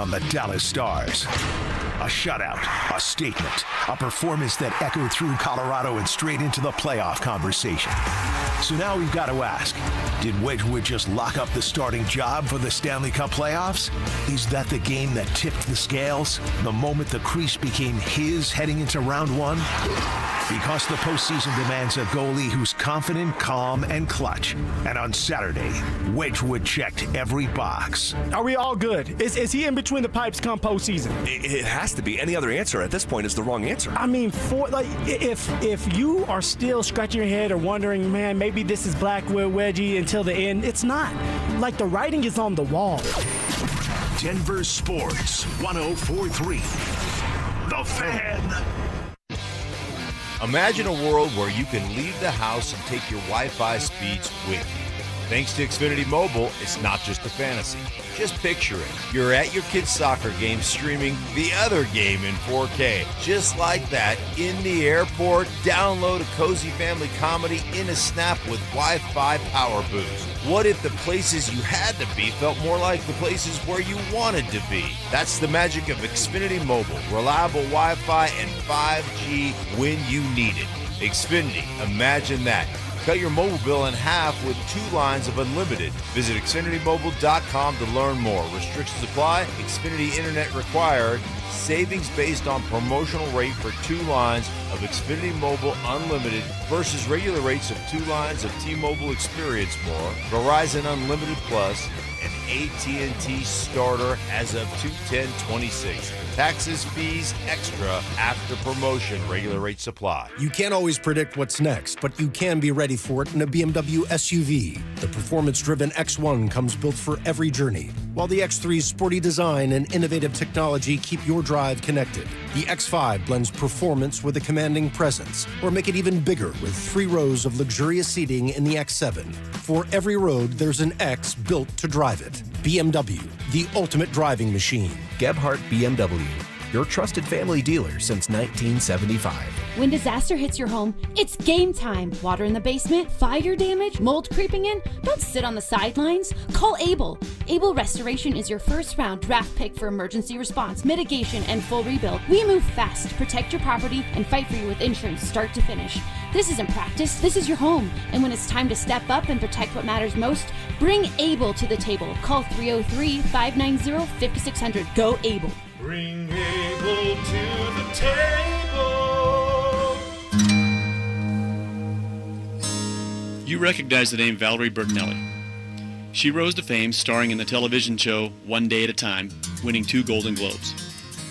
on the Dallas Stars. A shutout, a statement, a performance that echoed through Colorado and straight into the playoff conversation. So now we've got to ask, did Wedgwood just lock up the starting job for the Stanley Cup playoffs? Is that the game that tipped the scales? The moment the crease became his heading into round one? Because the postseason demands a goalie who's confident, calm, and clutch. And on Saturday, Wedgwood checked every box. Are we all good? Is he in between the pipes come postseason? It has to be. Any other answer at this point is the wrong answer. I mean, if you are still scratching your head or wondering, man, maybe this is Blackwood Wedgie until the end, it's not. Like, the writing is on the wall. Denver Sports 104.3. The Fan. Imagine a world where you can leave the house and take your Wi-Fi speeds with you. Thanks to Xfinity Mobile, it's not just a fantasy. Just picture it. You're at your kid's soccer game streaming the other game in 4K. Just like that, in the airport, download a cozy family comedy in a snap with Wi-Fi Power Boost. What if the places you had to be felt more like the places where you wanted to be? That's the magic of Xfinity Mobile. Reliable Wi-Fi and 5G when you need it. Xfinity, imagine that. Cut your mobile bill in half with 2 lines of unlimited. Visit XfinityMobile.com to learn more. Restrictions apply. Xfinity Internet required. Savings based on promotional rate for 2 lines of Xfinity Mobile Unlimited versus regular rates of 2 lines of T-Mobile Experience More, Verizon Unlimited Plus, and AT&T Starter as of 2/10/26. Taxes, fees, extra after promotion. Regular rates apply. You can't always predict what's next, but you can be ready for it in a BMW SUV. The performance-driven X1 comes built for every journey, while the X3's sporty design and innovative technology keep your drive connected. The X5 blends performance with a commanding presence, or make it even bigger with 3 rows of luxurious seating in the X7. For every road, there's an X built to drive it. BMW, the ultimate driving machine. Gebhardt BMW, your trusted family dealer since 1975. When disaster hits your home, it's game time. Water in the basement, fire damage, mold creeping in? Don't sit on the sidelines. Call Able. Able Restoration is your first round draft pick for emergency response, mitigation, and full rebuild. We move fast, protect your property, and fight for you with insurance start to finish. This isn't practice, this is your home. And when it's time to step up and protect what matters most, bring Able to the table. Call 303-590-5600. Go Able. Bring Able to the table. You recognize the name Valerie Bertinelli. She rose to fame starring in the television show One Day at a Time, winning 2 Golden Globes.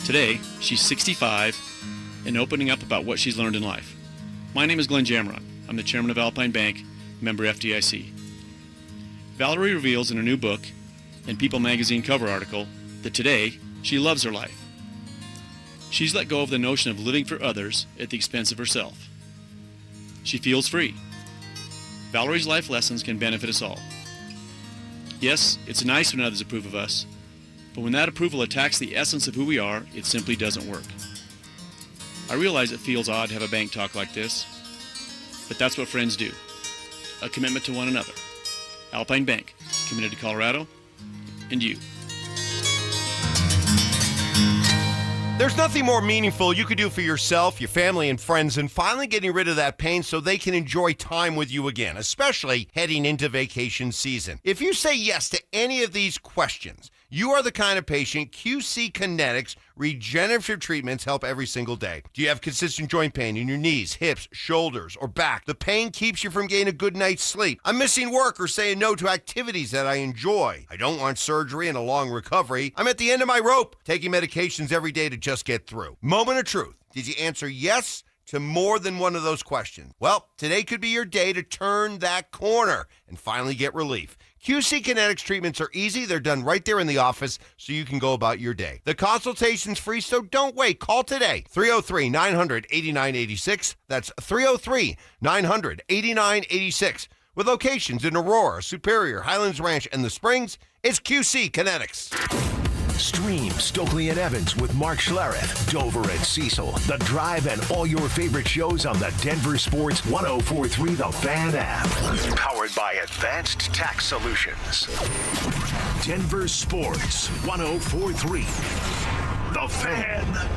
Today, she's 65 and opening up about what she's learned in life. My name is Glenn Jamron. I'm the chairman of Alpine Bank, member FDIC. Valerie reveals in her new book and People magazine cover article that today she loves her life. She's let go of the notion of living for others at the expense of herself. She feels free. Valerie's life lessons can benefit us all. Yes, it's nice when others approve of us, but when that approval attacks the essence of who we are, it simply doesn't work. I realize it feels odd to have a bank talk like this, but that's what friends do. A commitment to one another. Alpine Bank, committed to Colorado and you. There's nothing more meaningful you could do for yourself, your family, and friends than finally getting rid of that pain so they can enjoy time with you again, especially heading into vacation season. If you say yes to any of these questions, you are the kind of patient QC Kinetics regenerative treatments help every single day. Do you have consistent joint pain in your knees, hips, shoulders, or back? The pain keeps you from getting a good night's sleep. I'm missing work or saying no to activities that I enjoy. I don't want surgery and a long recovery. I'm at the end of my rope, taking medications every day to just get through. Moment of truth. Did you answer yes to more than one of those questions? Well, today could be your day to turn that corner and finally get relief. QC Kinetics treatments are easy. They're done right there in the office so you can go about your day. The consultation's free, so don't wait. Call today. 303-900-8986. That's 303-900-8986. With locations in Aurora, Superior, Highlands Ranch, and the Springs, it's QC Kinetics. Stream Stokely and Evans with Mark Schlereth, Dover and Cecil, The Drive, and all your favorite shows on the Denver Sports 104.3 The Fan app. Powered by Advanced Tax Solutions. Denver Sports 104.3 The Fan.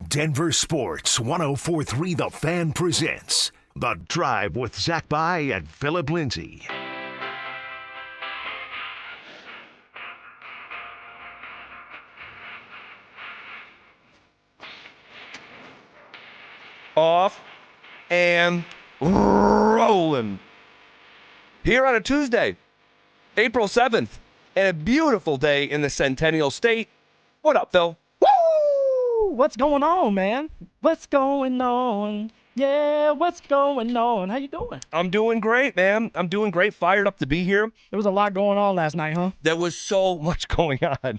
Denver Sports 104.3 The Fan presents The Drive with Zach By and Phillip Lindsay. Off and rolling. Here on a Tuesday, April 7th, and a beautiful day in the Centennial State. What up, Phil? Woo! What's going on, man? What's going on? Yeah, what's going on? How you doing? I'm doing great, man. I'm doing great. Fired up to be here. There was a lot going on last night, huh? There was so much going on.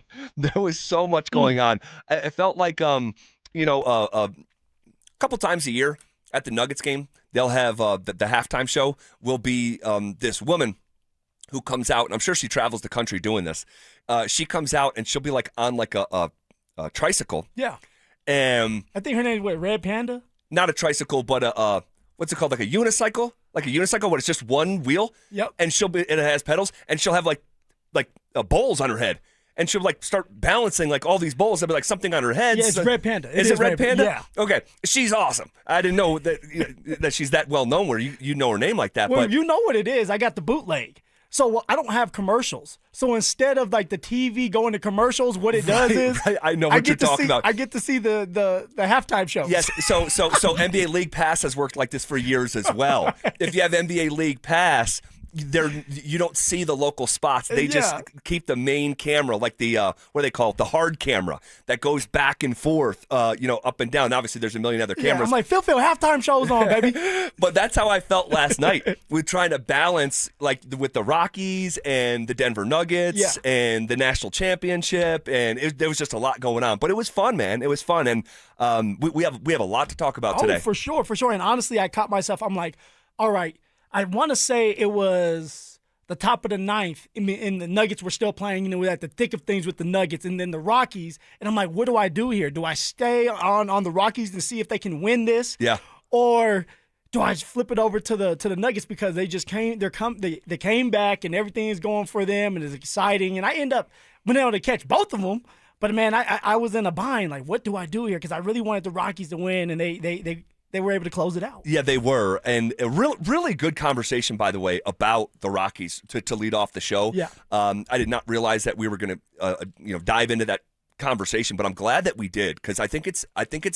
I felt like, a couple times a year at the Nuggets game, they'll have the halftime show will be this woman who comes out, and I'm sure she travels the country doing this. She comes out, and she'll be like on like a tricycle. Yeah. I think her name is Red Panda? Not a tricycle, but what's it called? Like a unicycle? Like a unicycle, but it's just one wheel. Yep. And it has pedals, and she'll have like bowls on her head. And she'll like start balancing like all these bowls. There'll be like something on her head. Yeah, it's Red Panda. Is it Red Panda? Yeah. Okay, she's awesome. I didn't know that she's that well known where you know her name like that. Well, but you know what it is. I got the bootleg. So I don't have commercials. So instead of like the TV going to commercials, what it does is I know what you're talking about. I get to see the halftime show. Yes. So NBA League Pass has worked like this for years as well. If you have NBA League Pass, you don't see the local spots. They just keep the main camera, like the what do they call it, the hard camera that goes back and forth, up and down. Obviously, there's a million other cameras. Yeah, I'm like, Phil, halftime show's on, baby. But that's how I felt last night. We're trying to balance like with the Rockies and the Denver Nuggets and the national championship, and there was just a lot going on. But it was fun, man. It was fun, and we have a lot to talk about today. For sure. And honestly, I caught myself. I'm like, all right. I want to say it was the top of the ninth, and the Nuggets were still playing, we're at the thick of things with the Nuggets, and then the Rockies, and I'm like, what do I do here? Do I stay on the Rockies and see if they can win this? Yeah. Or do I just flip it over to the Nuggets because they just came back and everything is going for them and it's exciting, and I end up being able to catch both of them. But man, I was in a bind. Like, what do I do here? Because I really wanted the Rockies to win, and they were able to close it out. Yeah, they were. And a really good conversation, by the way, about the Rockies to lead off the show. Yeah. I did not realize that we were going to dive into that conversation, but I'm glad that we did because I think it's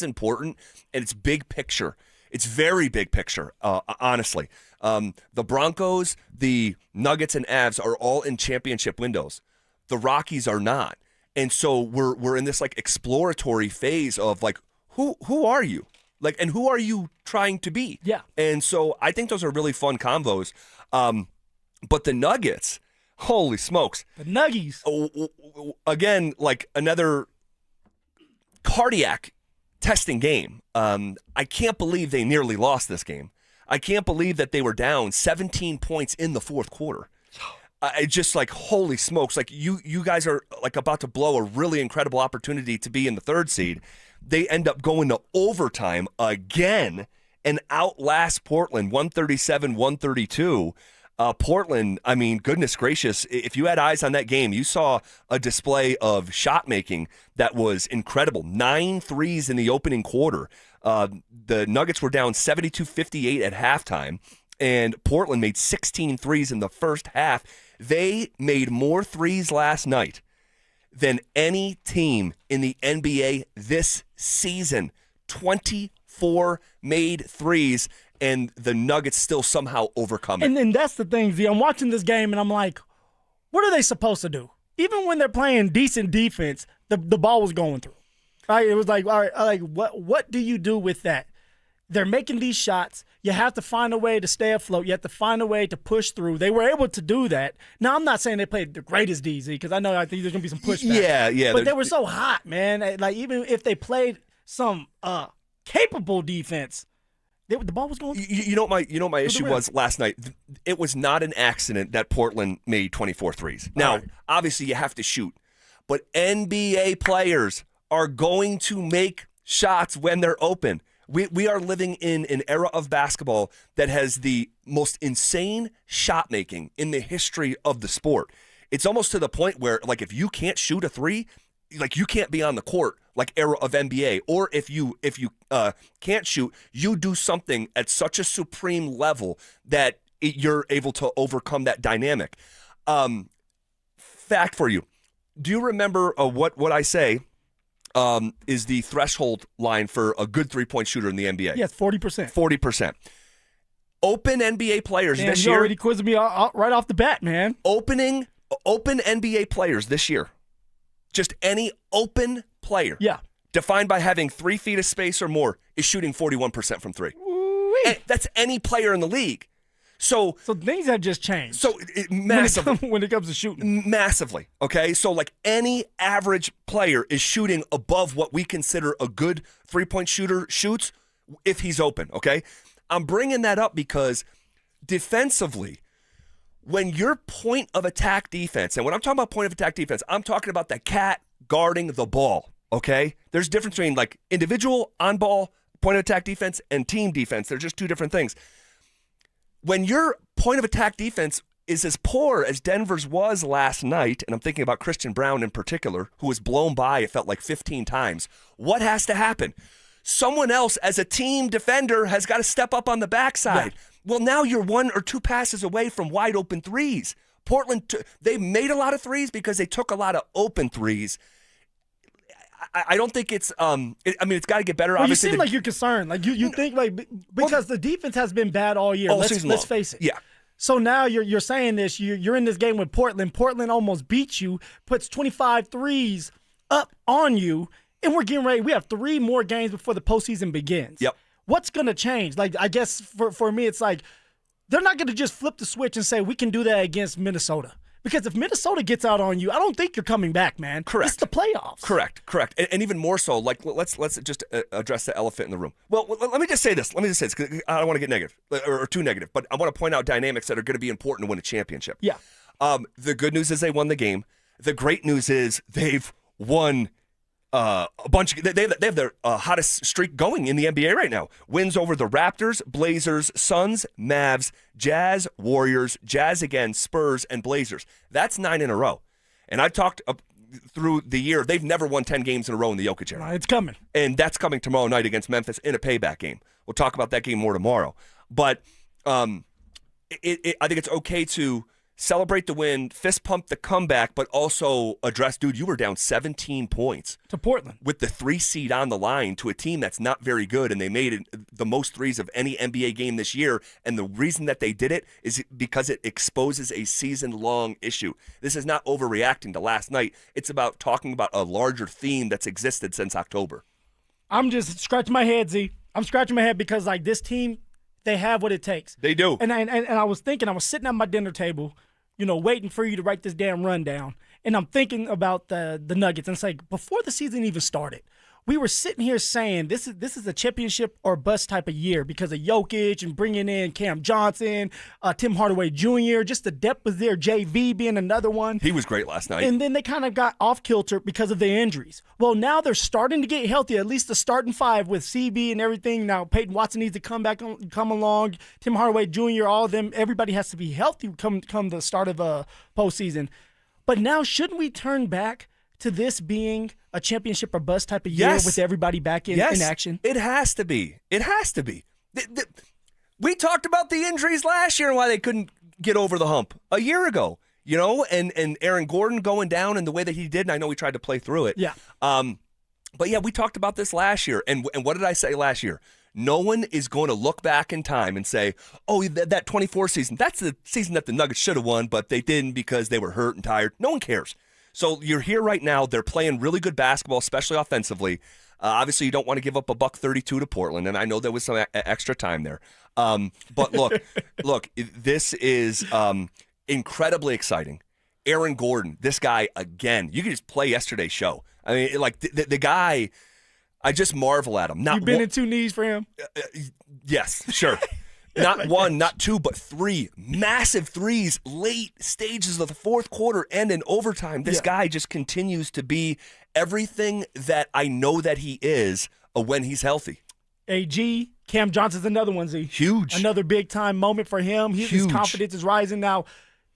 important and it's big picture. It's very big picture, honestly. The Broncos, the Nuggets, and Avs are all in championship windows. The Rockies are not. And so we're in this like exploratory phase of like, who are you? Like, and who are you trying to be? Yeah. And so I think those are really fun combos. But the Nuggets, holy smokes. The Nuggies. Again, like another cardiac testing game. I can't believe they nearly lost this game. I can't believe that they were down 17 points in the fourth quarter. Just like, holy smokes. Like, you guys are like about to blow a really incredible opportunity to be in the third seed. They end up going to overtime again and outlast Portland 137-132. Portland, I mean, goodness gracious, if you had eyes on that game, you saw a display of shot making that was incredible. 9 threes in the opening quarter. The Nuggets were down 72-58 at halftime, and Portland made 16 threes in the first half. They made more threes last night than any team in the NBA this season. 24 made threes, and the Nuggets still somehow overcome it. And that's the thing, Z. I'm watching this game, and I'm like, what are they supposed to do? Even when they're playing decent defense, the ball was going through. Right? It was like, all right, like what do you do with that? They're making these shots. You have to find a way to stay afloat. You have to find a way to push through. They were able to do that. Now, I'm not saying they played the greatest DZ because I think there's going to be some pushback. Yeah. But they were so hot, man. Like, even if they played some capable defense, the ball was going. You know what my issue was last night? It was not an accident that Portland made 24 threes. Now, obviously, you have to shoot. but NBA players are going to make shots when they're open. We are living in an era of basketball that has the most insane shot making in the history of the sport. It's almost to the point where, like, if you can't shoot a three, like, you can't be on the court, like era of NBA. Or if you can't shoot, you do something at such a supreme level that you're able to overcome that dynamic. Fact for you: do you remember what I say? Is the threshold line for a good three-point shooter in the NBA? Yes, 40%. 40%. Open NBA players this you year. already quizzed me right off the bat, man. Open NBA players this year. Just any open player. Yeah. Defined by having 3 feet of space or more is shooting 41% from three. And that's any player in the league. So things have just changed. So massively. When it comes to shooting. Massively. Okay? So like any average player is shooting above what we consider a good three-point shooter shoots if he's open. Okay? I'm bringing that up because defensively, when your point of attack defense, and when I'm talking about point of attack defense, I'm talking about the cat guarding the ball. Okay? There's a difference between like individual on-ball point of attack defense and team defense. They're just two different things. When your point of attack defense is as poor as Denver's was last night, and I'm thinking about Christian Brown in particular, who was blown by, it felt like 15 times, what has to happen? Someone else, as a team defender, has got to step up on the backside. Yeah. Well, now you're 1 or 2 passes away from wide open threes. Portland, they made a lot of threes because they took a lot of open threes. I don't think it's it's got to get better. Well, obviously, you seem like you're concerned. Like you think like because the defense has been bad all year. Let's face it. Yeah. So now you're saying this. You're in this game with Portland. Portland almost beats you, puts 25 threes up on you, and we're getting ready. We have 3 more games before the postseason begins. Yep. What's gonna change? Like I guess for me, it's like they're not gonna just flip the switch and say we can do that against Minnesota. Because if Minnesota gets out on you, I don't think you're coming back, man. Correct. It's the playoffs. Correct. And even more so, like let's just address the elephant in the room. Well, let me just say this. 'Cause I don't want to get negative or too negative, but I want to point out dynamics that are going to be important to win a championship. Yeah. The good news is they won the game. The great news is they've won a bunch. They have their hottest streak going in the NBA right now. Wins over the Raptors, Blazers, Suns, Mavs, Jazz, Warriors, Jazz again, Spurs, and Blazers. That's 9 in a row. And I talked through the year, they've never won 10 games in a row in the Jokic era. It's coming. And that's coming tomorrow night against Memphis in a payback game. We'll talk about that game more tomorrow. But I think it's okay to celebrate the win, fist pump the comeback, but also address, dude, you were down 17 points. To Portland. With the 3 seed on the line to a team that's not very good, and they made the most threes of any NBA game this year, and the reason that they did it is because it exposes a season-long issue. This is not overreacting to last night. It's about talking about a larger theme that's existed since October. I'm just scratching my head, Z. I'm scratching my head because, like, this team, they have what it takes. They do. And I was thinking, I was sitting at my dinner table, waiting for you to write this damn rundown. And I'm thinking about the Nuggets. And it's like, before the season even started, we were sitting here saying this is a championship or bust type of year because of Jokic and bringing in Cam Johnson, Tim Hardaway Jr., just the depth was there, JV being another one. He was great last night. And then they kind of got off kilter because of the injuries. Well, now they're starting to get healthy, at least the starting 5 with CB and everything. Now Payton Watson needs to come along, Tim Hardaway Jr., all of them. Everybody has to be healthy come the start of a postseason. But now shouldn't we turn back to this being a championship or bust type of year with everybody back in action? It has to be. It has to be. We talked about the injuries last year and why they couldn't get over the hump a year ago, and Aaron Gordon going down in the way that he did, and I know we tried to play through it. Yeah. But yeah, we talked about this last year, and what did I say last year? No one is going to look back in time and say, oh, that 24 season, that's the season that the Nuggets should have won, but they didn't because they were hurt and tired. No one cares. So you're here right now. They're playing really good basketball, especially offensively. Obviously, you don't want to give up $132 to Portland, and I know there was some extra time there. But look, this is incredibly exciting. Aaron Gordon, this guy, again, you can just play yesterday's show. I mean, like the guy, I just marvel at him. You've been in 2 knees for him? Yes, sure. Not one, not two, but three massive threes late stages of the fourth quarter and in overtime. This guy just continues to be everything that I know that he is when he's healthy. AG, Cam Johnson's another one, Z. Huge. Another big-time moment for him. His confidence is rising now.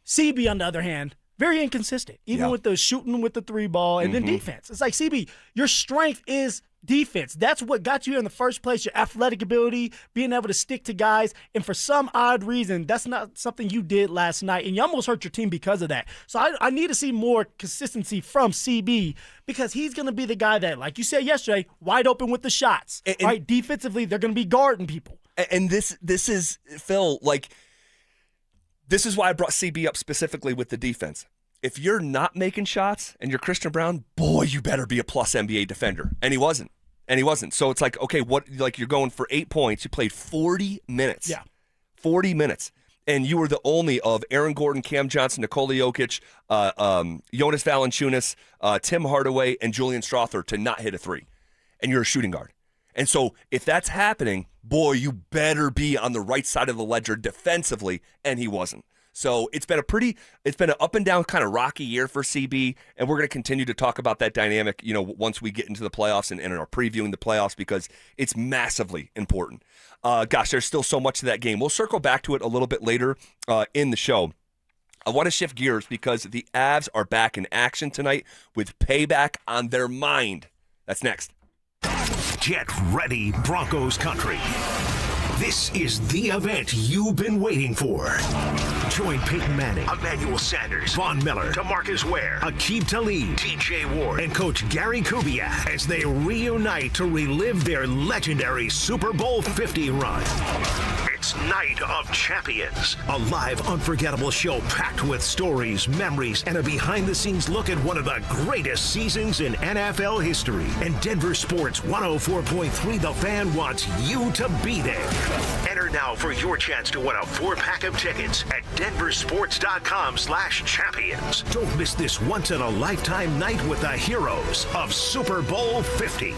CB, on the other hand, very inconsistent, even with the shooting with the three ball and then defense. It's like, CB, your strength is defense. That's what got you here in the first place, your athletic ability, being able to stick to guys. And for some odd reason, that's not something you did last night. And you almost hurt your team because of that. So I need to see more consistency from CB because he's going to be the guy that, like you said yesterday, wide open with the shots. And right? Defensively, they're going to be guarding people. And this is, Phil, like, this is why I brought CB up specifically with the defense. If you're not making shots and you're Christian Brown, boy, you better be a plus NBA defender. And he wasn't. So it's like, okay, you're going for 8 points. You played 40 minutes. Yeah. 40 minutes. And you were the only of Aaron Gordon, Cam Johnson, Nikola Jokic, Jonas Valanciunas, Tim Hardaway, and Julian Strawther to not hit a three. And you're a shooting guard. And so if that's happening, boy, you better be on the right side of the ledger defensively, and he wasn't. So it's been an up and down kind of rocky year for CB, and we're going to continue to talk about that dynamic, once we get into the playoffs and are previewing the playoffs because it's massively important. There's still so much to that game. We'll circle back to it a little bit later in the show. I want to shift gears because the Avs are back in action tonight with payback on their mind. That's next. Get ready, Broncos country. This is the event you've been waiting for. Join Peyton Manning, Emmanuel Sanders, Von Miller, DeMarcus Ware, Aqib Talib, TJ Ward, and Coach Gary Kubiak as they reunite to relive their legendary Super Bowl 50 run. It's Night of Champions, a live, unforgettable show packed with stories, memories, and a behind-the-scenes look at one of the greatest seasons in NFL history. And Denver Sports 104.3 The Fan wants you to be there. Enter now for your chance to win a 4-pack of tickets at DenverSports.com/champions. Don't miss this once-in-a-lifetime night with the heroes of Super Bowl 50.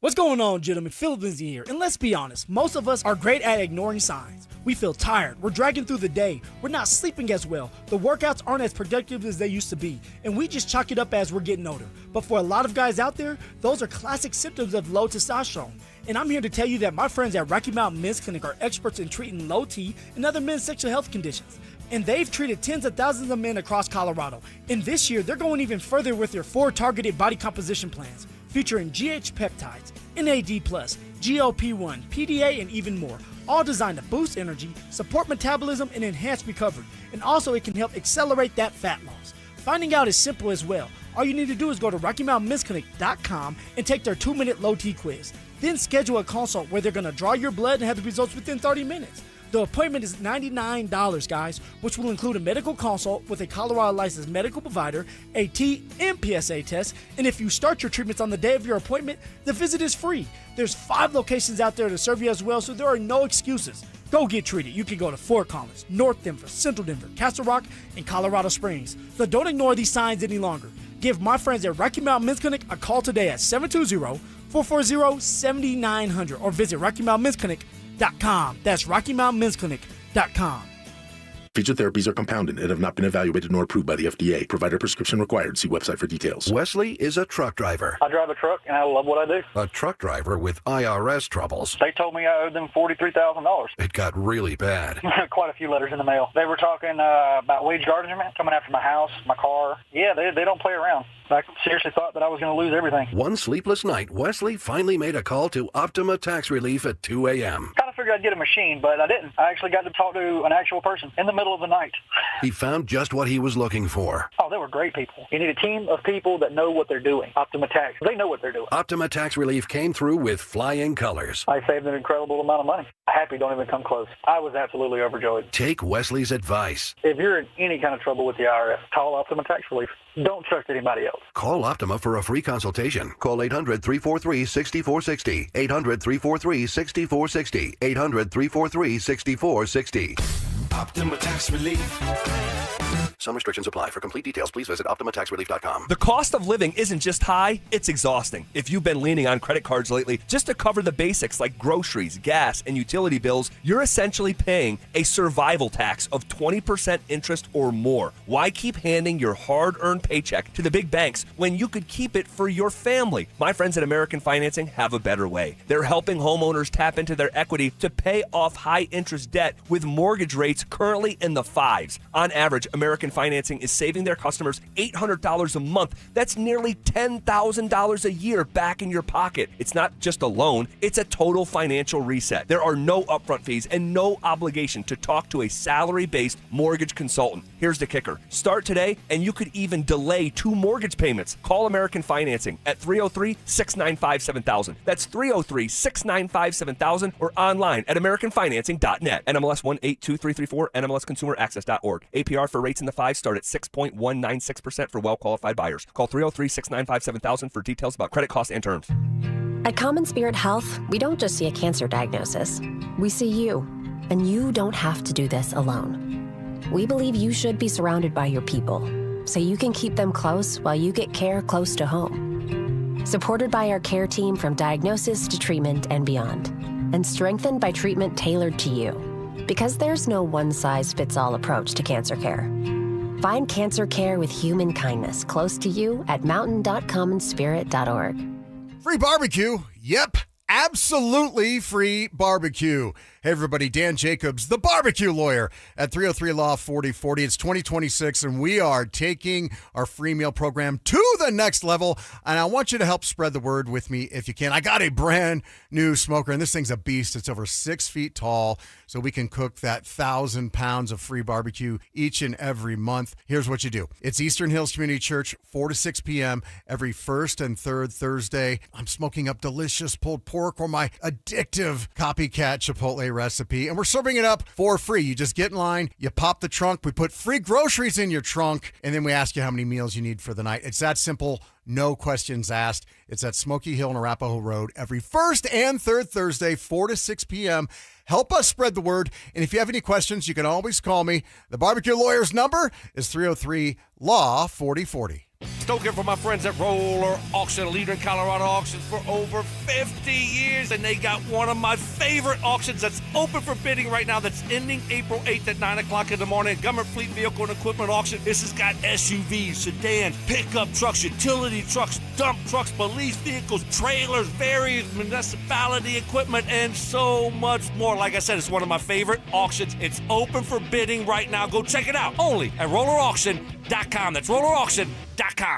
What's going on, gentlemen? Phillip Lindsay here. And let's be honest, most of us are great at ignoring signs. We feel tired. We're dragging through the day. We're not sleeping as well. The workouts aren't as productive as they used to be. And we just chalk it up as we're getting older. But for a lot of guys out there, those are classic symptoms of low testosterone. And I'm here to tell you that my friends at Rocky Mountain Men's Clinic are experts in treating low T and other men's sexual health conditions. And they've treated tens of thousands of men across Colorado. And this year, they're going even further with their 4 targeted body composition plans, featuring GH peptides, NAD+, GLP-1, PDA, and even more. All designed to boost energy, support metabolism, and enhance recovery. And also, it can help accelerate that fat loss. Finding out is simple as well. All you need to do is go to RockyMountainMen'sClinic.com and take their 2-minute low T quiz. Then schedule a consult where they're going to draw your blood and have the results within 30 minutes. The appointment is $99, guys, which will include a medical consult with a Colorado licensed medical provider, a T and PSA test, and if you start your treatments on the day of your appointment, the visit is free. There's 5 locations out there to serve you as well, so there are no excuses. Go get treated. You can go to Fort Collins, North Denver, Central Denver, Castle Rock, and Colorado Springs. So don't ignore these signs any longer. Give my friends at Rocky Mountain Men's Clinic a call today at 720-440-7900 or visit RockyMountainMen'sClinic.com. That's RockyMountainMen'sClinic.com. Featured therapies are compounded and have not been evaluated nor approved by the FDA. Provider prescription required. See website for details. Wesley is a truck driver. I drive a truck, and I love what I do. A truck driver with IRS troubles. They told me I owed them $43,000. It got really bad. Quite a few letters in the mail. They were talking about wage garnishment, coming after my house, my car. Yeah, they don't play around. I seriously thought that I was going to lose everything. One sleepless night, Wesley finally made a call to Optima Tax Relief at 2 a.m. Kind of figured I'd get a machine, but I didn't. I actually got to talk to an actual person in the middle of the night. He found just what he was looking for. Oh, they were great people. You need a team of people that know what they're doing. Optima Tax, they know what they're doing. Optima Tax Relief came through with flying colors. I saved an incredible amount of money. Happy don't even come close. I was absolutely overjoyed. Take Wesley's advice. If you're in any kind of trouble with the IRS, call Optima Tax Relief. Don't trust anybody else. Call Optima for a free consultation. Call 800-343-6460. 800-343-6460. 800-343-6460. Optima Tax Relief. Some restrictions apply. For complete details, please visit OptimaTaxRelief.com. The cost of living isn't just high, it's exhausting. If you've been leaning on credit cards lately just to cover the basics like groceries, gas, and utility bills, you're essentially paying a survival tax of 20% interest or more. Why keep handing your hard-earned paycheck to the big banks when you could keep it for your family? My friends at American Financing have a better way. They're helping homeowners tap into their equity to pay off high-interest debt with mortgage rates currently in the 5s. On average, American Financing is saving their customers $800 a month. That's nearly $10,000 a year back in your pocket. It's not just a loan, it's a total financial reset. There are no upfront fees and no obligation to talk to a salary-based mortgage consultant. Here's the kicker. Start today, and you could even delay 2 mortgage payments. Call American Financing at 303-695-7000. That's 303-695-7000 or online at AmericanFinancing.net. NMLS 182334, NMLSConsumerAccess.org. APR for rates in the 5s start at 6.196% for well-qualified buyers. Call 303-695-7000 for details about credit costs and terms. At Common Spirit Health, we don't just see a cancer diagnosis. We see you, and you don't have to do this alone. We believe you should be surrounded by your people, so you can keep them close while you get care close to home. Supported by our care team from diagnosis to treatment and beyond, and strengthened by treatment tailored to you. Because there's no one-size-fits-all approach to cancer care. Find cancer care with human kindness close to you at mountain.commonspirit.org. Free barbecue? Yep, absolutely free barbecue. Hey, everybody, Dan Jacobs, the barbecue lawyer at 303 Law 4040. It's 2026, and we are taking our free meal program to the next level, and I want you to help spread the word with me if you can. I got a brand new smoker, and this thing's a beast. It's over 6 feet tall, so we can cook that 1,000 pounds of free barbecue each and every month. Here's what you do. It's Eastern Hills Community Church, 4 to 6 p.m. every first and third Thursday. I'm smoking up delicious pulled pork or my addictive copycat Chipotle recipe, and we're serving it up for free. You just get in line, you pop the trunk, we put free groceries in your trunk, and then we ask you how many meals you need for the night. It's that simple, no questions asked. It's at Smoky Hill and Arapahoe Road every first and third Thursday, 4 to 6 p.m. Help us spread the word, and if you have any questions, you can always call me. The barbecue lawyer's number is 303 Law 4040. Stoker for my friends at Roller Auction, a leader in Colorado auctions for over 50 years. And they got one of my favorite auctions that's open for bidding right now that's ending April 8th at 9 o'clock in the morning. Government Fleet Vehicle and Equipment Auction. This has got SUVs, sedans, pickup trucks, utility trucks, dump trucks, police vehicles, trailers, various municipality equipment, and so much more. Like I said, it's one of my favorite auctions. It's open for bidding right now. Go check it out only at rollerauction.com. That's rollerauction.com.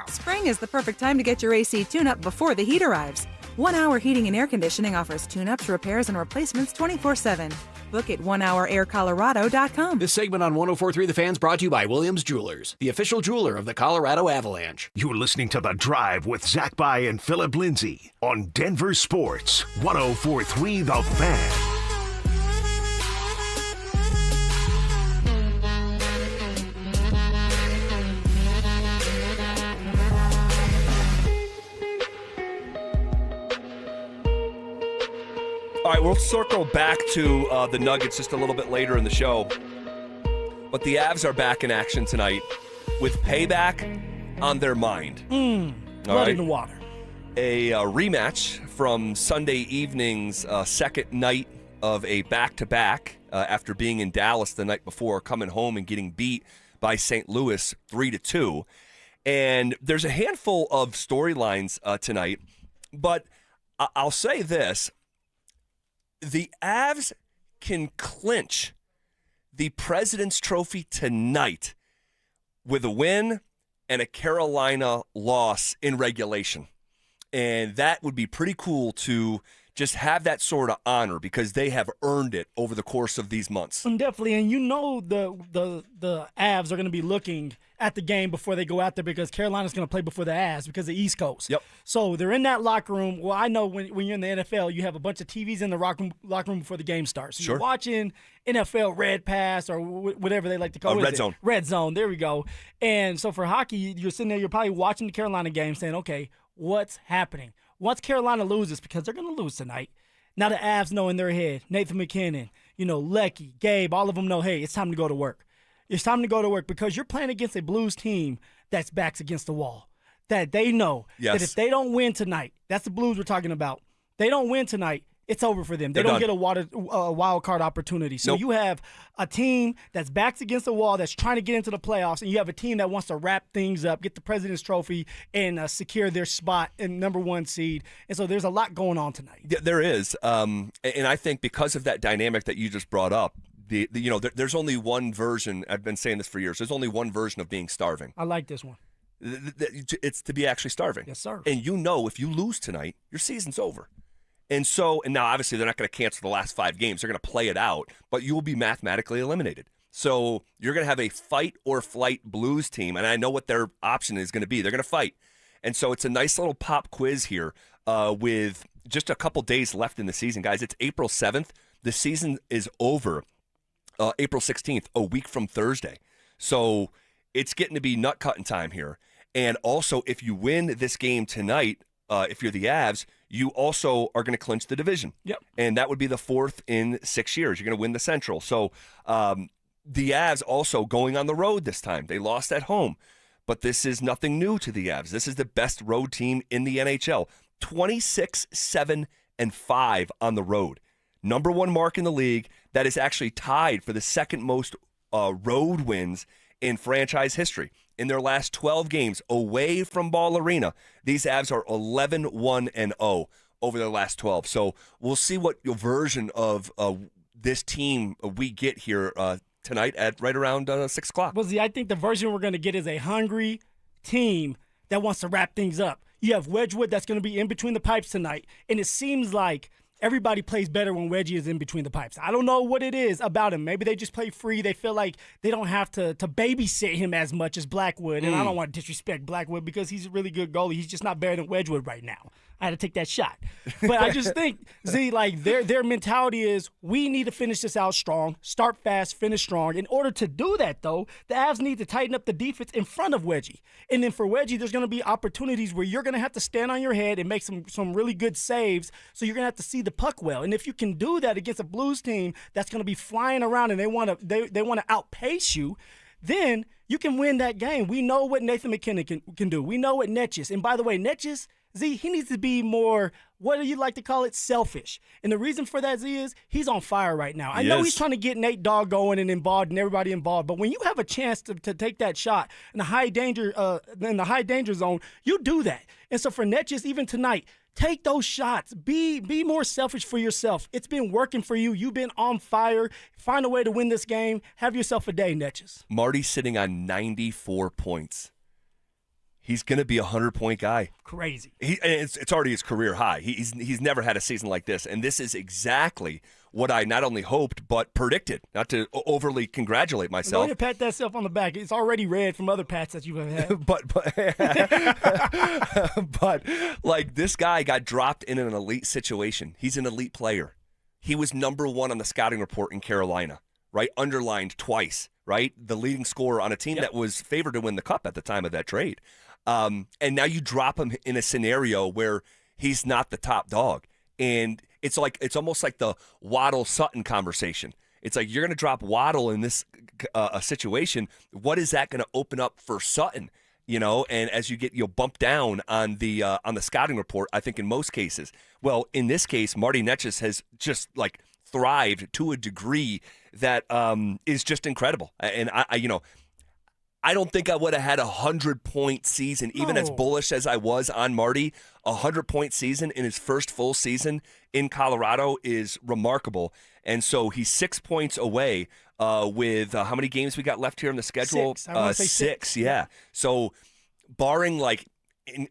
Spring is the perfect time to get your AC tune-up before the heat arrives. 1 Hour Heating and Air Conditioning offers tune-ups, repairs, and replacements 24/7. Book at onehouraircolorado.com. This segment on 104.3 The Fan's brought to you by Williams Jewelers, the official jeweler of the Colorado Avalanche. You're listening to The Drive with Zach By and Phillip Lindsay on Denver Sports 104.3 The Fan. All right, we'll circle back to the Nuggets just a little bit later in the show. But the Avs are back in action tonight with payback on their mind. Blood in the water. A rematch from Sunday evening's second night of a back-to-back after being in Dallas the night before, coming home and getting beat by St. Louis 3-2. And there's a handful of storylines tonight, but I'll say this. The Avs can clinch the President's Trophy tonight with a win and a Carolina loss in regulation. And that would be pretty cool to just have that sort of honor because they have earned it over the course of these months. Definitely, and you know the Avs are going to be looking at the game before they go out there because Carolina's going to play before the Avs because of the East Coast. Yep. So they're in that locker room. Well, I know when you're in the NFL, you have a bunch of TVs in the locker room before the game starts. So sure. You're watching NFL Red Pass or whatever they like to call it. Red Zone. Red Zone, there we go. And so for hockey, you're sitting there, you're probably watching the Carolina game saying, okay, what's happening? Once Carolina loses, because they're going to lose tonight, now the Avs know in their head, Nathan McKinnon, Lecky, Gabe, all of them know, hey, it's time to go to work. It's time to go to work because you're playing against a Blues team that's backs against the wall. That they know that if they don't win tonight, that's the Blues we're talking about. They don't win tonight, it's over for them. They don't get a wild card opportunity. So you have a team that's backs against the wall that's trying to get into the playoffs, and you have a team that wants to wrap things up, get the President's Trophy, and secure their spot in #1 seed. And so there's a lot going on tonight. There is, and I think because of that dynamic that you just brought up, there's only one version. I've been saying this for years. There's only one version of being starving. I like this one. It's to be actually starving. Yes, sir. And if you lose tonight, your season's over. And now obviously they're not going to cancel the last 5 games. They're going to play it out, but you will be mathematically eliminated. So you're going to have a fight or flight Blues team, and I know what their option is going to be. They're going to fight. And so it's a nice little pop quiz here with just a couple days left in the season, guys. It's April 7th. The season is over April 16th, a week from Thursday. So it's getting to be nut-cutting time here. And also, if you win this game tonight, if you're the Avs, you also are going to clinch the division. Yep. And that would be the 4th in 6 years. You're going to win the Central. So the Avs also going on the road this time. They lost at home. But this is nothing new to the Avs. This is the best road team in the NHL. 26-7-5 on the road. #1 mark in the league. That is actually tied for the second most road wins in franchise history. In their last 12 games away from Ball Arena, these Avs are 11-1-0 over their last 12. So we'll see what your version of this team we get here tonight at right around 6 o'clock. Well, see, I think the version we're going to get is a hungry team that wants to wrap things up. You have Wedgwood that's going to be in between the pipes tonight, and it seems like everybody plays better when Wedgie is in between the pipes. I don't know what it is about him. Maybe they just play free. They feel like they don't have to babysit him as much as Blackwood. And I don't want to disrespect Blackwood because he's a really good goalie. He's just not better than Wedgwood right now. I had to take that shot. But I just think, their mentality is we need to finish this out strong, start fast, finish strong. In order to do that, though, the Avs need to tighten up the defense in front of Wedgie. And then for Wedgie, there's going to be opportunities where you're going to have to stand on your head and make some really good saves. So you're going to have to see the puck well. And if you can do that against a Blues team that's going to be flying around and they want to outpace you, then you can win that game. We know what Nathan McKinnon can do. We know what Netjes. And by the way, Netjes, Z, he needs to be more, what do you like to call it, selfish. And the reason for that, Z, is he's on fire right now. I know he's trying to get Nate Dogg going and involved and everybody involved, but when you have a chance to take that shot in the high danger zone, you do that. And so for Netjes, even tonight, take those shots. Be more selfish for yourself. It's been working for you. You've been on fire. Find a way to win this game. Have yourself a day, Netjes. Marty's sitting on 94 points. He's going to be a 100-point guy. Crazy. It's already his career high. He's never had a season like this, and this is exactly what I not only hoped but predicted. Not to overly congratulate myself. Don't pat that self on the back. It's already red from other pats that you've had. but like this guy got dropped in an elite situation. He's an elite player. He was #1 on the scouting report in Carolina, right? Underlined twice, right? The leading scorer on a team that was favored to win the cup at the time of that trade. And now you drop him in a scenario where he's not the top dog. And it's almost like the Waddle-Sutton conversation. It's like you're going to drop Waddle in this situation. What is that going to open up for Sutton? And as you get bumped down on the scouting report, I think in most cases. Well, in this case, Marty Netjes has just thrived to a degree that is just incredible. And I don't think I would have had 100-point season, even as bullish as I was on Marty. 100-point season in his first full season in Colorado is remarkable. And so he's 6 points away with how many games we got left here on the schedule? 6. I want to say 6, yeah. So barring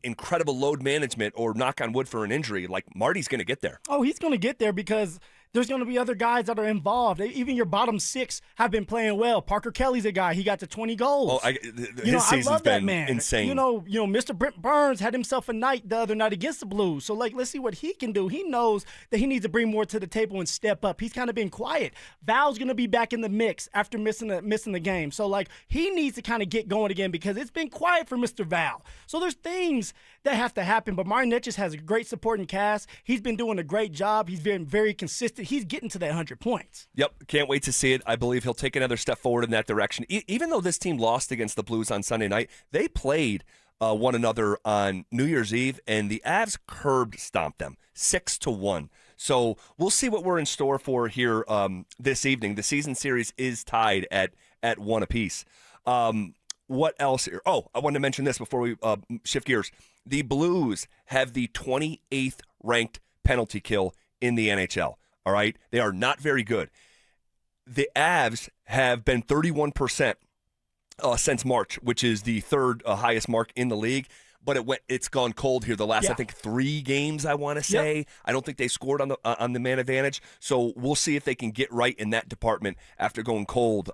incredible load management or knock on wood for an injury, Marty's going to get there. Oh, he's going to get there because there's going to be other guys that are involved. Even your bottom 6 have been playing well. Parker Kelly's a guy. He got to 20 goals. Oh, his season's been insane. Mr. Brent Burns had himself a night the other night against the Blues. So, let's see what he can do. He knows that he needs to bring more to the table and step up. He's kind of been quiet. Val's going to be back in the mix after missing the game. So, he needs to kind of get going again because it's been quiet for Mr. Val. So, there's things that have to happen. But Martin Netjes has a great supporting cast. He's been doing a great job. He's been very consistent. he's getting to that 100 points. Yep, can't wait to see it. I believe he'll take another step forward in that direction. Even though this team lost against the Blues on Sunday night, they played one another on New Year's Eve, and the Avs curb stomped them 6-1. So we'll see what we're in store for here this evening. The season series is tied at 1 apiece. What else here? Oh, I wanted to mention this before we shift gears. The Blues have the 28th ranked penalty kill in the NHL. All right? They are not very good. The Avs have been 31% since March, which is the third highest mark in the league. But it's gone cold here the last, I think, 3 games, I want to say. Yep. I don't think they scored on the man advantage. So we'll see if they can get right in that department after going cold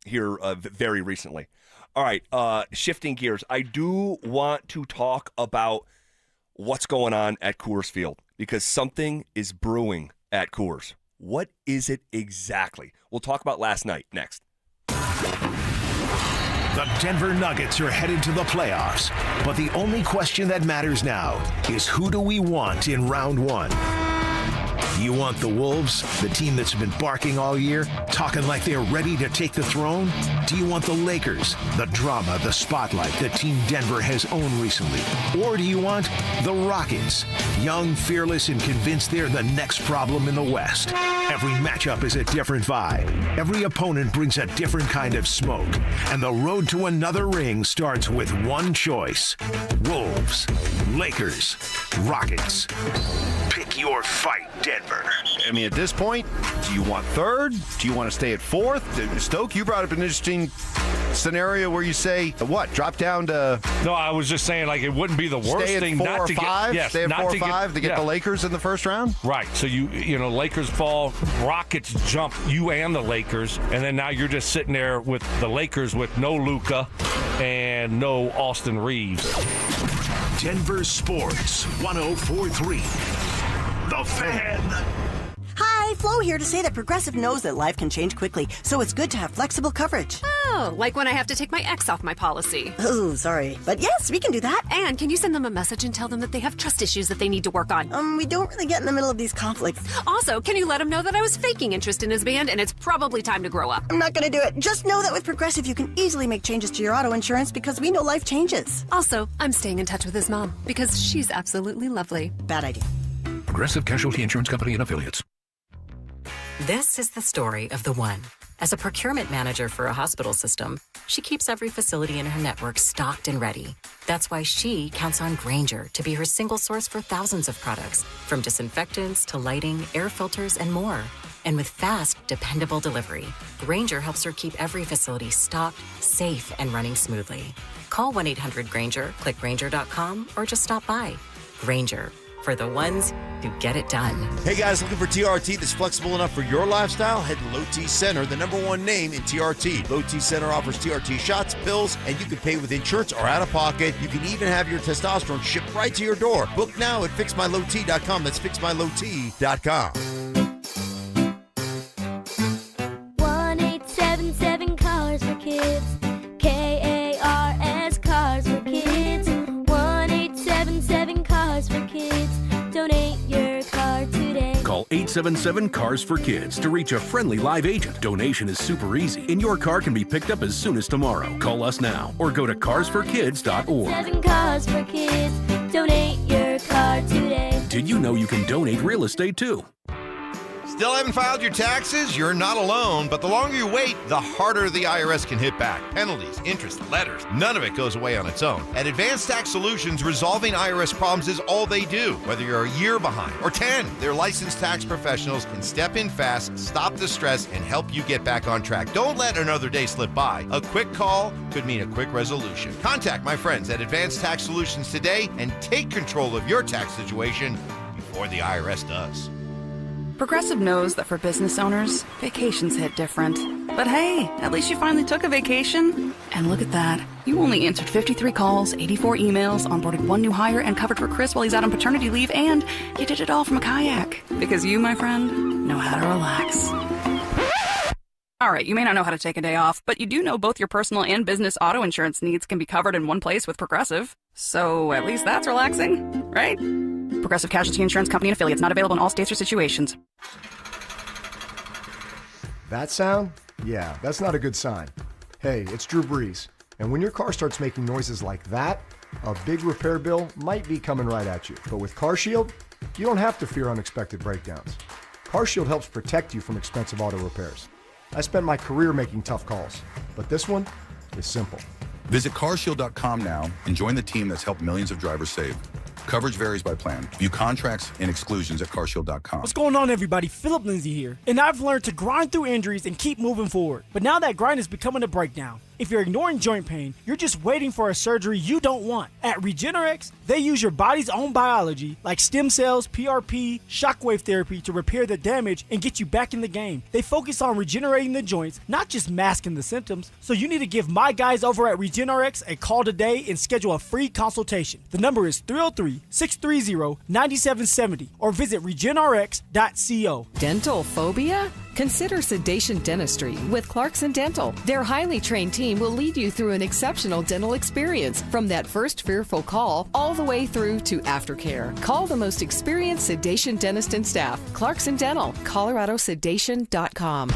here very recently. All right, shifting gears. I do want to talk about what's going on at Coors Field because something is brewing at Coors. What is it exactly? We'll talk about last night next. The Denver Nuggets are headed to the playoffs, but the only question that matters now is who do we want in round 1? You want the Wolves, the team that's been barking all year, talking like they're ready to take the throne? Do you want the Lakers, the drama, the spotlight that Team Denver has owned recently? Or do you want the Rockets, young, fearless, and convinced they're the next problem in the West? Every matchup is a different vibe. Every opponent brings a different kind of smoke. And the road to another ring starts with one choice. Wolves, Lakers, Rockets. Pick your fight, Denver. I mean, at this point, do you want third? Do you want to stay at fourth? Stoke, you brought up an interesting scenario where you say, what, drop down to... No, I was just saying, like, it wouldn't be the worst thing not to get... Stay at 4 or 5 to get the Lakers in the first round? Right. So, you know, Lakers fall, Rockets jump you and the Lakers, and then now you're just sitting there with the Lakers with no Luka and no Austin Reeves. Denver Sports 104.3. The Fan. Hi, Flo here to say that Progressive knows that life can change quickly, so it's good to have flexible coverage. Oh, like when I have to take my ex off my policy. Oh, sorry. But yes, we can do that. And can you send them a message and tell them that they have trust issues that they need to work on? We don't really get in the middle of these conflicts. Also, can you let him know that I was faking interest in his band and it's probably time to grow up? I'm not going to do it. Just know that with Progressive, you can easily make changes to your auto insurance because we know life changes. Also, I'm staying in touch with his mom because she's absolutely lovely. Bad idea. Progressive Casualty Insurance Company and Affiliates. This is the story of the one. As a procurement manager for a hospital system, she keeps every facility in her network stocked and ready. That's why she counts on Grainger to be her single source for thousands of products, from disinfectants to lighting, air filters, and more. And with fast, dependable delivery, Grainger helps her keep every facility stocked, safe, and running smoothly. Call 1-800-GRAINGER, click Grainger.com, or just stop by. Grainger, for the ones who get it done. Hey guys, looking for TRT that's flexible enough for your lifestyle? Head to Low T Center, the #1 name in TRT. Low T Center offers TRT shots, pills, and you can pay with insurance or out of pocket. You can even have your testosterone shipped right to your door. Book now at fixmylowt.com. That's fixmylowt.com. 1-877 Cars for Kids. KARS Cars for Kids. 1-877 Cars for Kids. Donate your car today. Call 877-CARS-FOR-KIDS to reach a friendly live agent. Donation is super easy, and your car can be picked up as soon as tomorrow. Call us now or go to carsforkids.org. 7 Cars for Kids. Donate your car today. Did you know you can donate real estate too? Still haven't filed your taxes? You're not alone, but the longer you wait, the harder the IRS can hit back. Penalties, interest, letters, none of it goes away on its own. At Advanced Tax Solutions, resolving IRS problems is all they do. Whether you're a year behind or 10, their licensed tax professionals can step in fast, stop the stress, and help you get back on track. Don't let another day slip by. A quick call could mean a quick resolution. Contact my friends at Advanced Tax Solutions today and take control of your tax situation before the IRS does. Progressive knows that for business owners, vacations hit different. But hey, at least you finally took a vacation. And look at that. You only answered 53 calls, 84 emails, onboarded 1 new hire, and covered for Chris while he's out on paternity leave, and you did it all from a kayak. Because you, my friend, know how to relax. All right, you may not know how to take a day off, but you do know both your personal and business auto insurance needs can be covered in one place with Progressive. So at least that's relaxing, right? Progressive Casualty Insurance Company and Affiliates, not available in all states or situations. That sound? Yeah, that's not a good sign. Hey, it's Drew Brees, and when your car starts making noises like that, a big repair bill might be coming right at you. But with CarShield, you don't have to fear unexpected breakdowns. CarShield helps protect you from expensive auto repairs. I spent my career making tough calls, but this one is simple. Visit carshield.com now and join the team that's helped millions of drivers save. Coverage varies by plan. View contracts and exclusions at carshield.com. What's going on, everybody? Phillip Lindsay here. And I've learned to grind through injuries and keep moving forward. But now that grind is becoming a breakdown. If you're ignoring joint pain, you're just waiting for a surgery you don't want. At Regenerex, they use your body's own biology, like stem cells, PRP, shockwave therapy, to repair the damage and get you back in the game. They focus on regenerating the joints, not just masking the symptoms. So you need to give my guys over at Regenerex a call today and schedule a free consultation. The number is 303-630-9770 or visit regenerex.co. Dental phobia? Consider Sedation Dentistry with Clarkson Dental. Their highly trained team will lead you through an exceptional dental experience, from that first fearful call all the way through to aftercare. Call the most experienced sedation dentist and staff. Clarkson Dental, ColoradoSedation.com.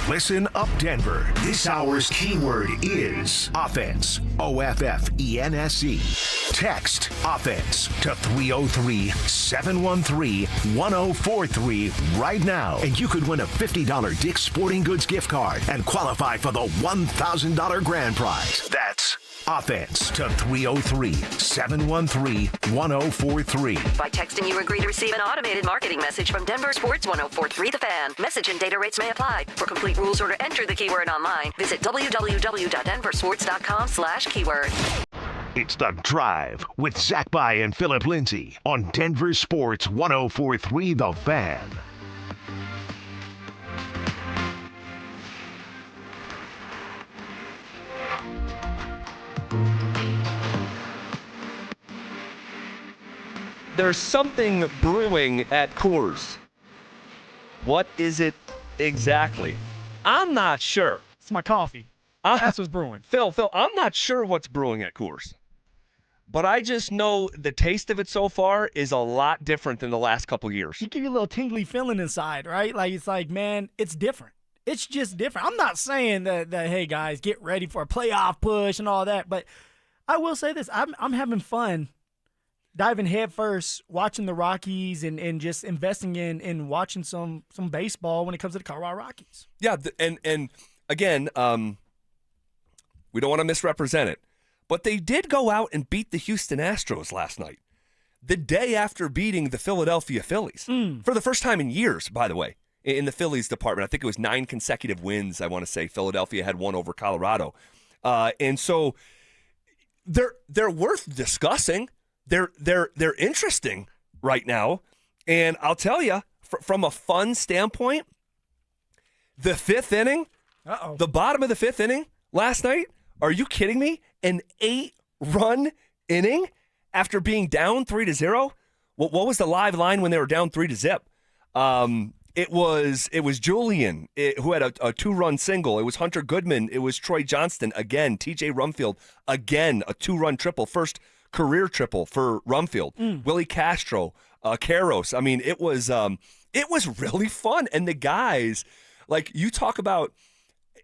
Listen up, Denver. This hour's keyword is offense. OFFENSE. Text offense to 303-713-1043 right now, and you could win a $50 Dick's Sporting Goods gift card and qualify for the $1,000 grand prize. That's offense to 303-713-1043. By texting, you agree to receive an automated marketing message from Denver Sports 1043 The Fan. Message and data rates may apply. For complete rules or to enter the keyword online, visit www.denversports.com/keyword. It's The Drive with Zach By and Phillip Lindsay on Denver Sports 1043 The Fan. There's something brewing at Coors. What is it exactly? I'm not sure. It's my coffee. That's what's brewing. Phil, I'm not sure what's brewing at Coors. But I just know the taste of it so far is a lot different than the last couple years. You give you a little tingly feeling inside, right? Like, it's like, man, it's different. It's just different. I'm not saying that hey, guys, get ready for a playoff push and all that. But I will say this. I'm having fun diving head first, watching the Rockies and just investing in watching some baseball when it comes to the Colorado Rockies. Yeah, and again, we don't want to misrepresent it, but they did go out and beat the Houston Astros last night, the day after beating the Philadelphia Phillies. For the first time in years, by the way, in the Phillies department. I think it was 9 consecutive wins, I want to say. Philadelphia had one over Colorado. And so they're worth discussing. They're interesting right now. And I'll tell you, from a fun standpoint, the fifth inning, the bottom of the fifth inning last night, are you kidding me? An 8-run inning after being down 3-0? What was the live line when they were down 3-0? It was Julian who had a 2-run single. It was Hunter Goodman. It was Troy Johnston again. T.J. Rumfield again, a 2-run triple. First career triple for Rumfield. Willie Castro, Karros. I mean, it was really fun. And the guys, like you talk about,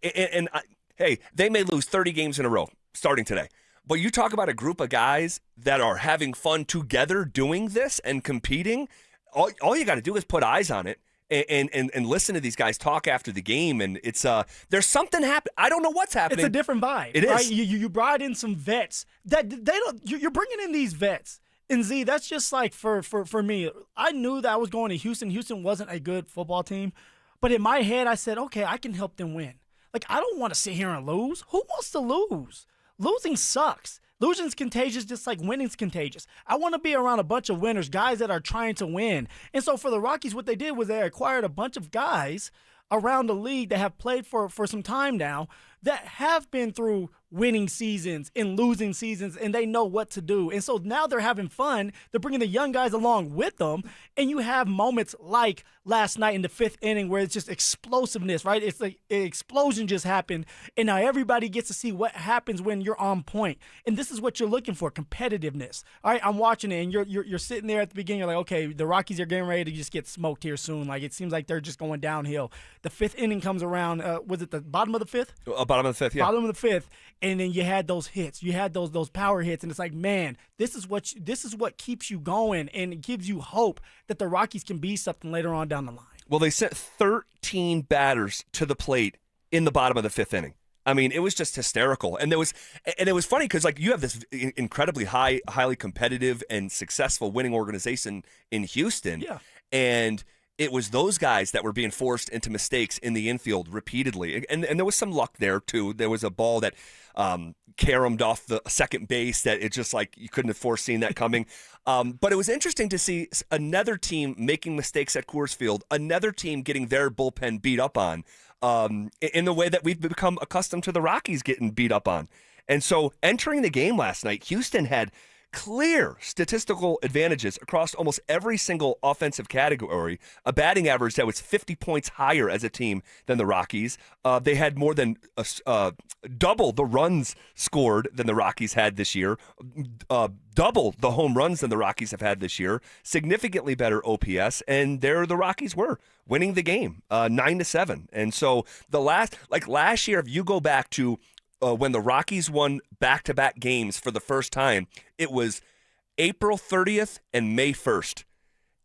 hey, they may lose 30 games in a row starting today. But you talk about a group of guys that are having fun together doing this and competing. All you got to do is put eyes on it and listen to these guys talk after the game. And it's there's something happening. I don't know what's happening. It's a different vibe. It is. Right? You brought in some vets that they don't. You're bringing in these vets. And Z, that's just like for me. I knew that I was going to Houston. Houston wasn't a good football team, but in my head, I said, okay, I can help them win. Like, I don't want to sit here and lose. Who wants to lose? Losing sucks. Losing's contagious just like winning's contagious. I want to be around a bunch of winners, guys that are trying to win. And so for the Rockies, what they did was they acquired a bunch of guys around the league that have played for some time now that have been through winning seasons and losing seasons, and they know what to do. And so now they're having fun. They're bringing the young guys along with them, and you have moments like last night in the 5th inning where it's just explosiveness, right? It's like an explosion just happened, and now everybody gets to see what happens when you're on point. And this is what you're looking for, competitiveness. All right, I'm watching it, and you're sitting there at the beginning, you're like, okay, the Rockies are getting ready to just get smoked here soon. Like, it seems like they're just going downhill. The 5th inning comes around. Was it the bottom of the 5th? Bottom of the 5th, yeah. Bottom of the 5th. And then you had those hits. You had those power hits, and it's like, man, this is what keeps you going, and it gives you hope that the Rockies can be something later on down the line. Well, they sent 13 batters to the plate in the bottom of the 5th inning. I mean, it was just hysterical, and it was funny because like you have this incredibly highly competitive and successful winning organization in Houston, and it was those guys that were being forced into mistakes in the infield repeatedly. And there was some luck there, too. There was a ball that caromed off the second base that it just like you couldn't have foreseen that coming. But it was interesting to see another team making mistakes at Coors Field, another team getting their bullpen beat up on in the way that we've become accustomed to the Rockies getting beat up on. And so entering the game last night, Houston had clear statistical advantages across almost every single offensive category, a batting average that was 50 points higher as a team than the Rockies. They had more than double the runs scored than the Rockies had this year, double the home runs than the Rockies have had this year, significantly better OPS, and there the Rockies were winning the game 9-7. And so last year, if you go back to when the Rockies won back-to-back games for the first time, it was April 30th and May 1st.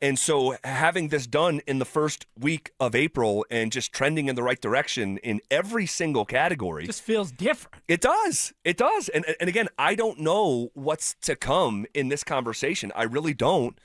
And so having this done in the first week of April and just trending in the right direction in every single category. Just feels different. It does. It does. And again, I don't know what's to come in this conversation. I really don't.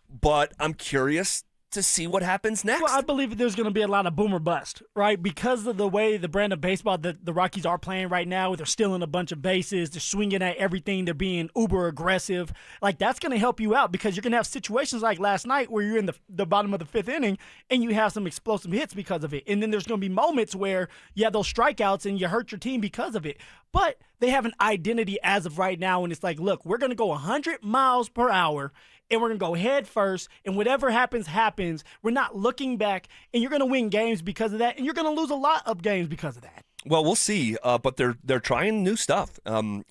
But I'm curious to see what happens next. Well, I believe there's going to be a lot of boom or bust, right? Because of the way the brand of baseball that the Rockies are playing right now, they're stealing a bunch of bases, they're swinging at everything, they're being uber aggressive. Like, that's going to help you out because you're going to have situations like last night where you're in the bottom of the 5th inning and you have some explosive hits because of it. And then there's going to be moments where you have those strikeouts and you hurt your team because of it. But they have an identity as of right now, and it's like, look, we're going to go 100 miles per hour, and we're going to go head first, and whatever happens, happens. We're not looking back, and you're going to win games because of that, and you're going to lose a lot of games because of that. Well, we'll see, but they're trying new stuff.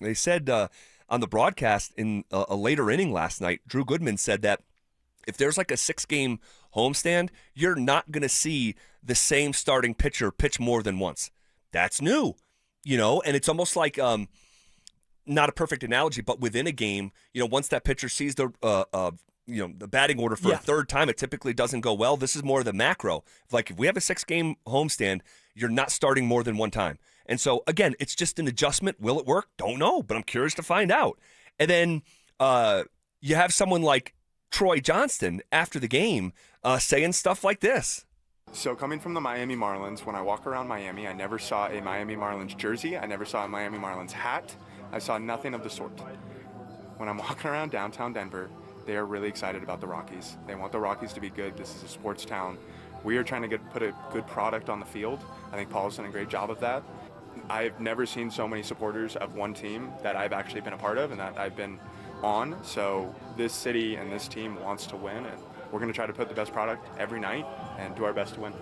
They said on the broadcast in a later inning last night, Drew Goodman said that if there's like a 6-game homestand, you're not going to see the same starting pitcher pitch more than once. That's new, and it's almost like not a perfect analogy, but within a game, once that pitcher sees the batting order for a third time, it typically doesn't go well. This is more of the macro. Like if we have a 6-game homestand, you're not starting more than one time. And so again, it's just an adjustment. Will it work? Don't know, but I'm curious to find out. And then you have someone like Troy Johnston after the game saying stuff like this. So coming from the Miami Marlins, when I walk around Miami, I never saw a Miami Marlins jersey. I never saw a Miami Marlins hat. I saw nothing of the sort. When I'm walking around downtown Denver, they are really excited about the Rockies. They want the Rockies to be good. This is a sports town. We are trying to put a good product on the field. I think Paul's done a great job of that. I've never seen so many supporters of one team that I've actually been a part of and that I've been on. So this city and this team wants to win, and we're going to try to put the best product every night and do our best to win.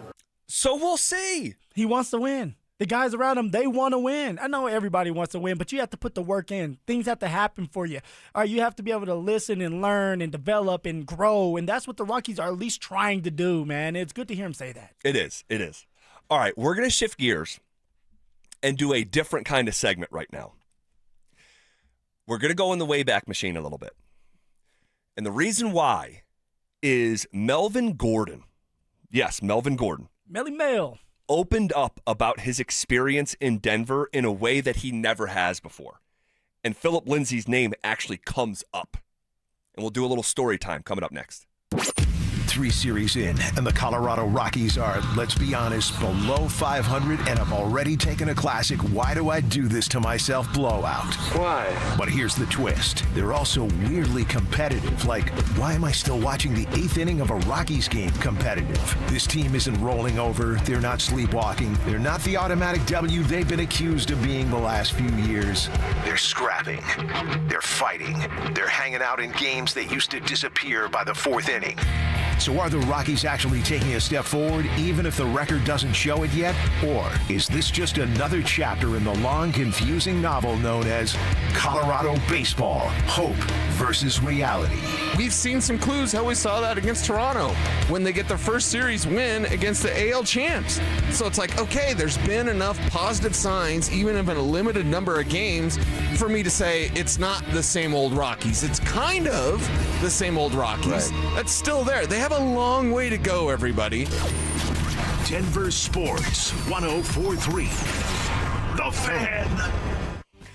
So we'll see. He wants to win. The guys around him, they want to win. I know everybody wants to win, but you have to put the work in. Things have to happen for you. All right, you have to be able to listen and learn and develop and grow, and that's what the Rockies are at least trying to do, man. It's good to hear him say that. It is. It is. All right, we're going to shift gears and do a different kind of segment right now. We're going to go in the Wayback Machine a little bit. And the reason why is Melvin Gordon. Yes, Melvin Gordon. Melly Mel. Opened up about his experience in Denver in a way that he never has before. And Phillip Lindsay's name actually comes up. And we'll do a little story time coming up next. 3 series in, and the Colorado Rockies are, let's be honest, below 500 and have already taken a classic "why do I do this to myself" blowout. Why? But here's the twist. They're also weirdly competitive. Like, why am I still watching the 8th inning of a Rockies game competitive? This team isn't rolling over. They're not sleepwalking. They're not the automatic W they've been accused of being the last few years. They're scrapping. They're fighting. They're hanging out in games that used to disappear by the 4th inning. So are the Rockies actually taking a step forward, even if the record doesn't show it yet? Or is this just another chapter in the long, confusing novel known as Colorado Baseball: Hope versus Reality? We've seen some clues how we saw that against Toronto when they get their first series win against the AL champs. So it's like, okay, there's been enough positive signs, even if in a limited number of games, for me to say it's not the same old Rockies. It's kind of the same old Rockies. Right. That's still there. They have a long way to go, everybody. Denver Sports 104.3. The Fan.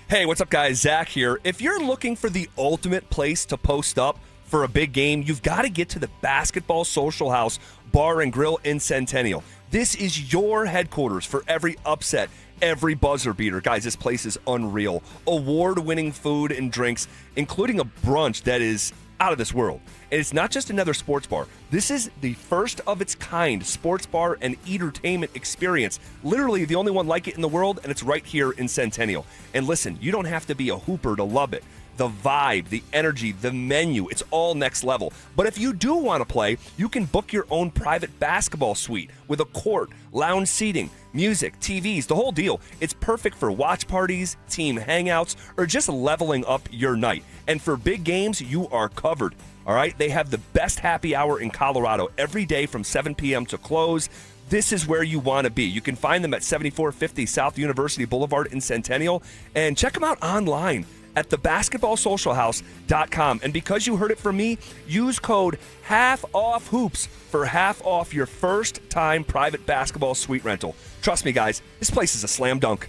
Hey, what's up, guys? Zach here. If you're looking for the ultimate place to post up for a big game, you've got to get to the Basketball Social House Bar and Grill in Centennial. This is your headquarters for every upset, every buzzer beater. Guys, this place is unreal. Award-winning food and drinks, including a brunch that is out of this world. And it's not just another sports bar. This is the first of its kind sports bar and entertainment experience. Literally the only one like it in the world, and it's right here in Centennial. And listen, you don't have to be a hooper to love it. The vibe, the energy, the menu, it's all next level. But if you do want to play, you can book your own private basketball suite with a court, lounge seating, music, TVs, the whole deal. It's perfect for watch parties, team hangouts, or just leveling up your night. And for big games, you are covered. All right, they have the best happy hour in Colorado every day from 7 p.m. to close. This is where you want to be. You can find them at 7450 South University Boulevard in Centennial, and check them out online at thebasketballsocialhouse.com. And because you heard it from me, use code HALFOFFHOOPS for half off your first time private basketball suite rental. Trust me, guys, this place is a slam dunk.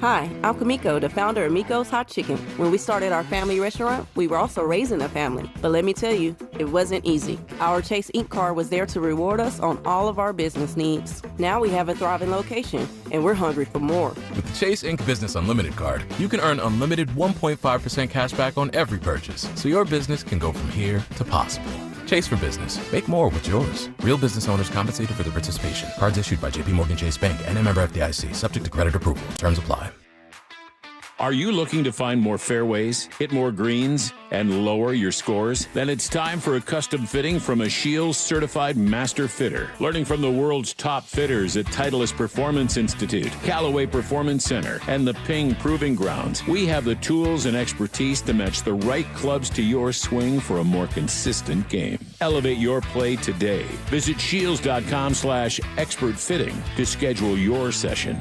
Hi, I'm Kamiko, the founder of Miko's Hot Chicken. When we started our family restaurant, we were also raising a family. But let me tell you, it wasn't easy. Our Chase Ink card was there to reward us on all of our business needs. Now we have a thriving location, and we're hungry for more. With the Chase Ink Business Unlimited card, you can earn unlimited 1.5% cash back on every purchase, so your business can go from here to possible. Chase for business. Make more with yours. Real business owners compensated for their participation. Cards issued by JPMorgan Chase Bank and a member FDIC. Subject to credit approval. Terms apply. Are you looking to find more fairways, hit more greens, and lower your scores? Then it's time for a custom fitting from a Shields certified master fitter. Learning from the world's top fitters at Titleist Performance Institute, Callaway Performance Center, and the Ping Proving Grounds, we have the tools and expertise to match the right clubs to your swing for a more consistent game. Elevate your play today. Visit shields.com/expert fitting to schedule your session.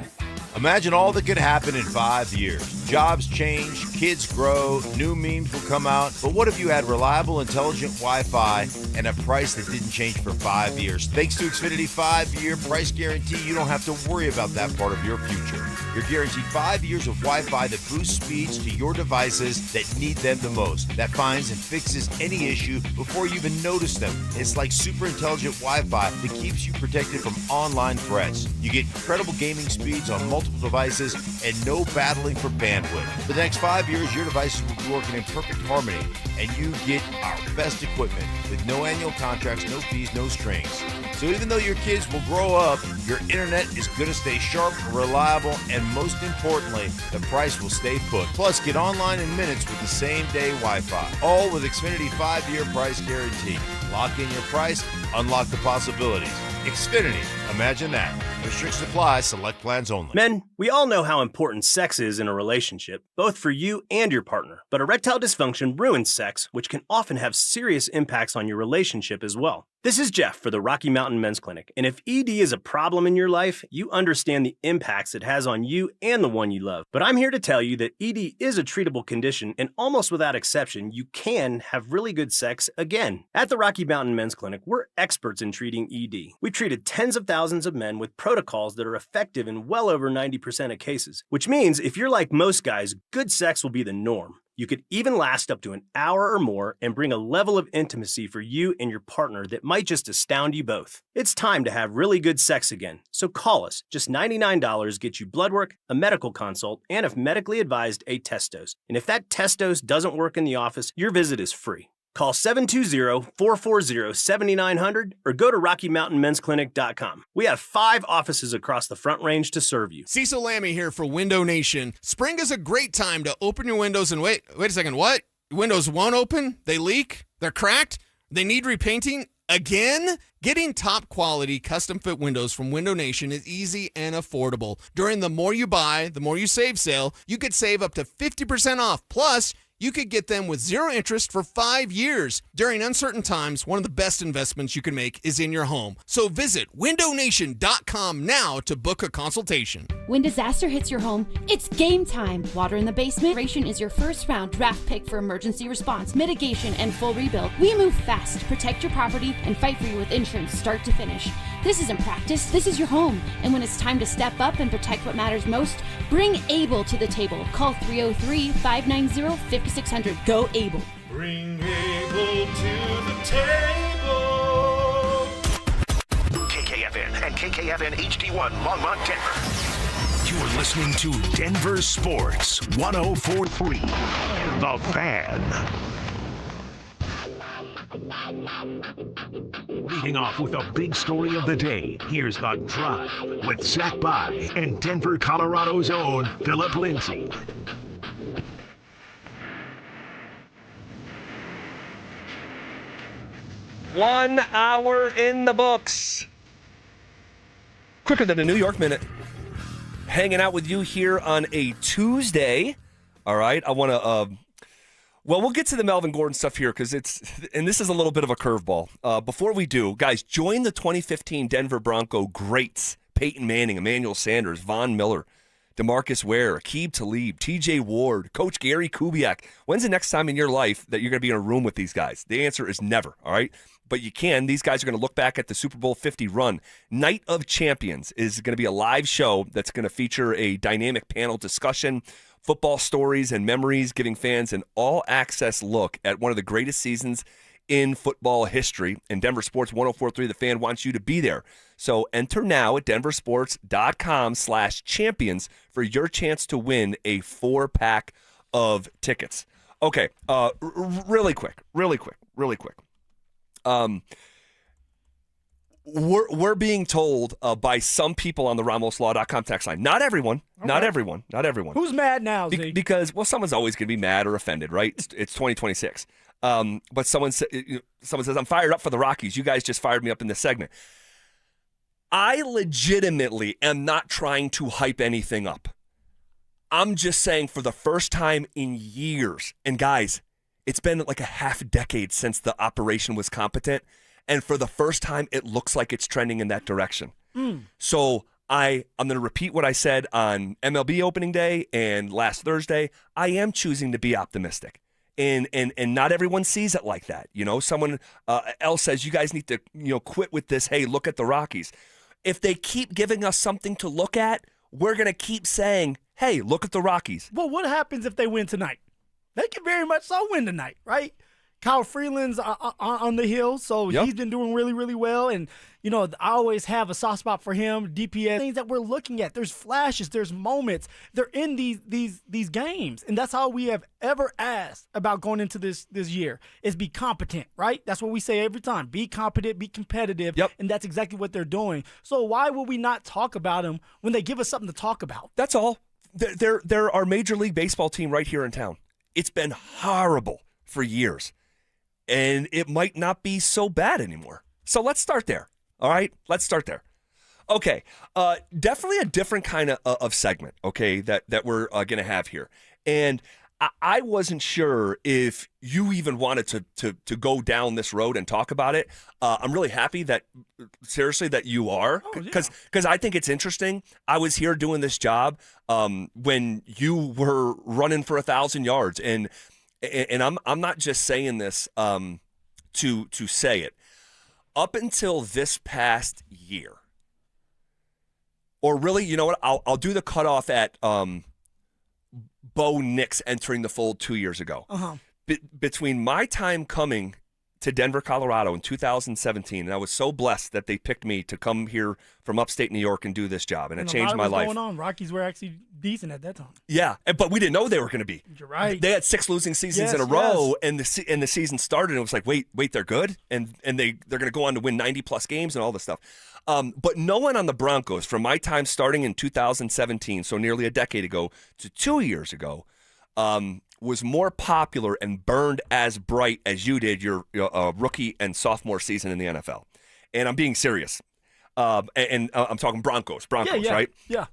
Imagine all that could happen in 5 years. Jobs change, kids grow, new memes will come out. But what if you had reliable, intelligent Wi-Fi and a price that didn't change for 5 years? Thanks to Xfinity 5-year price guarantee, you don't have to worry about that part of your future. You're guaranteed 5 years of Wi-Fi that boosts speeds to your devices that need them the most, that finds and fixes any issue before you even notice them. It's like super intelligent Wi-Fi that keeps you protected from online threats. You get incredible gaming speeds on multiple devices and no battling for bandwidth. For the next 5 years, your devices will be working in perfect harmony, and you get our best equipment with no annual contracts, no fees, no strings. So even though your kids will grow up, your internet is going to stay sharp, reliable, and most importantly, the price will stay put. Plus, get online in minutes with the same-day Wi-Fi. All with Xfinity 5-year price guarantee. Lock in your price, unlock the possibilities. Xfinity, imagine that. Restrictions apply, select plans only. Men, we all know how important sex is in a relationship, both for you and your partner. But erectile dysfunction ruins sex, which can often have serious impacts on your relationship as well. This is Jeff for the Rocky Mountain Men's Clinic, and if ED is a problem in your life, you understand the impacts it has on you and the one you love. But I'm here to tell you that ED is a treatable condition, and almost without exception, you can have really good sex again. At the Rocky Mountain Men's Clinic, we're experts in treating ED. We've treated tens of thousands of men with protocols that are effective in well over 90% of cases, which means if you're like most guys, good sex will be the norm. You could even last up to an hour or more and bring a level of intimacy for you and your partner that might just astound you both. It's time to have really good sex again, so call us. Just $99 gets you blood work, a medical consult, and if medically advised, a test dose. And if that test dose doesn't work in the office, your visit is free. Call 720-440-7900 or go to RockyMountainMen'sClinic.com. We have 5 offices across the Front Range to serve you. Cecil Lammy here for Window Nation. Spring is a great time to open your windows and wait a second, what? Windows won't open? They leak? They're cracked? They need repainting? Again? Getting top quality custom fit windows from Window Nation is easy and affordable. During the More You Buy, the More You Save sale, you could save up to 50% off. Plus, you could get them with 0 interest for 5 years. During uncertain times, one of the best investments you can make is in your home. So visit windownation.com now to book a consultation. When disaster hits your home, it's game time. Water in the Basement Ration is your first round draft pick for emergency response, mitigation, and full rebuild. We move fast, protect your property, and fight for you with insurance start to finish. This isn't practice, this is your home. And when it's time to step up and protect what matters most, bring ABLE to the table. Call 303-590-5600. Go ABLE. Bring ABLE to the table. KKFN and KKFN HD1 Longmont, Denver. You're listening to Denver Sports 104.3. The Fan. Leading off with a big story of the day, here's The Drive with Zach By and Denver, Colorado's own Phillip Lindsay. One hour in the books. Quicker than a New York minute. Hanging out with you here on a Tuesday. All right, I want to... Well, we'll get to the Melvin Gordon stuff here because and this is a little bit of a curveball. Before we do, guys, join the 2015 Denver Bronco greats: Peyton Manning, Emmanuel Sanders, Von Miller, DeMarcus Ware, Aqib Talib, TJ Ward, Coach Gary Kubiak. When's the next time in your life that you're going to be in a room with these guys? The answer is never, all right? But you can. These guys are going to look back at the Super Bowl 50 run. Night of Champions is going to be a live show that's going to feature a dynamic panel discussion, football stories and memories, giving fans an all-access look at one of the greatest seasons in football history. And Denver Sports 104.3 The Fan wants you to be there. So enter now at denversports.com/champions for your chance to win a 4-pack of tickets. Okay, really quick. We're being told by some people on the RamosLaw.com text line, not everyone. Who's mad now, Z? Because, well, someone's always going to be mad or offended, right? It's 2026. But someone says, I'm fired up for the Rockies. You guys just fired me up in this segment. I legitimately am not trying to hype anything up. I'm just saying for the first time in years, and guys, it's been like a half decade since the operation was competent. And for the first time, it looks like it's trending in that direction. So I'm going to repeat what I said on MLB opening day and last Thursday. I am choosing to be optimistic. And not everyone sees it like that. You know, someone else says, you guys need to, quit with this. Hey, look at the Rockies. If they keep giving us something to look at, we're going to keep saying, hey, look at the Rockies. Well, what happens if they win tonight? They can very much so win tonight, right? Kyle Freeland's on the hill, so he's been doing really, really well. And, I always have a soft spot for him, DPS, things that we're looking at. There's flashes, there's moments. They're in these games. And that's all we have ever asked about going into this year is be competent, right? That's what we say every time. Be competent, be competitive. Yep. And that's exactly what they're doing. So why would we not talk about them when they give us something to talk about? That's all. They're our Major League Baseball team right here in town. It's been horrible for years. And it might not be so bad anymore. So let's start there. All right? Let's start there. Okay. Definitely a different kind of segment, okay, that we're going to have here. And I wasn't sure if you even wanted to go down this road and talk about it. I'm really happy that you are, because I think it's interesting. I was here doing this job when you were running for 1,000 yards, and I'm not just saying this to say it. Up until this past year, or really, you know what? I'll do the cutoff at Bo Nix entering the fold 2 years ago. Uh-huh. Between my time coming to Denver, Colorado in 2017, and I was so blessed that they picked me to come here from upstate New York and do this job, and it changed my life. Going on. Rockies were actually decent at that time. Yeah, but we didn't know they were going to be. You're right. They had 6 losing seasons in a row, and the season started, and it was like, wait, they're good, and they're going to go on to win 90-plus games and all this stuff. But no one on the Broncos, from my time starting in 2017, so nearly a decade ago, to 2 years ago, was more popular and burned as bright as you did your rookie and sophomore season in the NFL. And I'm being serious. And I'm talking Broncos, right? Yeah.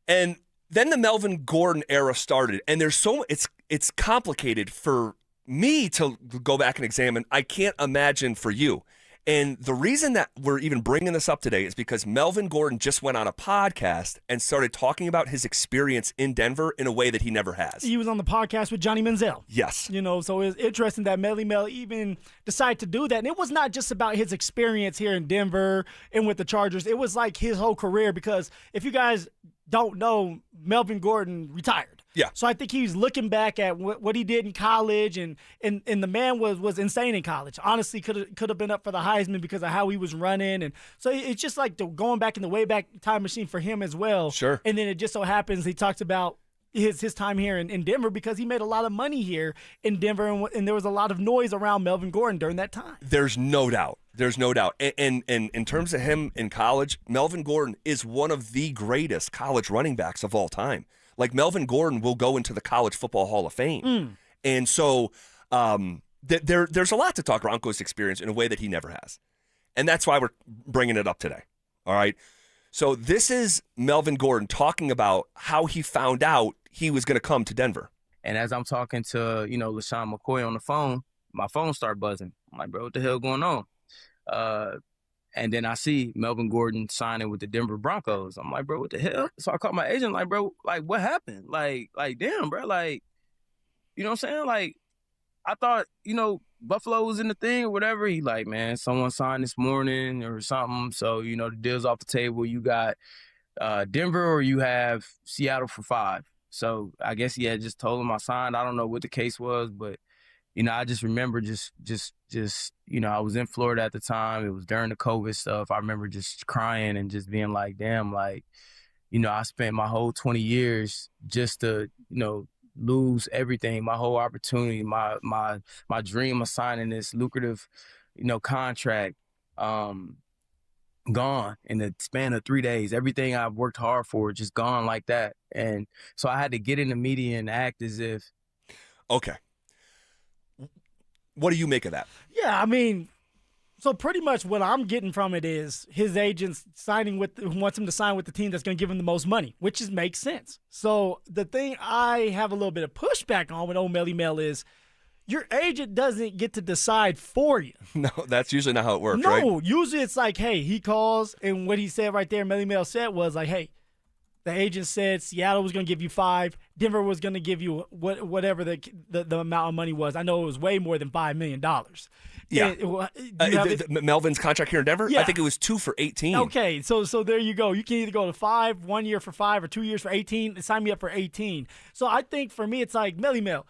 And then the Melvin Gordon era started, and it's complicated for me to go back and examine. I can't imagine for you. And the reason that we're even bringing this up today is because Melvin Gordon just went on a podcast and started talking about his experience in Denver in a way that he never has. He was on the podcast with Johnny Manziel. Yes. So it's interesting that Melly Mel even decided to do that. And it was not just about his experience here in Denver and with the Chargers. It was like his whole career, because if you guys don't know, Melvin Gordon retired. Yeah. So I think he's looking back at what he did in college, and the man was insane in college. Honestly, could have been up for the Heisman because of how he was running, and so it's just like going back in the way back time machine for him as well. Sure. And then it just so happens he talks about his time here in Denver, because he made a lot of money here in Denver, and there was a lot of noise around Melvin Gordon during that time. There's no doubt. And in terms of him in college, Melvin Gordon is one of the greatest college running backs of all time. Like, Melvin Gordon will go into the College Football Hall of Fame. And so there's a lot to talk Broncos experience in a way that he never has. And that's why we're bringing it up today. All right? So this is Melvin Gordon talking about how he found out he was going to come to Denver. And as I'm talking to, LaShawn McCoy on the phone, my phone started buzzing. I'm like, bro, what the hell going on? And then I see Melvin Gordon signing with the Denver Broncos. I'm like, bro, what the hell? So I called my agent, like, bro, like, what happened? Like, damn, bro, like, you know what I'm saying? Like, I thought, Buffalo was in the thing or whatever. He like, man, someone signed this morning or something. So, the deal's off the table. You got Denver or you have Seattle for 5. So I guess he had just told him I signed. I don't know what the case was, but, I just remember just I was in Florida at the time. It was during the COVID stuff. I remember just crying and just being like, damn, like, I spent my whole 20 years just to, lose everything, my whole opportunity, my dream of signing this lucrative, contract, gone in the span of 3 days. Everything I've worked hard for just gone like that. And so I had to get in the media and act as if. Okay. What do you make of that? Yeah, I mean, so pretty much what I'm getting from it is his agent's wants him to sign with the team that's going to give him the most money, which makes sense. So the thing I have a little bit of pushback on with old Melly Mel is your agent doesn't get to decide for you. No, that's usually not how it works, right? No, usually it's like, hey, he calls, and what he said right there, Melly Mel said was like, hey, the agent said Seattle was going to give you 5. Denver was going to give you whatever the amount of money was. I know it was way more than $5 million. Yeah. Melvin's contract here in Denver, yeah. I think it was 2 for 18. Okay, so there you go. You can either go to 5, 1 year for 5, or 2 years for 18. Sign me up for 18. So I think for me, it's like, Melly Mel,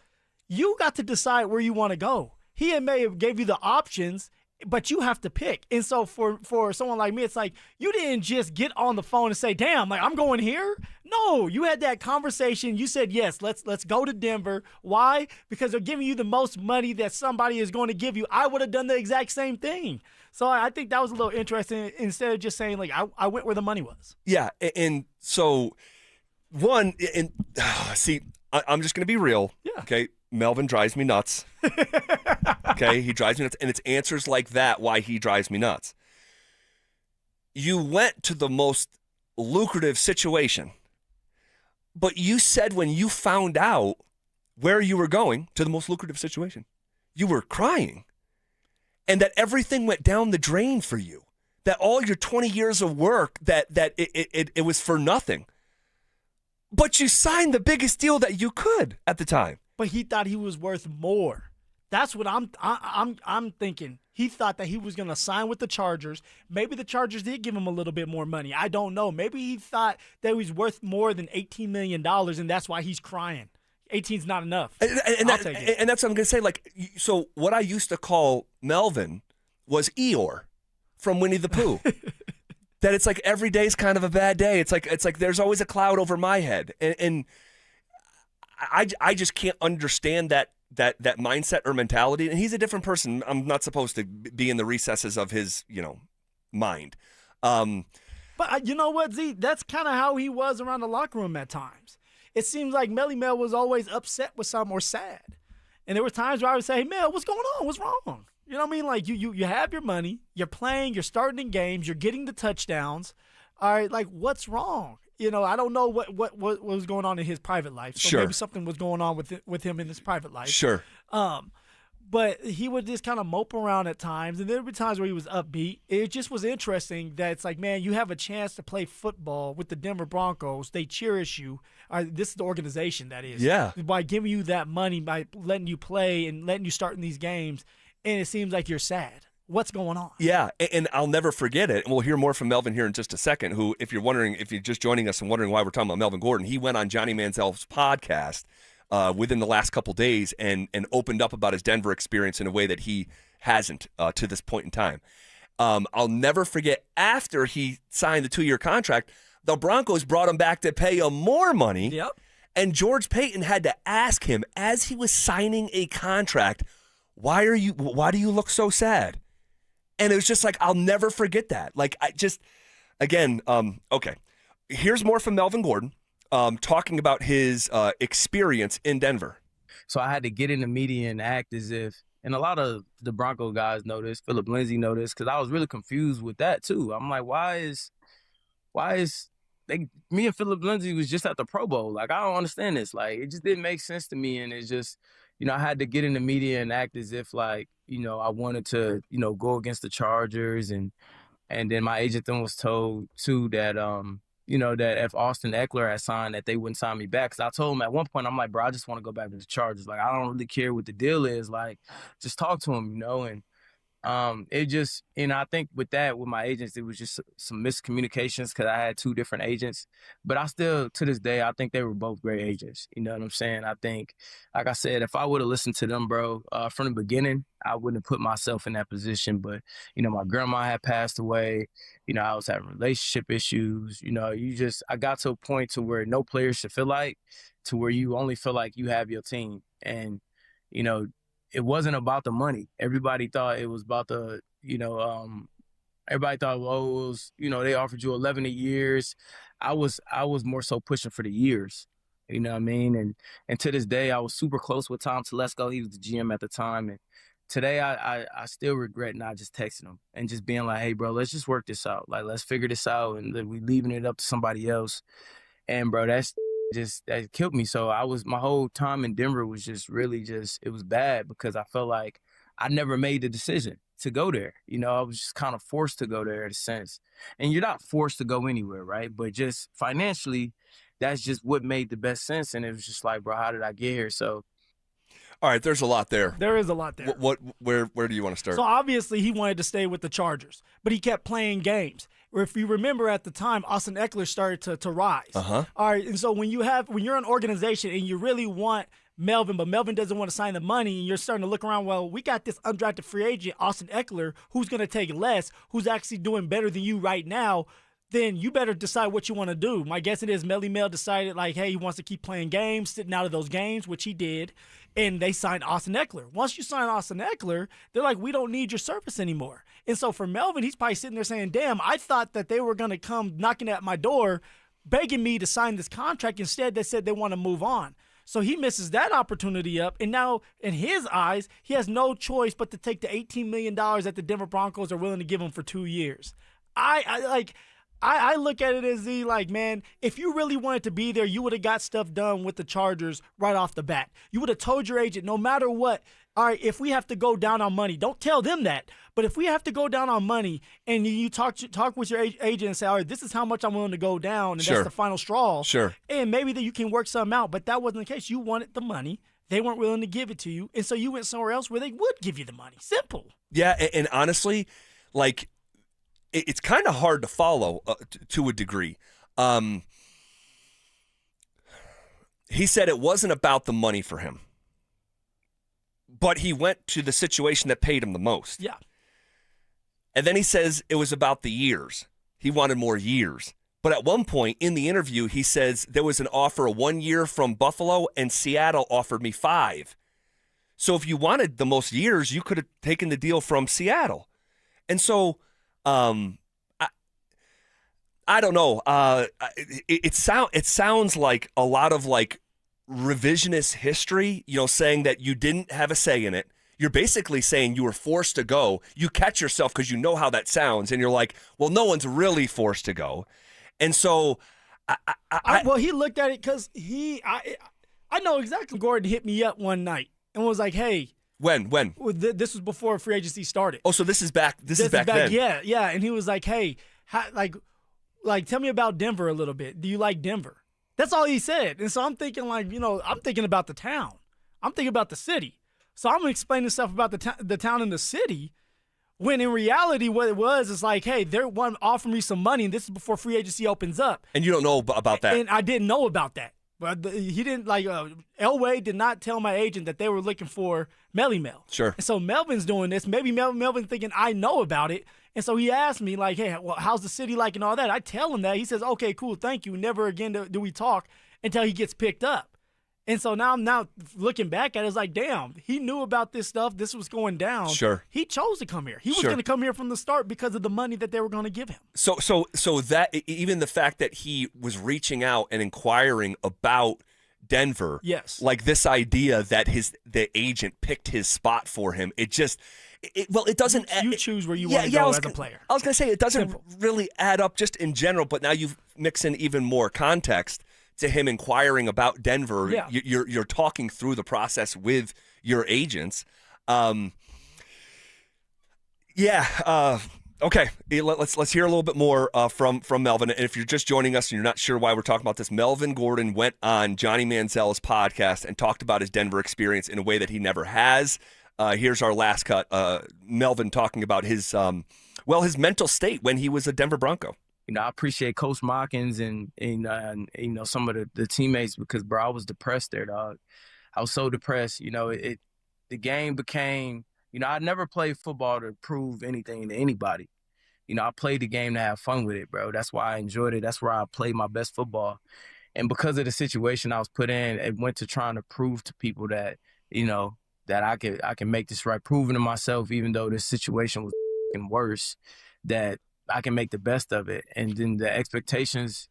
you got to decide where you want to go. He may have gave you the options, but you have to pick. And so for someone like me, it's like you didn't just get on the phone and say, damn, like I'm going here. No, you had that conversation. You said, yes, let's go to Denver. Why? Because they're giving you the most money that somebody is going to give you. I would have done the exact same thing. So I think that was a little interesting, instead of just saying, like, I went where the money was. Yeah, and so I'm just going to be real. Yeah. Okay, Melvin drives me nuts. Okay, he drives me nuts, and it's answers like that why he drives me nuts. You went to the most lucrative situation, but you said when you found out where you were going to the most lucrative situation, you were crying, and that everything went down the drain for you, that all your 20 years of work, that it was for nothing. But you signed the biggest deal that you could at the time. But he thought he was worth more That's what I'm thinking. He thought that he was going to sign with the Chargers. Maybe the Chargers did give him a little bit more money. I don't know. Maybe he thought that he was worth more than $18 million, and that's why he's crying. 18's not enough. I'll take it. And that's what I'm going to say. Like, so what I used to call Melvin was Eeyore from Winnie the Pooh. That it's like every day's kind of a bad day. It's like there's always a cloud over my head, and I just can't understand that mindset or mentality. And he's a different person. I'm not supposed to be in the recesses of his mind. But you know what, Z? That's kind of how he was around the locker room at times. It seems like Melly Mel was always upset with something or sad. And there were times where I would say, hey, Mel, what's going on? What's wrong? You know what I mean? Like, you have your money. You're playing. You're starting in games. You're getting the touchdowns. All right, like, what's wrong? You know, I don't know what was going on in his private life. So maybe something was going on with him in his private life. Sure. But he would just kind of mope around at times, and there would be times where he was upbeat. It just was interesting that it's like, man, you have a chance to play football with the Denver Broncos. They cherish you. This is the organization, that is. Yeah. By giving you that money, by letting you play and letting you start in these games, and it seems like you're sad. What's going on? Yeah, and I'll never forget it. And we'll hear more from Melvin here in just a second, who, if you're just joining us and wondering why we're talking about Melvin Gordon, he went on Johnny Manziel's podcast within the last couple days and opened up about his Denver experience in a way that he hasn't to this point in time. I'll never forget, after he signed the 2-year contract, the Broncos brought him back to pay him more money. Yep. And George Payton had to ask him, as he was signing a contract, why do you look so sad? And it was just like, I'll never forget that. Like, okay. Here's more from Melvin Gordon talking about his experience in Denver. So I had to get in the media and act as if, and a lot of the Bronco guys know this, Phillip Lindsay know this, because I was really confused with that too. I'm like, why is me and Phillip Lindsay was just at the Pro Bowl? Like, I don't understand this. Like, it just didn't make sense to me. And it's just, I had to get in the media and act as if, like, I wanted to, go against the Chargers. And then my agent then was told too that, that if Austin Eckler had signed, that they wouldn't sign me back. Because I told him at one point, I'm like, bro, I just want to go back to the Chargers. Like, I don't really care what the deal is. Like, just talk to him, and it just, I think with my agents, it was just some miscommunications because I had 2 different agents. But I still, to this day, I think they were both great agents. You know what I'm saying? I think, like I said, if I would have listened to them, bro, from the beginning, I wouldn't have put myself in that position. But, my grandma had passed away. I was having relationship issues. I got to a point to where no player should feel like, to where you only feel like you have your team. And, it wasn't about the money. Everybody thought it was about the, everybody thought, well, it was, they offered you 11 years. I was more so pushing for the years, you know what I mean? And to this day, I was super close with Tom Telesco. He was the GM at the time. And today I still regret not just texting him and just being like, hey, bro, let's just work this out. Like, let's figure this out. And we leaving it up to somebody else. And bro, that killed me. So my whole time in Denver was just really it was bad because I felt like I never made the decision to go there. I was just kind of forced to go there in a sense. And you're not forced to go anywhere, right? But just financially, that's just what made the best sense. And it was just like, bro, how did I get here? So. All right, there's a lot there. There is a lot there. Where do you want to start? So obviously he wanted to stay with the Chargers, but he kept playing games. Or if you remember at the time, Austin Eckler started to rise. Uh-huh. All right, and so when you're an organization and you really want Melvin, but Melvin doesn't want to sign the money, and you're starting to look around, well, we got this undrafted free agent, Austin Eckler, who's going to take less, who's actually doing better than you right now, then you better decide what you want to do. My guess it is Melly Mel decided, like, hey, he wants to keep playing games, sitting out of those games, which he did, and they signed Austin Eckler. Once you sign Austin Eckler, they're like, we don't need your service anymore. And so for Melvin, he's probably sitting there saying, damn, I thought that they were going to come knocking at my door, begging me to sign this contract. Instead, they said they want to move on. So he misses that opportunity up, and now in his eyes, he has no choice but to take the $18 million that the Denver Broncos are willing to give him for 2 years. I look at it as like, man, if you really wanted to be there, you would have got stuff done with the Chargers right off the bat. You would have told your agent, no matter what, all right, if we have to go down on money, don't tell them that. But if we have to go down on money and you talk with your agent and say, all right, this is how much I'm willing to go down, and Sure. that's the final straw. Sure. And maybe that you can work something out, but that wasn't the case. You wanted the money. They weren't willing to give it to you, and so you went somewhere else where they would give you the money. Simple. Yeah, and honestly, like, it's kind of hard to follow to a degree. He said it wasn't about the money for him, but he went to the situation that paid him the most. Yeah. And then he says it was about the years. He wanted more years. But at one point in the interview, he says there was an offer of 1 year from Buffalo, and Seattle offered me 5. So if you wanted the most years, you could have taken the deal from Seattle. And so I don't know. It sounds like a lot of like revisionist history, saying that you didn't have a say in it. You're basically saying you were forced to go. You catch yourself because you know how that sounds, and you're like, well, no one's really forced to go. And so, well, he looked at it because I know exactly. Gordon hit me up one night and was like, "Hey, when? This was before free agency started." Oh, so this is back. This is back then. Yeah. And he was like, "Hey, tell me about Denver a little bit. Do you like Denver?" That's all he said. And so I'm thinking, I'm thinking about the town. I'm thinking about the city. So I'm explaining stuff about the town and the city. When in reality, what it was is like, hey, they're one offering me some money, and this is before free agency opens up. And you don't know about that. And I didn't know about that. But he didn't, Elway did not tell my agent that they were looking for Melly Mel. Sure. And so Melvin's doing this. Maybe Melvin's thinking I know about it. And so he asked me, hey, well, how's the city like and all that? I tell him that. He says, okay, cool, thank you. Never again do we talk until he gets picked up. And so now I'm looking back at it, it's like, damn, he knew about this stuff. This was going down. Sure. He chose to come here. He was going to come here from the start because of the money that they were going to give him. So that even the fact that he was reaching out and inquiring about Denver, yes, like this idea that the agent picked his spot for him, it doesn't. You choose where you want to go as a player. I was going to say it doesn't really add up just in general, but now you've mixed in even more context to him inquiring about Denver. Yeah. You're talking through the process with your agents. Okay, let's hear a little bit more from Melvin. And if you're just joining us and you're not sure why we're talking about this, Melvin Gordon went on Johnny Manziel's podcast and talked about his Denver experience in a way that he never has. Here's our last cut. Melvin talking about his mental state when he was a Denver Bronco. I appreciate Coach Mockins and some of the teammates because, bro, I was depressed there, dog. I was so depressed. The game became, I never played football to prove anything to anybody. I played the game to have fun with it, bro. That's why I enjoyed it. That's where I played my best football. And because of the situation I was put in, it went to trying to prove to people that, that I can make this right, proving to myself, even though this situation was worse, that I can make the best of it. And then the expectations,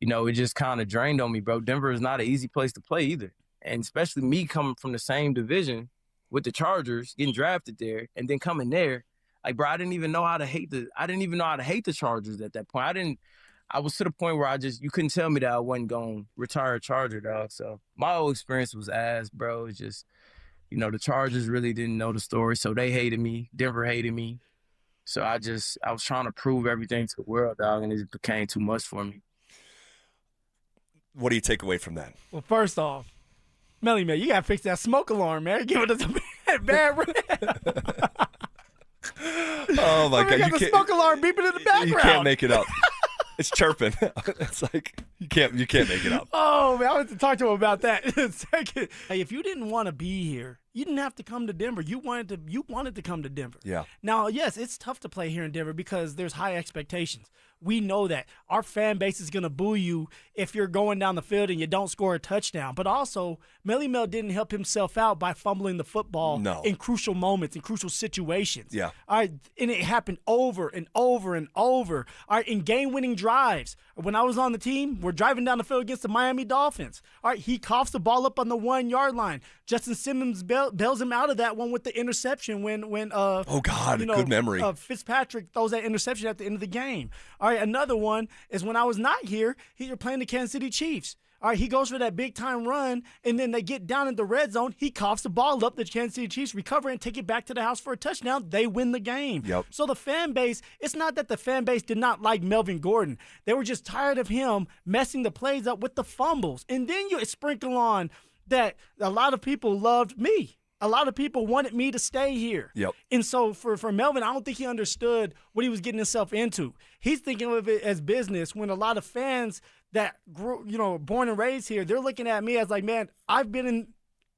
it just kind of drained on me, bro. Denver is not an easy place to play either. And especially me coming from the same division with the Chargers, getting drafted there, and then coming there, like, bro, I didn't even know how to hate the Chargers at that point. I was to the point where you couldn't tell me that I wasn't going to retire a Charger, dog. So my whole experience was ass, bro. It's just, the Chargers really didn't know the story, so they hated me. Denver hated me. So I was trying to prove everything to the world, dog, and it became too much for me. What do you take away from that? Well, first off, Melly Mel, you got to fix that smoke alarm, man. Give it a bad rap. Oh, my God. You got the smoke alarm beeping in the background. You can't make it up. It's chirping. It's like you can't make it up. Oh, man, I want to talk to him about that in a second. Hey, if you didn't want to be here, you didn't have to come to Denver. You wanted to come to Denver. Yeah. Now, yes, it's tough to play here in Denver because there's high expectations. We know that. Our fan base is going to boo you if you're going down the field and you don't score a touchdown. But also, Melly Mel didn't help himself out by fumbling the football in crucial moments, in crucial situations. Yeah. All right, and it happened over and over and over. All right, in game-winning drives. When I was on the team, we're driving down the field against the Miami Dolphins. All right, he coughs the ball up on the 1-yard line. Justin Simmons bails him out of that one with the interception when oh God, good memory. Fitzpatrick throws that interception at the end of the game. All right, another one is when I was not here, you're playing the Kansas City Chiefs. All right, he goes for that big-time run, and then they get down in the red zone. He coughs the ball up. The Kansas City Chiefs recover and take it back to the house for a touchdown. They win the game. Yep. So the fan base, it's not that the fan base did not like Melvin Gordon. They were just tired of him messing the plays up with the fumbles. And then you sprinkle on that a lot of people loved me. A lot of people wanted me to stay here. Yep. And so for Melvin, I don't think he understood what he was getting himself into. He's thinking of it as business when a lot of fans that grew, born and raised here, they're looking at me as like, man, I've been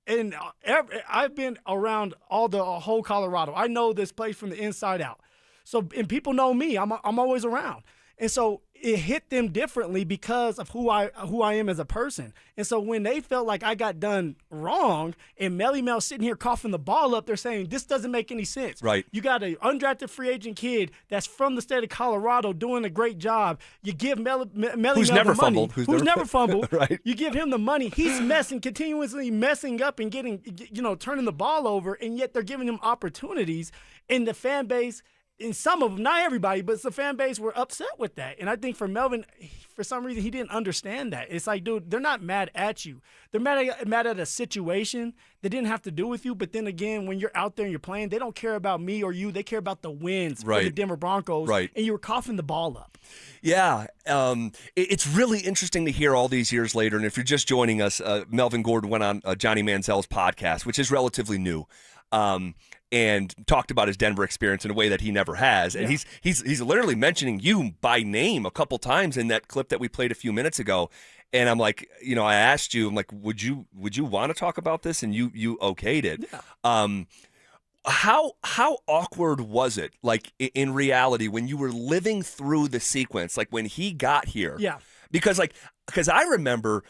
I've been around the whole Colorado. I know this place from the inside out. So, and people know me. I'm always around. And so it hit them differently because of who I am as a person. And so when they felt like I got done wrong and Melly Mel sitting here coughing the ball up, they're saying, this doesn't make any sense. Right. You got an undrafted free agent kid that's from the state of Colorado doing a great job. You give Melly who's Mel never the money. fumbled. Who's never fumbled. Right. You give him the money. He's continuously messing up and getting, turning the ball over, and yet they're giving him opportunities. And the fan base, and some of them, not everybody, but the fan base were upset with that. And I think for Melvin, for some reason, he didn't understand that. It's like, dude, they're not mad at you. They're mad at a situation that didn't have to do with you. But then again, when you're out there and you're playing, they don't care about me or you. They care about the wins for the Denver Broncos. Right. And you were coughing the ball up. Yeah. It's really interesting to hear all these years later. And if you're just joining us, Melvin Gordon went on Johnny Manziel's podcast, which is relatively new. And talked about his Denver experience in a way that he never has. And he's literally mentioning you by name a couple times in that clip that we played a few minutes ago. And I'm like, I asked you, I'm like, would you want to talk about this? And you okayed it. Yeah. How awkward was it, like in reality, when you were living through the sequence, like when he got here? Yeah. Because I remember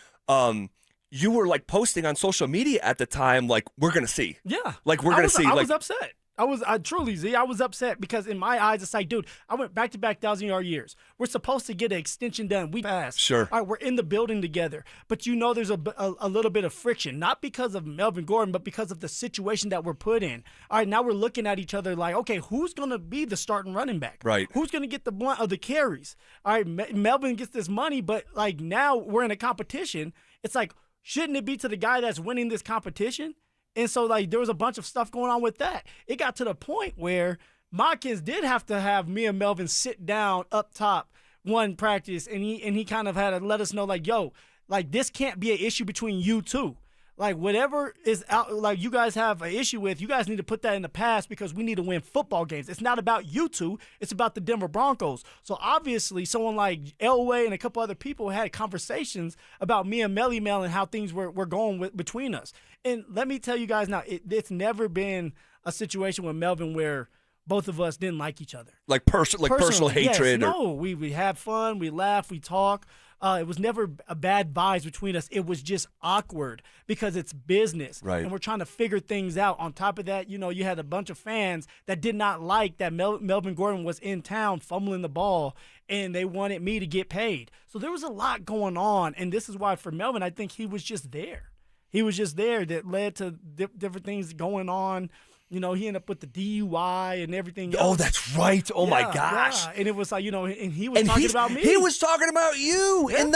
you were like posting on social media at the time, like, we're going to see. Yeah. Like, we're going to see. I was upset. I was upset because in my eyes, it's like, dude, I went back-to-back 1,000-yard years. We're supposed to get an extension done. We passed. Sure. All right, we're in the building together. But there's a little bit of friction, not because of Melvin Gordon, but because of the situation that we're put in. All right, now we're looking at each other like, okay, who's going to be the starting running back? Right. Who's going to get the blunt of the carries? All right, Melvin gets this money, but like now we're in a competition. It's like, shouldn't it be to the guy that's winning this competition? And so, like, there was a bunch of stuff going on with that. It got to the point where Modkins did have to have me and Melvin sit down up top one practice, and he kind of had to let us know, like, yo, like, this can't be an issue between you two. Like, whatever is out, like, you guys have an issue with, you guys need to put that in the past because we need to win football games. It's not about you two. It's about the Denver Broncos. So, obviously, someone like Elway and a couple other people had conversations about me and Melly Mel and how things were going between us. And let me tell you guys now, it's never been a situation with Melvin where both of us didn't like each other. Like personal hatred? Yes, no, we have fun, we laugh, we talk. It was never a bad vibes between us. It was just awkward because it's business. Right. And we're trying to figure things out. On top of that, you had a bunch of fans that did not like that Melvin Gordon was in town fumbling the ball, and they wanted me to get paid. So there was a lot going on, and this is why for Melvin, I think he was just there. He was just there that led to different things going on. He ended up with the DUI and everything else. Oh, that's right. Oh, my gosh. Yeah. And it was like, and he was talking about me. He was talking about you. Yeah. And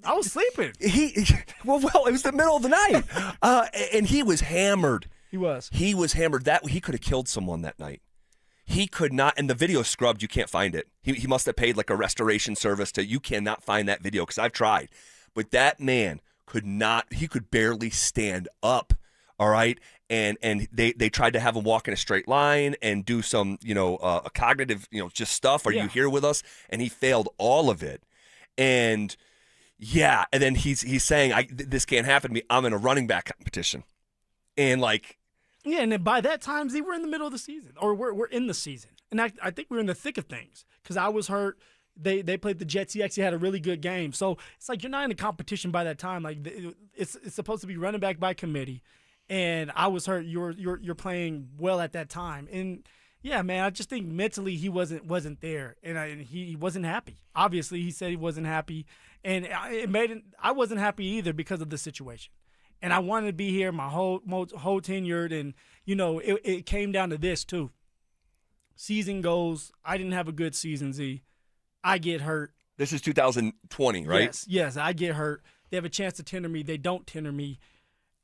I was sleeping. Well, it was the middle of the night. And he was hammered. He was. He was hammered. He could have killed someone that night. He could not. And the video scrubbed. You can't find it. He must have paid like a restoration service you cannot find that video because I've tried. But that man could not. He could barely stand up. All right. And they tried to have him walk in a straight line and do some, a cognitive, just stuff. Are you here with us? And he failed all of it. And yeah. And then he's saying, this can't happen to me. I'm in a running back competition. And yeah. And then by that time, we're in the middle of the season, or we're in the season. And I think we're in the thick of things because I was hurt. They played the Jets. He actually had a really good game. So it's like, you're not in a competition by that time. Like it's supposed to be running back by committee. And I was hurt. You're playing well at that time, and yeah, man, I just think mentally he wasn't there, and he wasn't happy. Obviously, he said he wasn't happy, and I wasn't happy either because of the situation. And I wanted to be here my whole tenure, and it came down to this too. Season goes. I didn't have a good season. I get hurt. This is 2020, right? Yes, I get hurt. They have a chance to tender me. They don't tender me.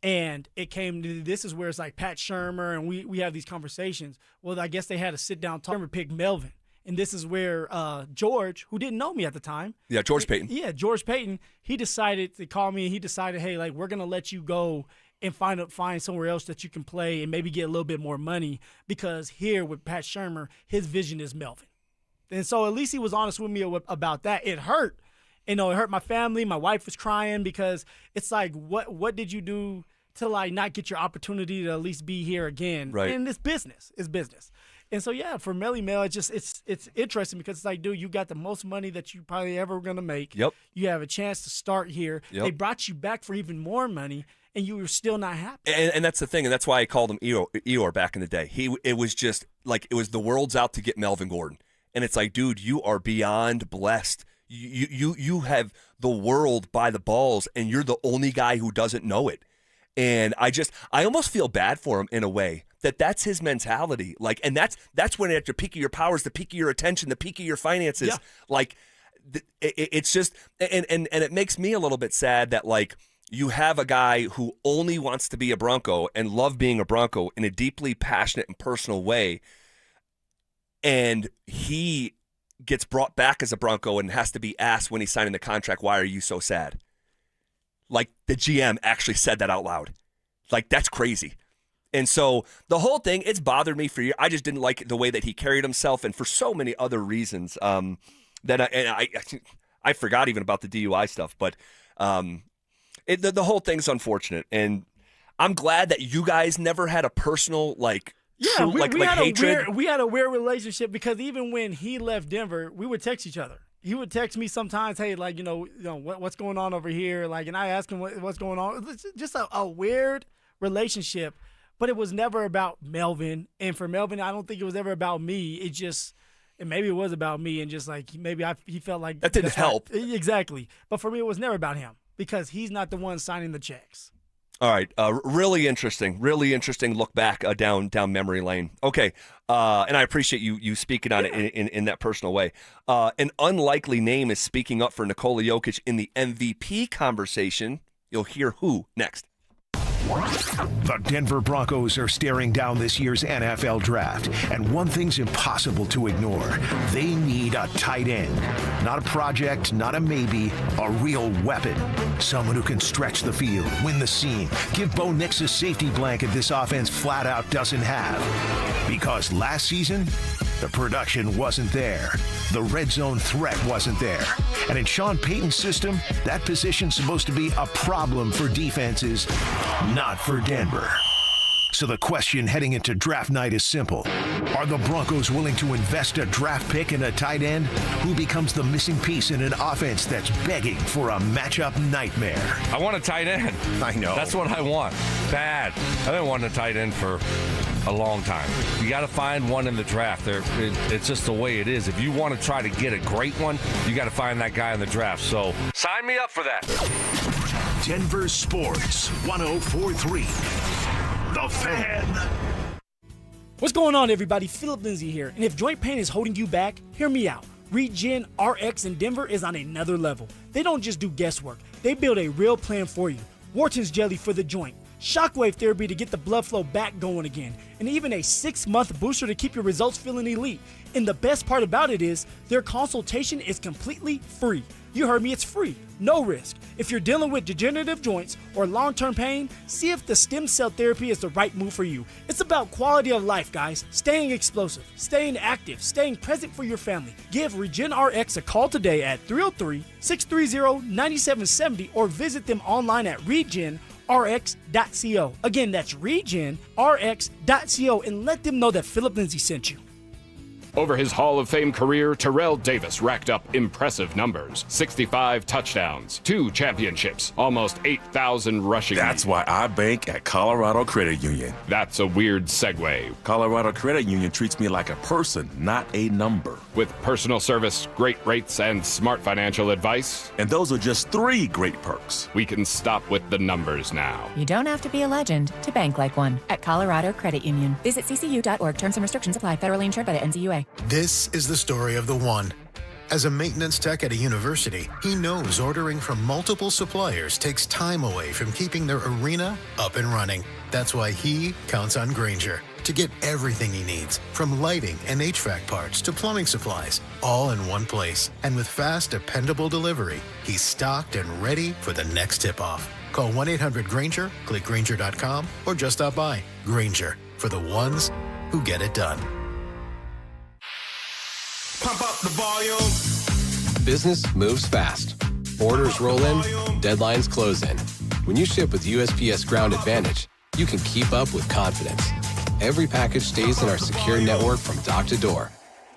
And it came to this is where it's like Pat Shurmur and we have these conversations. Well, I guess they had a sit down talk and pick Melvin. And this is where George, who didn't know me at the time. Yeah, George Payton. Yeah, George Payton. He decided to call me, and he decided, hey, like, we're going to let you go and find somewhere else that you can play and maybe get a little bit more money, because here with Pat Shurmur, his vision is Melvin. And so at least he was honest with me about that. It hurt. It hurt my family. My wife was crying because it's like, what did you do to, like, not get your opportunity to at least be here again? Right. And it's business. It's business. And so, yeah, for Melly Mel, it's interesting because it's like, dude, you got the most money that you probably ever going to make. Yep. You have a chance to start here. Yep. They brought you back for even more money, and you were still not happy. And that's the thing, and that's why I called him Eeyore back in the day. It was just like, it was the world's out to get Melvin Gordon. And it's like, dude, you are beyond blessed. You have the world by the balls, and you're the only guy who doesn't know it. And I almost feel bad for him in a way that's his mentality. Like, and that's when at the peak of your powers, the peak of your attention, the peak of your finances, yeah. Like it's just, and it makes me a little bit sad that, like, you have a guy who only wants to be a Bronco and love being a Bronco in a deeply passionate and personal way, and he gets brought back as a Bronco and has to be asked when he's signing the contract, why are you so sad? Like, the GM actually said that out loud. Like, that's crazy. And so the whole thing, it's bothered me for years. I just didn't like the way that he carried himself, and for so many other reasons that I forgot even about the DUI stuff. But the whole thing's unfortunate, and I'm glad that you guys never had a personal hatred. We had a weird relationship, because even when he left Denver, we would text each other. He would text me sometimes, hey, like, what's going on over here? Like, and I asked him what's going on. It's just a weird relationship, but it was never about Melvin. And for Melvin, I don't think it was ever about me. And maybe it was about me, and just like he felt like that didn't help. Exactly. But for me, it was never about him, because he's not the one signing the checks. All right, really interesting look back down memory lane. Okay, and I appreciate you speaking on it in that personal way. An unlikely name is speaking up for Nikola Jokic in the MVP conversation. You'll hear who next. The Denver Broncos are staring down this year's NFL draft, and one thing's impossible to ignore. They need a tight end. Not a project, not a maybe, a real weapon. Someone who can stretch the field, win the seam, give Bo Nix a safety blanket this offense flat out doesn't have. Because last season, the production wasn't there. The red zone threat wasn't there. And in Sean Payton's system, that position's supposed to be a problem for defenses, not for Denver. So the question heading into draft night is simple. Are the Broncos willing to invest a draft pick in a tight end? Who becomes the missing piece in an offense that's begging for a matchup nightmare? I want a tight end. I know. That's what I want. Bad. I've been wanting a tight end for a long time. You got to find one in the draft. It's just the way it is. If you want to try to get a great one, you got to find that guy in the draft. So sign me up for that. Denver Sports 104.3. The Fan. What's going on, everybody? Phillip Lindsay here. And if joint pain is holding you back, hear me out. Regen RX in Denver is on another level. They don't just do guesswork. They build a real plan for you. Wharton's jelly for the joint, shockwave therapy to get the blood flow back going again, and even a 6-month booster to keep your results feeling elite. And the best part about it is their consultation is completely free. You heard me, it's free, no risk. If you're dealing with degenerative joints or long-term pain, see if the stem cell therapy is the right move for you. It's about quality of life, guys. Staying explosive, staying active, staying present for your family. Give RegenRx a call today at 303-630-9770 or visit them online at regenrx.co. Again, that's regenrx.co, and let them know that Phillip Lindsay sent you. Over his Hall of Fame career, Terrell Davis racked up impressive numbers. 65 touchdowns, 2 championships, almost 8,000 rushing. That's why I bank at Colorado Credit Union. That's a weird segue. Colorado Credit Union treats me like a person, not a number. With personal service, great rates, and smart financial advice. And those are just 3 great perks. We can stop with the numbers now. You don't have to be a legend to bank like one at Colorado Credit Union. Visit ccu.org. Terms and restrictions apply. Federally insured by the NCUA. This is the story of the one. As a maintenance tech at a university, he knows ordering from multiple suppliers takes time away from keeping their arena up and running. That's why he counts on Grainger, to get everything he needs, from lighting and HVAC parts to plumbing supplies, all in one place. And with fast, dependable delivery, he's stocked and ready for the next tip-off. Call 1-800-GRAINGER, click Grainger.com, or just stop by. Grainger, for the ones who get it done. Pump up the volume. Business moves fast. Orders roll in, deadlines close in. When you ship with USPS Ground Advantage, you can keep up with confidence. Every package stays in our secure network from dock to door.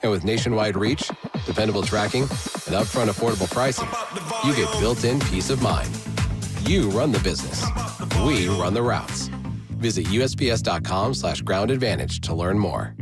And with nationwide reach, dependable tracking, and upfront affordable pricing, you get built-in peace of mind. You run the business. We run the routes. Visit USPS.com/Ground Advantage to learn more.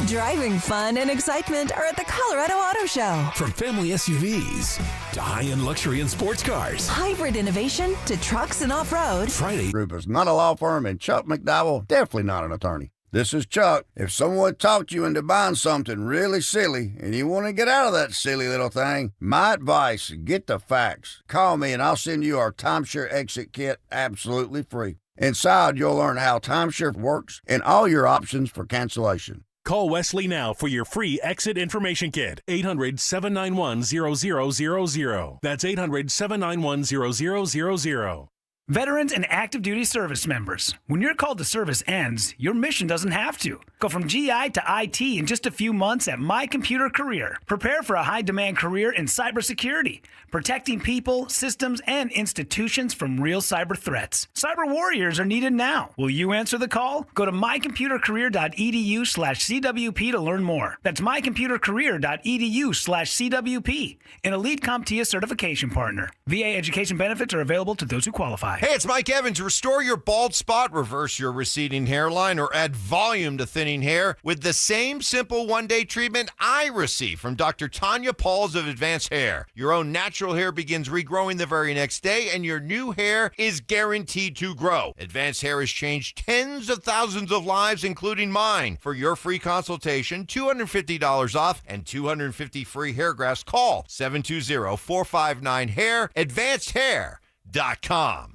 Driving fun and excitement are at the Colorado Auto Show. From family SUVs to high-end luxury and sports cars. Hybrid innovation to trucks and off-road. Friday. Group is not a law firm, and Chuck McDowell, definitely not an attorney. This is Chuck. If someone talked you into buying something really silly and you want to get out of that silly little thing, my advice, get the facts. Call me and I'll send you our timeshare exit kit absolutely free. Inside, you'll learn how timeshare works and all your options for cancellation. Call Wesley now for your free exit information kit. 800-791-0000. That's 800-791-0000. Veterans and active duty service members, when your call to service ends, your mission doesn't have to. Go from GI to IT in just a few months at My Computer Career. Prepare for a high-demand career in cybersecurity, protecting people, systems, and institutions from real cyber threats. Cyber warriors are needed now. Will you answer the call? Go to mycomputercareer.edu/CWP to learn more. That's mycomputercareer.edu/CWP, an elite CompTIA certification partner. VA education benefits are available to those who qualify. Hey, it's Mike Evans. Restore your bald spot, reverse your receding hairline, or add volume to thinning hair with the same simple one-day treatment I receive from Dr. Tanya Pauls of Advanced Hair. Your own natural hair begins regrowing the very next day, and your new hair is guaranteed to grow. Advanced Hair has changed tens of thousands of lives, including mine. For your free consultation, $250 off and 250 free hair grafts. Call 720-459-HAIR, advancedhair.com.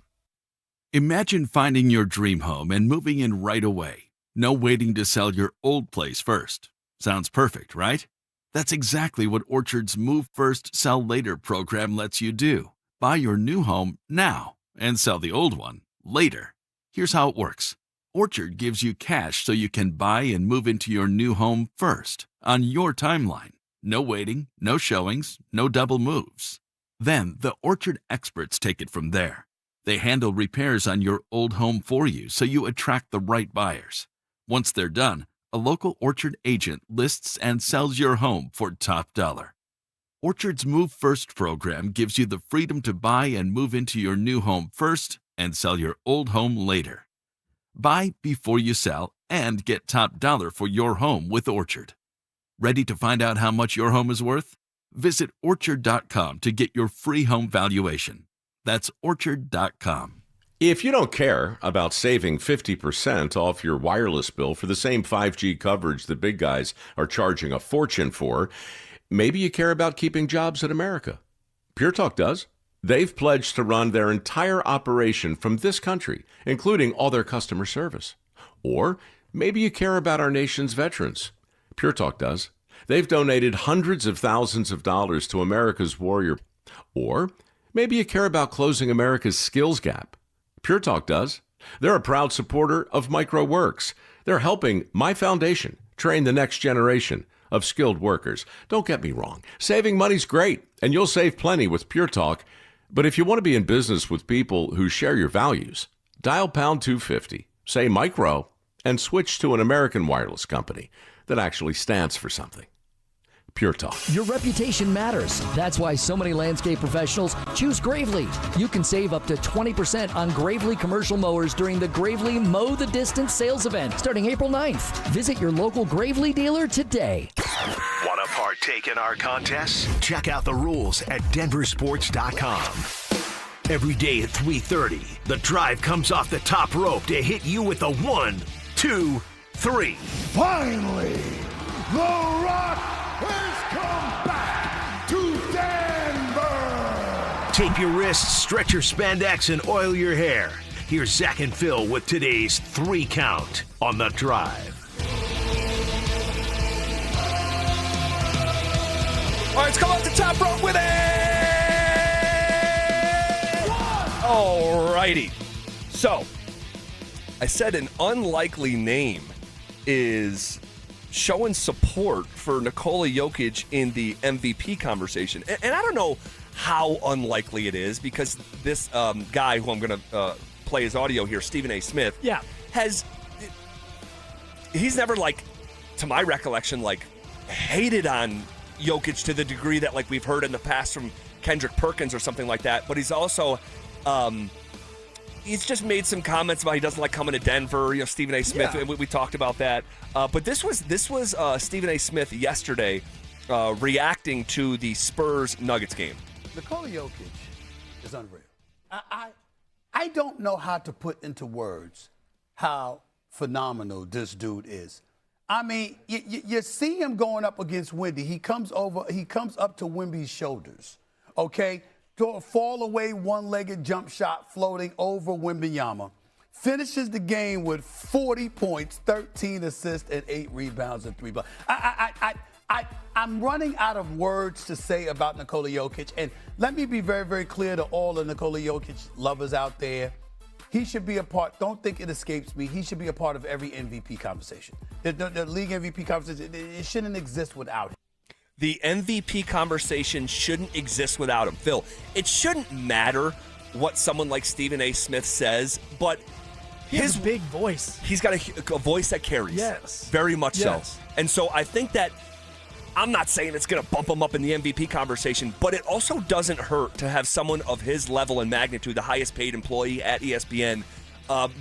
Imagine finding your dream home and moving in right away. No waiting to sell your old place first. Sounds perfect, right? That's exactly what Orchard's Move First, Sell Later program lets you do. Buy your new home now and sell the old one later. Here's how it works. Orchard gives you cash so you can buy and move into your new home first, on your timeline. No waiting, no showings, no double moves. Then the Orchard experts take it from there. They handle repairs on your old home for you so you attract the right buyers. Once they're done, a local Orchard agent lists and sells your home for top dollar. Orchard's Move First program gives you the freedom to buy and move into your new home first and sell your old home later. Buy before you sell and get top dollar for your home with Orchard. Ready to find out how much your home is worth? Visit Orchard.com to get your free home valuation. That's Orchard.com. If you don't care about saving 50% off your wireless bill for the same 5G coverage the big guys are charging a fortune for, maybe you care about keeping jobs in America. Pure Talk does. They've pledged to run their entire operation from this country, including all their customer service. Or maybe you care about our nation's veterans. Pure Talk does. They've donated hundreds of thousands of dollars to America's warrior. Or maybe you care about closing America's skills gap. Pure Talk does. They're a proud supporter of MicroWorks. They're helping my foundation train the next generation of skilled workers. Don't get me wrong. Saving money's great, and you'll save plenty with Pure Talk. But if you want to be in business with people who share your values, dial pound 250, say micro, and switch to an American wireless company that actually stands for something. Pure Talk. Your reputation matters. That's why so many landscape professionals choose Gravely. You can save up to 20% on Gravely commercial mowers during the Gravely Mow the Distance sales event starting April 9th. Visit your local Gravely dealer today. Want to partake in our contests? Check out the rules at DenverSports.com. Every day at 3:30, the drive comes off the top rope to hit you with a 1, 2, 3. Finally, the Rock has come back to Denver. Tape your wrists, stretch your spandex, and oil your hair. Here's Zach and Phil with today's 3 Count on The Drive. All right, let's come off the top rope with it. All righty. So, I said an unlikely name is showing support for Nikola Jokic in the MVP conversation. And I don't know how unlikely it is because this guy who I'm going to play his audio here, Stephen A. Smith, he's never, like, to my recollection, like, hated on Jokic to the degree that, like, we've heard in the past from Kendrick Perkins or something like that. But he's also he's just made some comments about he doesn't like coming to Denver. You know, Stephen A. Smith. Yeah. We talked about that. But this was Stephen A. Smith yesterday reacting to the Spurs Nuggets game. Nikola Jokic is unreal. I don't know how to put into words how phenomenal this dude is. I mean, you see him going up against Wemby. He comes up to Wemby's shoulders, okay? To a fall away one-legged jump shot floating over Wembyama. Finishes the game with 40 points, 13 assists, and 8 rebounds and 3 blocks. I'm running out of words to say about Nikola Jokic. And let me be very, very clear to all the Nikola Jokic lovers out there. He should be a part, don't think it escapes me, he should be a part of every MVP conversation. The league MVP conversation, it shouldn't exist without him. The MVP conversation shouldn't exist without him. Phil, it shouldn't matter what someone like Stephen A. Smith says, but his big voice. He's got a voice that carries. Yes. Very much yes. so. And so I think that, I'm not saying it's going to bump him up in the MVP conversation, but it also doesn't hurt to have someone of his level and magnitude, the highest paid employee at ESPN,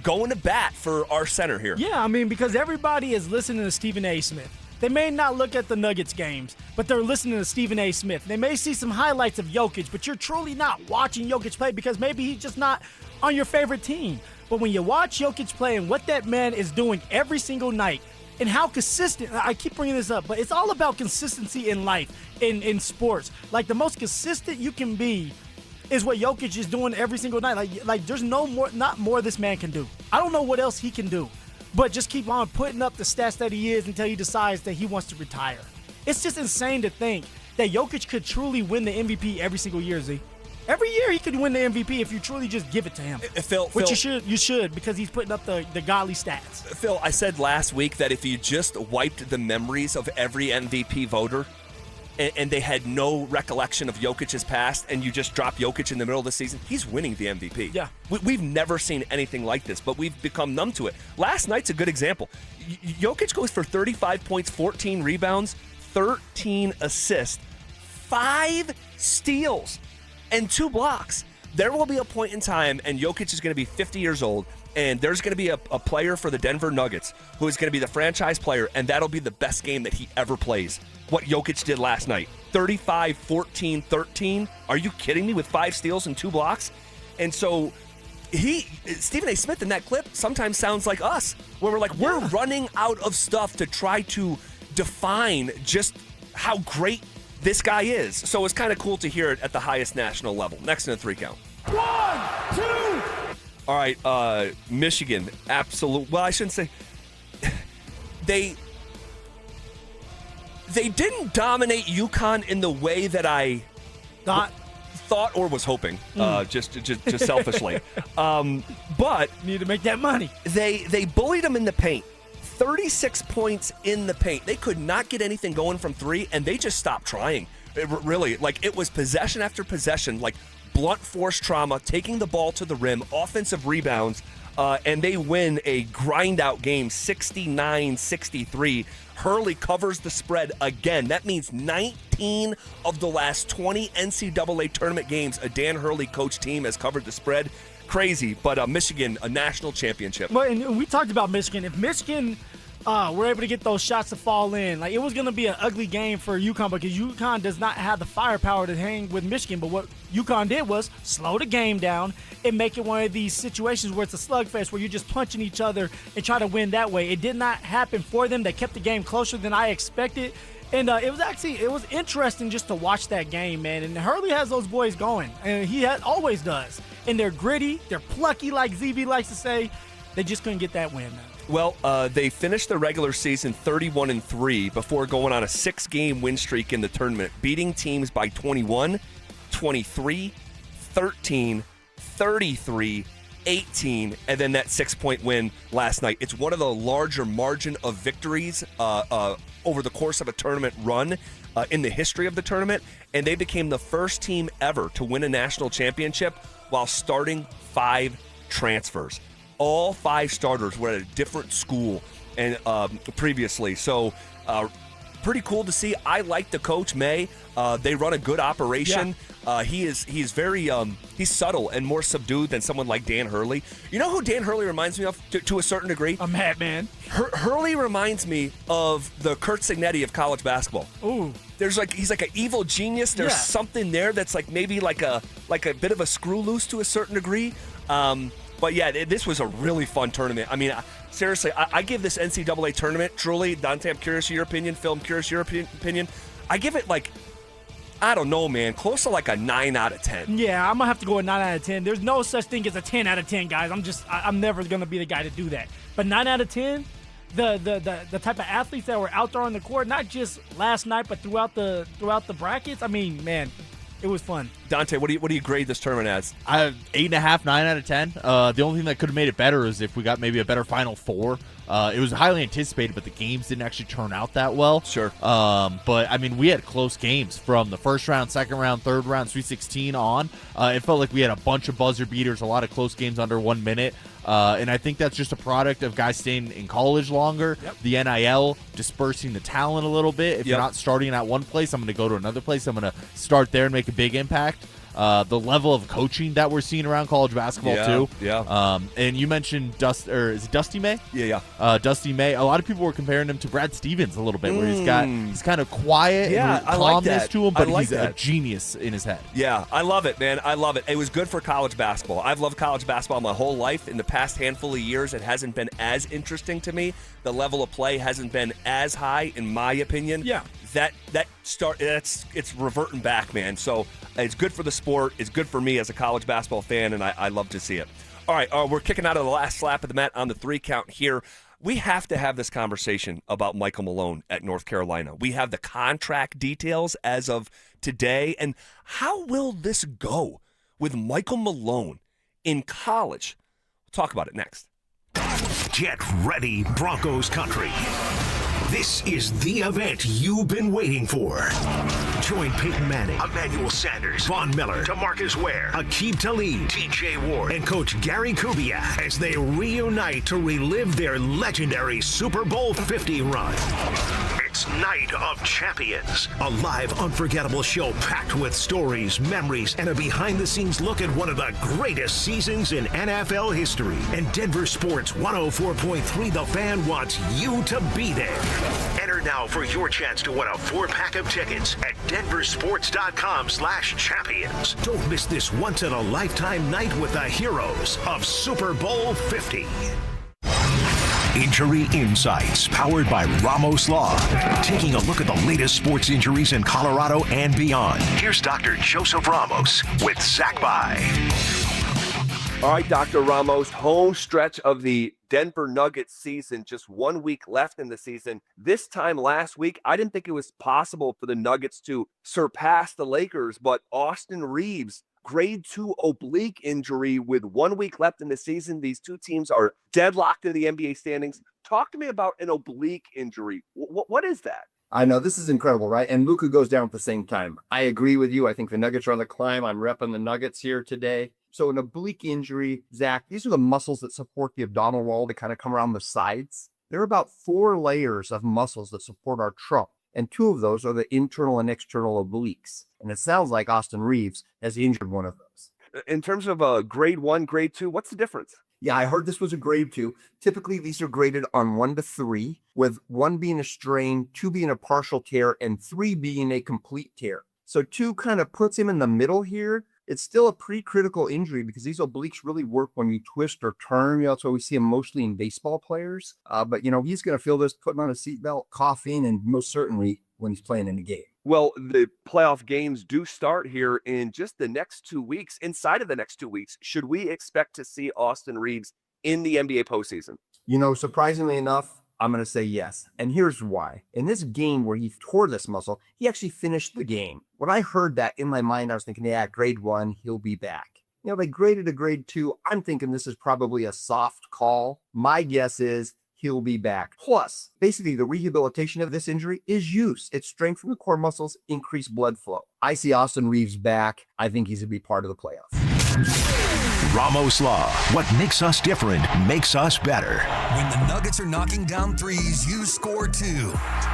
going to bat for our center here. Yeah, I mean, because everybody is listening to Stephen A. Smith. They may not look at the Nuggets games, but they're listening to Stephen A. Smith. They may see some highlights of Jokic, but you're truly not watching Jokic play because maybe he's just not on your favorite team. But when you watch Jokic play and what that man is doing every single night, and how consistent, I keep bringing this up, but it's all about consistency in life, in sports. Like, the most consistent you can be is what Jokic is doing every single night. Like there's not more this man can do. I don't know what else he can do, but just keep on putting up the stats that he is until he decides that he wants to retire. It's just insane to think that Jokic could truly win the MVP every single year, Z. Every year he could win the MVP if you truly just give it to him. Phil, you should because he's putting up the godly stats. Phil, I said last week that if you just wiped the memories of every MVP voter and they had no recollection of Jokic's past and you just drop Jokic in the middle of the season, he's winning the MVP. Yeah. We've never seen anything like this, but we've become numb to it. Last night's a good example. Jokic goes for 35 points, 14 rebounds, 13 assists, 5 steals, and 2 blocks. There will be a point in time, and Jokic is going to be 50 years old, and there's going to be a player for the Denver Nuggets who is going to be the franchise player, and that'll be the best game that he ever plays. What Jokic did last night. 35, 14, 13. Are you kidding me? With 5 steals and 2 blocks? And so Stephen A. Smith in that clip sometimes sounds like us, where we're like, we're running out of stuff to try to define just how great this guy is. So it's kind of cool to hear it at the highest national level. Next in the 3 count. 1, 2. All right, Michigan, absolute. Well, I shouldn't say. They didn't dominate UConn in the way that I thought or was hoping, just selfishly. But need to make that money. They bullied them in the paint. 36 points in the paint. They could not get anything going from 3, and they just stopped trying. Really, like, it was possession after possession, like blunt force trauma, taking the ball to the rim, offensive rebounds, and they win a grind-out game, 69-63. Hurley covers the spread again. That means 19 of the last 20 NCAA tournament games a Dan Hurley coached team has covered the spread. Crazy, but Michigan, a national championship. Well, and we talked about Michigan. If Michigan were able to get those shots to fall in, like, it was going to be an ugly game for UConn because UConn does not have the firepower to hang with Michigan. But what UConn did was slow the game down and make it one of these situations where it's a slugfest where you're just punching each other and try to win that way. It did not happen for them. They kept the game closer than I expected. And it was interesting just to watch that game, man. And Hurley has those boys going, and he always does. and they're gritty, they're plucky, like ZB likes to say. They just couldn't get that win. Well, they finished the regular season 31-3 before going on a 6-game win streak in the tournament, beating teams by 21, 23, 13, 33, 18, and then that 6-point win last night. It's one of the larger margin of victories over the course of a tournament run in the history of the tournament, and they became the first team ever to win a national championship while starting 5 transfers. All 5 starters were at a different school and previously, so pretty cool to see. I like the coach, May. They run a good operation. Yeah. He's very he's subtle and more subdued than someone like Dan Hurley. You know who Dan Hurley reminds me of to a certain degree? A madman. Hurley reminds me of the Kurt Signetti of college basketball. Ooh. He's like an evil genius. There's something there that's like maybe like a bit of a screw loose to a certain degree. But yeah, this was a really fun tournament. I mean, seriously, I give this NCAA tournament, truly, Dante, I'm curious of your opinion. Phil, I'm curious of your opinion. I give it like, I don't know, man, close to like a 9 out of 10. Yeah, I'm going to have to go with 9 out of 10. There's no such thing as a 10 out of 10, guys. I'm never going to be the guy to do that. But 9 out of 10, the type of athletes that were out there on the court, not just last night, but throughout the brackets, I mean, man, it was fun. Dante, what do you grade this tournament as? 8.5, 9 out of 10. The only thing that could have made it better is if we got maybe a better Final Four. It was highly anticipated, but the games didn't actually turn out that well. Sure. But, I mean, we had close games from the first round, second round, third round, Sweet 16 on. It felt like we had a bunch of buzzer beaters, a lot of close games under 1 minute. And I think that's just a product of guys staying in college longer, the NIL dispersing the talent a little bit. If you're not starting at one place, I'm going to go to another place. I'm going to start there and make a big impact. The level of coaching that we're seeing around college basketball too. Yeah. And you mentioned is it Dusty May? Yeah. Dusty May. A lot of people were comparing him to Brad Stevens a little bit, where he's kind of quiet and I like calmness that. to him, but I like he's a genius in his head. Yeah, I love it, man. I love it. It was good for college basketball. I've loved college basketball my whole life. In the past handful of years, it hasn't been as interesting to me. The level of play hasn't been as high, in my opinion. Yeah. It's reverting back, man. So it's good for the sport. It's good for me as a college basketball fan, and I love to see it. All right, we're kicking out of the last slap of the mat on the 3 count here. We have to have this conversation about Michael Malone at North Carolina. We have the contract details as of today, and how will this go with Michael Malone in college? We'll talk about it next. Get ready, Broncos country. This is the event you've been waiting for. Join Peyton Manning, Emmanuel Sanders, Von Miller, DeMarcus Ware, Aqib Talib, TJ Ward, and Coach Gary Kubiak as they reunite to relive their legendary Super Bowl 50 run. It's Night of Champions, a live, unforgettable show packed with stories, memories, and a behind-the-scenes look at one of the greatest seasons in NFL history. And Denver Sports 104.3 The Fan wants you to be there. Enter now for your chance to win a 4-pack of tickets at DenverSports.com/champions. Don't miss this once-in-a-lifetime night with the heroes of Super Bowl 50. Injury Insights, powered by Ramos Law. Taking a look at the latest sports injuries in Colorado and beyond. Here's Dr. Joseph Ramos with Zach By. All right, Dr. Ramos, home stretch of the Denver Nuggets season, just 1 week left in the season. This time last week, I didn't think it was possible for the Nuggets to surpass the Lakers, but Austin Reeves, grade 2 oblique injury with 1 week left in the season. These two teams are deadlocked in the NBA standings. Talk to me about an oblique injury. What is that? I know, this is incredible, right? And Luka goes down at the same time. I agree with you. I think the Nuggets are on the climb. I'm repping the Nuggets here today. So an oblique injury, Zach, these are the muscles that support the abdominal wall that kind of come around the sides. There are about 4 layers of muscles that support our trunk, and 2 of those are the internal and external obliques. And it sounds like Austin Reeves has injured one of those. In terms of grade 1, grade 2, what's the difference? Yeah, I heard this was a grade 2. Typically, these are graded on 1 to 3, with 1 being a strain, 2 being a partial tear, and 3 being a complete tear. So 2 kind of puts him in the middle here. It's still a pretty critical injury because these obliques really work when you twist or turn. That's why we see them mostly in baseball players. But, he's going to feel this, putting on a seatbelt, coughing, and most certainly when he's playing in the game. Well, the playoff games do start here in just the next 2 weeks. Inside of the next 2 weeks, should we expect to see Austin Reeves in the NBA postseason? Surprisingly enough, I'm going to say yes. And here's why. In this game where he tore this muscle, he actually finished the game. When I heard that, in my mind, I was thinking, yeah, grade 1, he'll be back. They graded a grade 2. I'm thinking this is probably a soft call. My guess is he'll be back. Plus, basically, the rehabilitation of this injury is use. It strengthens the core muscles, increase blood flow. I see Austin Reeves back. I think he's going to be part of the playoffs. Ramos Law. What makes us different makes us better. When the Nuggets are knocking down threes, you score too.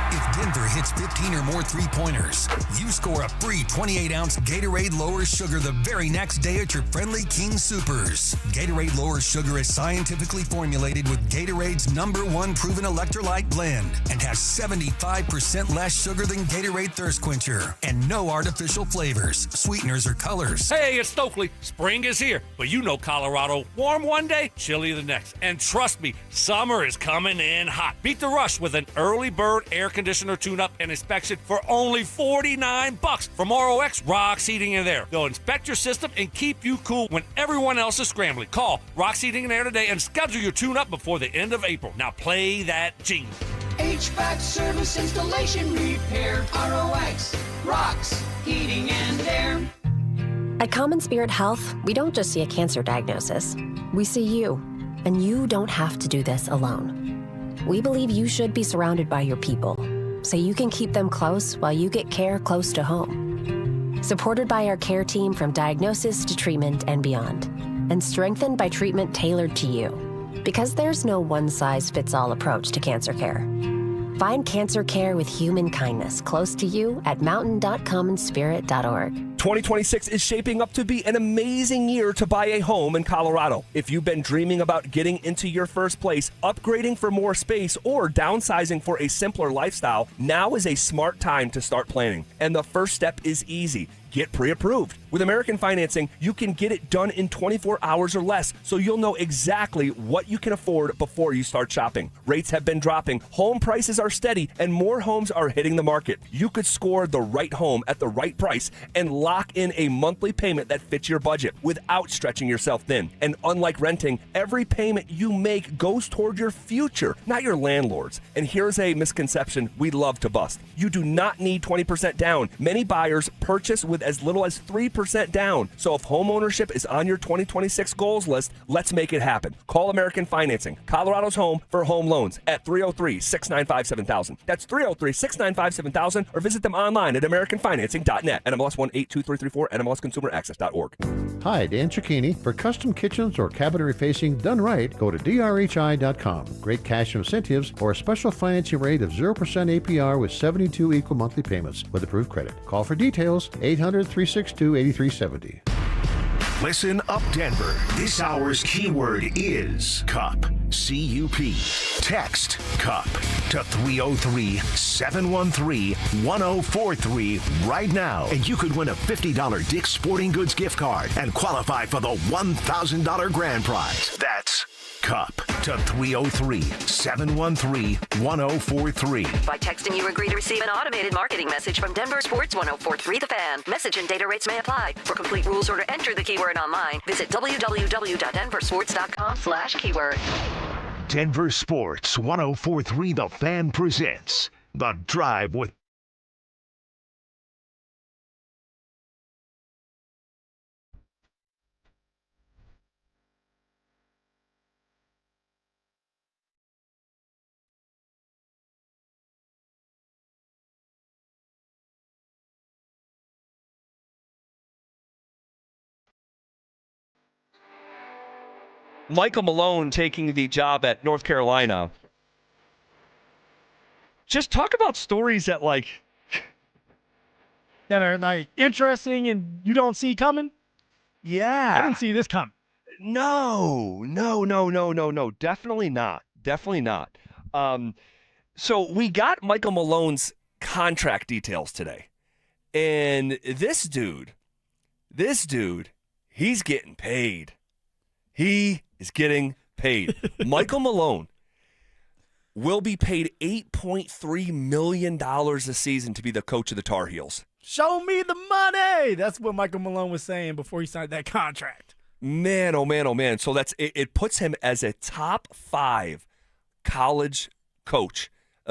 If Denver hits 15 or more three-pointers, you score a free 28-ounce Gatorade Lower Sugar the very next day at your friendly King Supers. Gatorade Lower Sugar is scientifically formulated with Gatorade's #1 proven electrolyte blend and has 75% less sugar than Gatorade Thirst Quencher and no artificial flavors, sweeteners, or colors. Hey, it's Stokely. Spring is here, but you know Colorado. Warm one day, chilly the next. And trust me, summer is coming in hot. Beat the rush with an early bird air conditioner tune-up and inspection for only $49 from ROX Rocks Heating and Air. They'll inspect your system and keep you cool when everyone else is scrambling. Call Rocks Heating and Air today and schedule your tune-up before the end of April. Now play that jingle. HVAC service, installation, repair, ROX Rocks Heating and Air. At Common Spirit Health, we don't just see a cancer diagnosis. We see you, and you don't have to do this alone. We believe you should be surrounded by your people, so you can keep them close while you get care close to home. Supported by our care team from diagnosis to treatment and beyond, and strengthened by treatment tailored to you. Because there's no one-size-fits-all approach to cancer care. Find cancer care with human kindness close to you at mountain.commonspirit.org. 2026 is shaping up to be an amazing year to buy a home in Colorado. If you've been dreaming about getting into your first place, upgrading for more space, or downsizing for a simpler lifestyle, now is a smart time to start planning. And the first step is easy. Get pre-approved. With American Financing, you can get it done in 24 hours or less, so you'll know exactly what you can afford before you start shopping. Rates have been dropping, home prices are steady, and more homes are hitting the market. You could score the right home at the right price and lock in a monthly payment that fits your budget without stretching yourself thin. And unlike renting, every payment you make goes toward your future, not your landlord's. And here's a misconception we'd love to bust. You do not need 20% down. Many buyers purchase with as little as 3% down. So if home ownership is on your 2026 goals list, let's make it happen. Call American Financing, Colorado's home for home loans, at 303-695-7000. That's 303-695-7000, or visit them online at americanfinancing.net. NMLS 182334, NMLSconsumeraccess.org. Hi, Dan Cicchini. For custom kitchens or cabinetry facing done right, go to drhi.com. Great cash incentives or a special financing rate of 0% APR with 72 equal monthly payments with approved credit. Call for details, 800-362-8370. Listen up, Denver. This hour's keyword is CUP. C-U-P. Text CUP to 303-713-1043 right now, and you could win a $50 Dick's Sporting Goods gift card and qualify for the $1,000 grand prize. That's CUP to 303-713-1043. By texting, you agree to receive an automated marketing message from Denver Sports 1043 The Fan. Message and data rates may apply. For complete rules or to enter the keyword online, visit www.denversports.com/keyword. Denver Sports 1043 The Fan presents The Drive with Michael Malone taking the job at North Carolina. Just talk about stories that that are like interesting and you don't see coming. Yeah. I didn't see this coming. No. Definitely not. So we got Michael Malone's contract details today. And this dude, he's getting paid. He is getting paid. Michael Malone, will be paid $8.3 million a season to be the coach of the Tar Heels. Show me the money. That's what Michael Malone was saying before he signed that contract. Man, oh man, oh man. So it puts him as a top 5 college coach.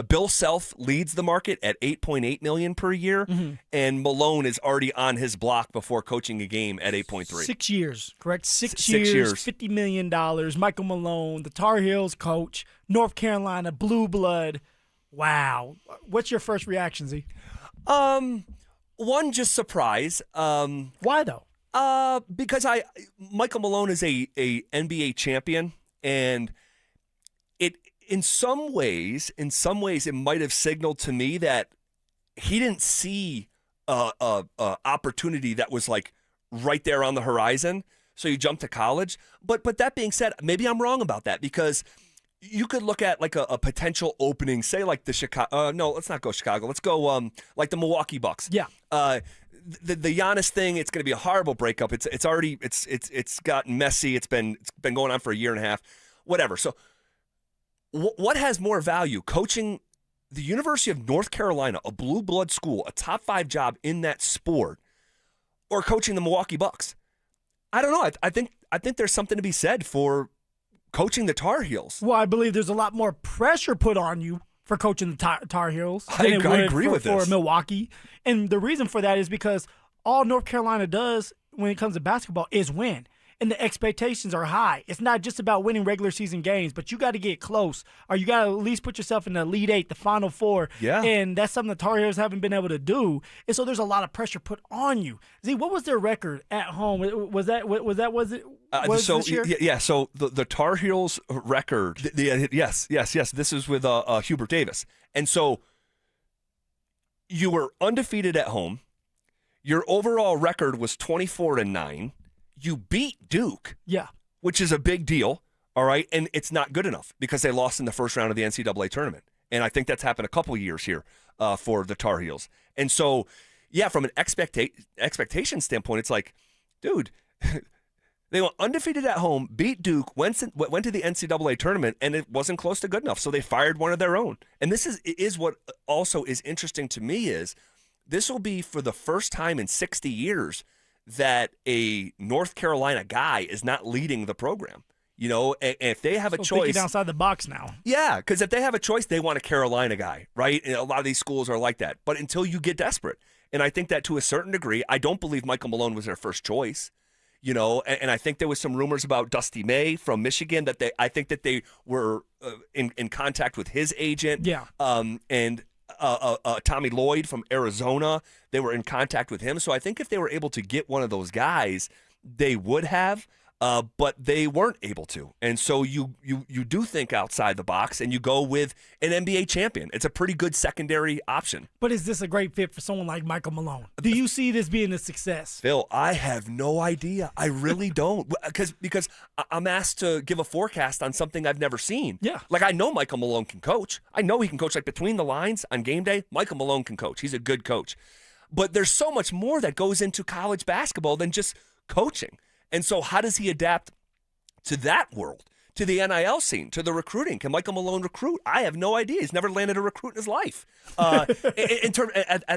Bill Self leads the market at $8.8 million per year, and Malone is already on his block before coaching a game at $8.3. 6 years, correct? 6 years. years, $50 million. Michael Malone, the Tar Heels coach, North Carolina, blue blood. Wow. What's your first reaction, Z? One, just surprise. Why though? Because Michael Malone is a NBA champion, and in some ways, it might have signaled to me that he didn't see a opportunity that was like right there on the horizon. So you jumped to college. But that being said, maybe I'm wrong about that, because you could look at like a potential opening, say like the Chicago. No, let's not go Chicago. Let's go like the Milwaukee Bucks. Yeah. The Giannis thing, it's going to be a horrible breakup. It's already gotten messy. It's been going on for a year and a half. Whatever. So what has more value, coaching the University of North Carolina, a blue blood school, a top 5 job in that sport, or coaching the Milwaukee Bucks? I don't know. I think there's something to be said for coaching the Tar Heels. Well, I believe there's a lot more pressure put on you for coaching the Tar Heels I agree with for this. Milwaukee. And the reason for that is because all North Carolina does when it comes to basketball is win. And the expectations are high. It's not just about winning regular season games, but you got to get close, or you got to at least put yourself in the Elite 8, the Final 4. Yeah. And that's something the Tar Heels haven't been able to do. And so there's a lot of pressure put on you. Z, what was their record at home? Was it this year? Yeah. So the Tar Heels record. Yes. This is with Hubert Davis, and so you were undefeated at home. Your overall record was 24-9. You beat Duke, yeah, which is a big deal, all right? And it's not good enough because they lost in the first round of the NCAA tournament. And I think that's happened a couple of years here for the Tar Heels. And so, yeah, from an expectation standpoint, it's like, dude, they went undefeated at home, beat Duke, went to the NCAA tournament, and it wasn't close to good enough. So they fired one of their own. And this is what also is interesting to me is this will be for the first time in 60 years that a North Carolina guy is not leading the program. You know, and if they have a choice, thinking outside the box now. Yeah, because if they have a choice, they want a Carolina guy, right? And a lot of these schools are like that. But until you get desperate, and I think that to a certain degree, I don't believe Michael Malone was their first choice. You know, and I think there was some rumors about Dusty May from Michigan that I think that they were in contact with his agent. Yeah. And Tommy Lloyd from Arizona, they were in contact with him. So I think if they were able to get one of those guys, they would have, but they weren't able to. And so you do think outside the box and you go with an NBA champion. It's a pretty good secondary option. But is this a great fit for someone like Michael Malone? Do you see this being a success? Phil, I have no idea. I really don't. Because I'm asked to give a forecast on something I've never seen. Yeah. Like, I know Michael Malone can coach. I know he can coach, like, between the lines on game day. Michael Malone can coach. He's a good coach. But there's so much more that goes into college basketball than just coaching. And so how does he adapt to that world, to the NIL scene, to the recruiting? Can Michael Malone recruit? I have no idea. He's never landed a recruit in his life at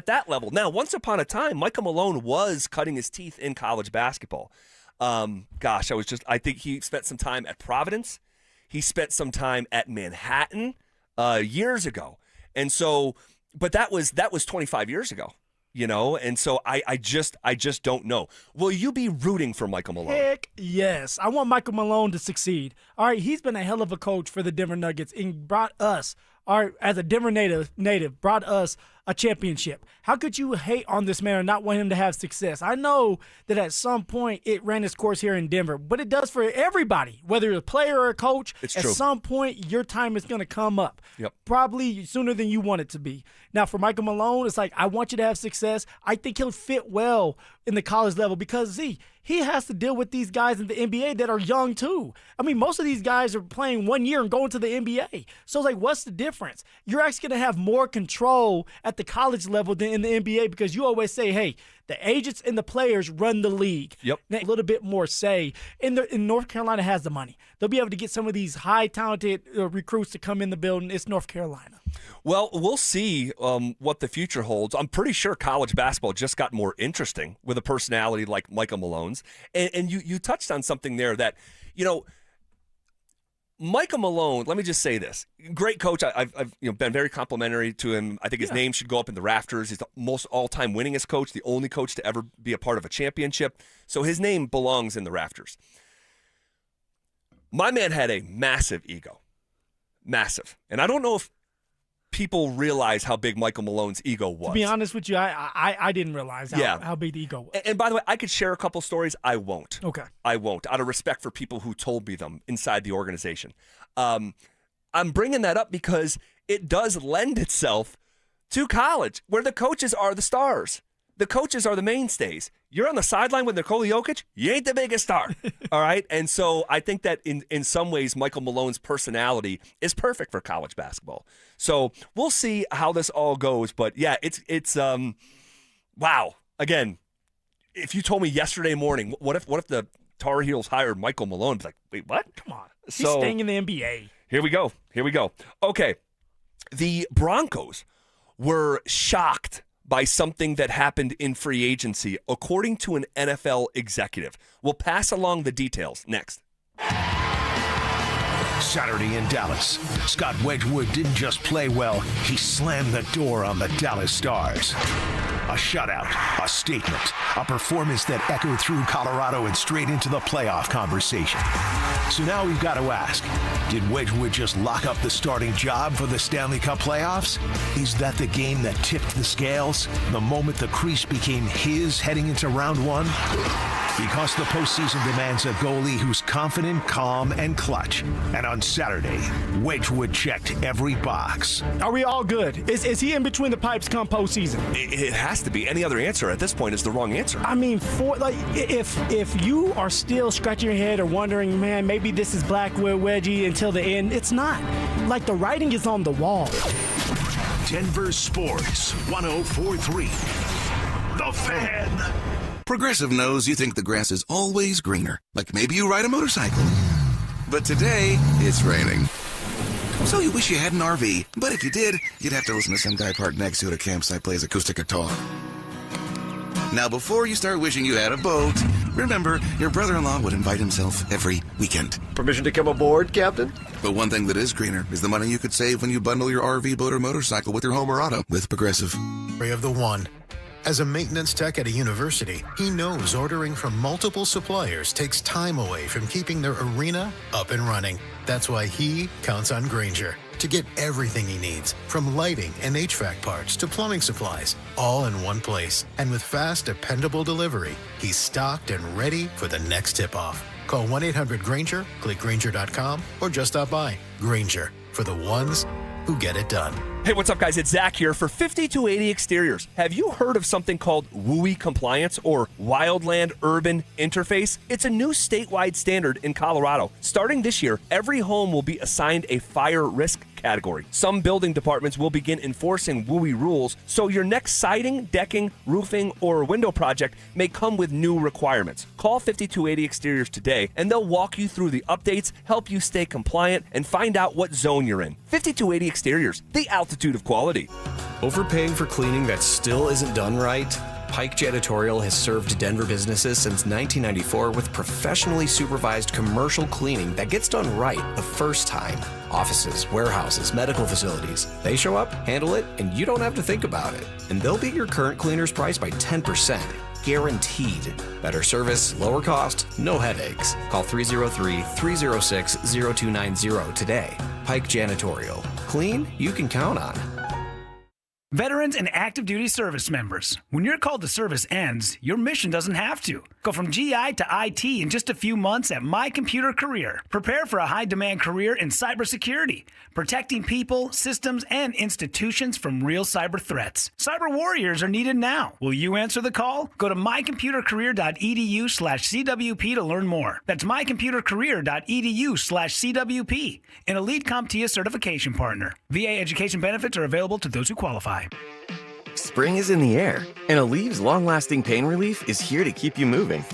that level. Now, once upon a time, Michael Malone was cutting his teeth in college basketball. I think he spent some time at Providence. He spent some time at Manhattan years ago. And so, but that was 25 years ago. You know, and so I just don't know. Will you be rooting for Michael Malone? Heck yes. I want Michael Malone to succeed. All right, he's been a hell of a coach for the Denver Nuggets and brought us, as a Denver native, brought us a championship. How could you hate on this man and not want him to have success? I know that at some point it ran its course here in Denver, but it does for everybody, whether you're a player or a coach. It's at true. some point, your time is going to come up. Yep. Probably sooner than you want it to be. Now, for Michael Malone, it's like, I want you to have success. I think he'll fit well in the college level because, he has to deal with these guys in the NBA that are young too. I mean, most of these guys are playing 1 year and going to the NBA. So it's like, what's the difference? You're actually going to have more control at the college level than in the NBA because you always say, hey, the agents and the players run the league. Yep. A little bit more say. In North Carolina has the money. They'll be able to get some of these high talented recruits to come in the building. It's North Carolina. Well, we'll see what the future holds. I'm pretty sure college basketball just got more interesting with a personality like Michael Malone's. And you touched on something there that, Michael Malone, let me just say this. Great coach. I've been very complimentary to him. I think his name should go up in the rafters. He's the most all-time winningest coach, the only coach to ever be a part of a championship. So his name belongs in the rafters. My man had a massive ego. Massive. And I don't know if people realize how big Michael Malone's ego was. To be honest with you, I didn't realize how big the ego was. And by the way, I could share a couple stories. I won't. Okay. I won't, out of respect for people who told me them inside the organization. I'm bringing that up because it does lend itself to college, where the coaches are the stars. The coaches are the mainstays. You're on the sideline with Nikola Jokic, you ain't the biggest star. All right? And so I think that in some ways, Michael Malone's personality is perfect for college basketball. So we'll see how this all goes. But yeah, it's wow. Again, if you told me yesterday morning, what if the Tar Heels hired Michael Malone? I'd be like, wait, what? Come on. He's staying in the NBA. Here we go. Okay. The Broncos were shocked by something that happened in free agency, according to an NFL executive. We'll pass along the details next. Saturday in Dallas, Scott Wedgwood didn't just play well, he slammed the door on the Dallas Stars. A shutout, a statement, a performance that echoed through Colorado and straight into the playoff conversation. So now we've got to ask, did Wedgwood just lock up the starting job for the Stanley Cup playoffs? Is that the game that tipped the scales? The moment the crease became his heading into round one? Because the postseason demands a goalie who's confident, calm, and clutch. And on Saturday, Wedgwood checked every box. Are we all good? Is he in between the pipes come postseason? It has to be. Any other answer at this point is the wrong answer. I mean, if you are still scratching your head or wondering, man, maybe this is Blackwood Wedgie until the end, it's not. Like, the writing is on the wall. Denver Sports 104.3. The Fan. Progressive knows you think the grass is always greener. Like maybe you ride a motorcycle. But today, it's raining. So you wish you had an RV. But if you did, you'd have to listen to some guy parked next to you at a campsite plays acoustic guitar. Now, before you start wishing you had a boat, remember, your brother-in-law would invite himself every weekend. Permission to come aboard, Captain? But one thing that is greener is the money you could save when you bundle your RV, boat, or motorcycle with your home or auto with Progressive. Of the one. As a maintenance tech at a university, he knows ordering from multiple suppliers takes time away from keeping their arena up and running. That's why he counts on Grainger to get everything he needs, from lighting and HVAC parts to plumbing supplies, all in one place. And with fast, dependable delivery, he's stocked and ready for the next tip-off. Call 1-800-GRAINGER, click Grainger.com, or just stop by. Grainger, for the ones who get it done. Hey, what's up, guys? It's Zach here for 5280 Exteriors. Have you heard of something called WUI Compliance or Wildland Urban Interface? It's a new statewide standard in Colorado. Starting this year, every home will be assigned a fire risk category. Some building departments will begin enforcing WUI rules, so your next siding, decking, roofing, or window project may come with new requirements. Call 5280 Exteriors today, and they'll walk you through the updates, help you stay compliant, and find out what zone you're in. 5280 Exteriors, the altitude of quality. Overpaying for cleaning that still isn't done right? Pike Janitorial has served Denver businesses since 1994 with professionally supervised commercial cleaning that gets done right the first time. Offices, warehouses, medical facilities. They show up, handle it, and you don't have to think about it. And they'll beat your current cleaner's price by 10%. Guaranteed. Better service, lower cost, no headaches. Call 303-306-0290 today. Pike Janitorial. Clean you can count on. Veterans and active duty service members, when your call to service ends, your mission doesn't have to. Go from GI to IT in just a few months at My Computer Career. Prepare for a high-demand career in cybersecurity, protecting people, systems, and institutions from real cyber threats. Cyber warriors are needed now. Will you answer the call? Go to mycomputercareer.edu/CWP to learn more. That's mycomputercareer.edu/CWP, an elite CompTIA certification partner. VA education benefits are available to those who qualify. Spring is in the air, and Alev's long-lasting pain relief is here to keep you moving.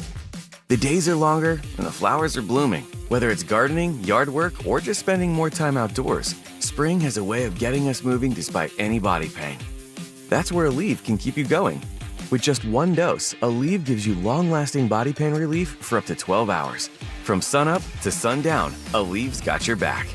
The days are longer, and the flowers are blooming. Whether it's gardening, yard work, or just spending more time outdoors, spring has a way of getting us moving despite any body pain. That's where Aleve can keep you going. With just one dose, Aleve gives you long-lasting body pain relief for up to 12 hours. From sunup to sundown, Aleve's got your back.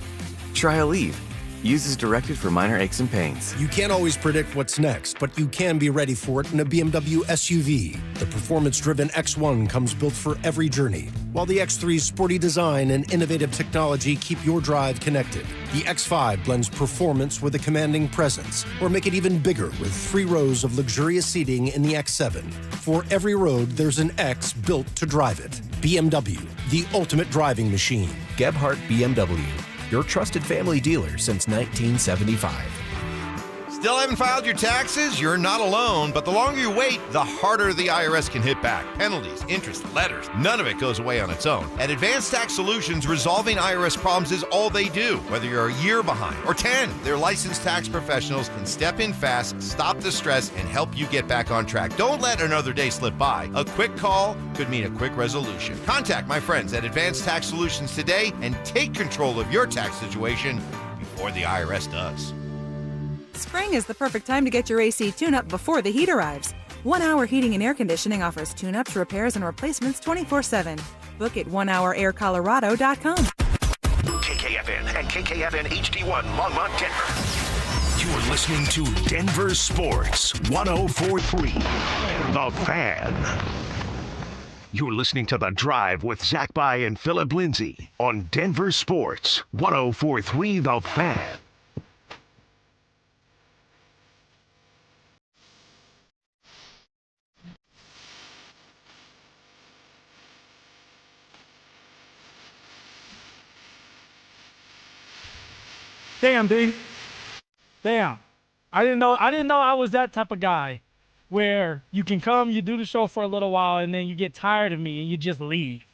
Try Aleve. Use as directed for minor aches and pains. You can't always predict what's next, but you can be ready for it in a BMW SUV. The performance-driven X1 comes built for every journey, while the X3's sporty design and innovative technology keep your drive connected. The X5 blends performance with a commanding presence, or make it even bigger with 3 rows of luxurious seating in the X7. For every road, there's an X built to drive it. BMW, the ultimate driving machine. Gebhardt BMW, your trusted family dealer since 1975. Still haven't filed your taxes? You're not alone, but the longer you wait, the harder the IRS can hit back. Penalties, interest, letters, none of it goes away on its own. At Advanced Tax Solutions, resolving IRS problems is all they do. Whether you're a year behind or 10, their licensed tax professionals can step in fast, stop the stress, and help you get back on track. Don't let another day slip by. A quick call could mean a quick resolution. Contact my friends at Advanced Tax Solutions today and take control of your tax situation before the IRS does. Spring is the perfect time to get your AC tune-up before the heat arrives. 1 Hour Heating and Air Conditioning offers tune-ups, repairs, and replacements 24/7. Book at onehouraircolorado.com. KKFN and KKFN HD1 Longmont, Denver. You're listening to Denver Sports 104.3 The Fan. You're listening to The Drive with Zach By and Phillip Lindsay on Denver Sports 104.3 The Fan. Damn, D. Damn. I didn't know I was that type of guy where you can come, you do the show for a little while, and then you get tired of me and you just leave.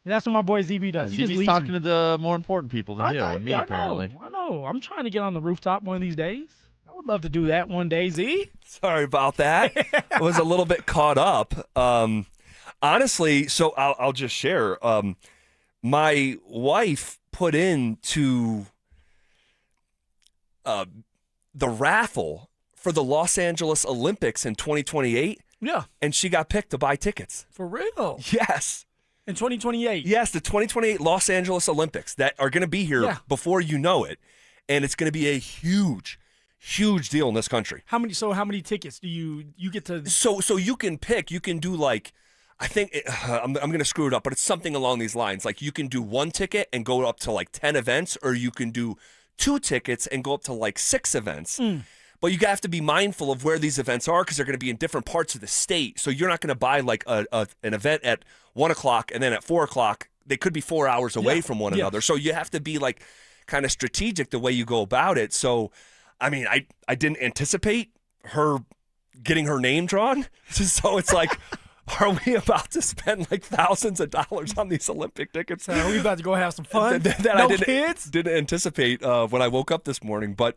And that's what my boy ZB does. He just ZB's leaves talking me. to the more important people than you and me, apparently. I know. I'm trying to get on the rooftop one of these days. I would love to do that one day, Z. Sorry about that. I was a little bit caught up. Honestly, so I'll just share. My wife put into the raffle for the Los Angeles Olympics in 2028. Yeah. And she got picked to buy tickets. For real? Yes. In 2028? Yes, the 2028 Los Angeles Olympics that are going to be here before you know it. And it's going to be a huge, huge deal in this country. How many tickets do you get to? So you can pick, you can do like, I think, I'm going to screw it up, but it's something along these lines. Like you can do 1 ticket and go up to like 10 events, or you can do 2 tickets and go up to like 6 events. But you have to be mindful of where these events are because they're going to be in different parts of the state. So you're not going to buy like an event at 1 o'clock and then at 4 o'clock. They could be 4 hours away from one another. So you have to be like kind of strategic the way you go about it. So, I mean, I didn't anticipate her getting her name drawn. So it's like, are we about to spend like thousands of dollars on these Olympic tickets? Are we about to go have some fun? that no I kids? didn't anticipate when I woke up this morning. But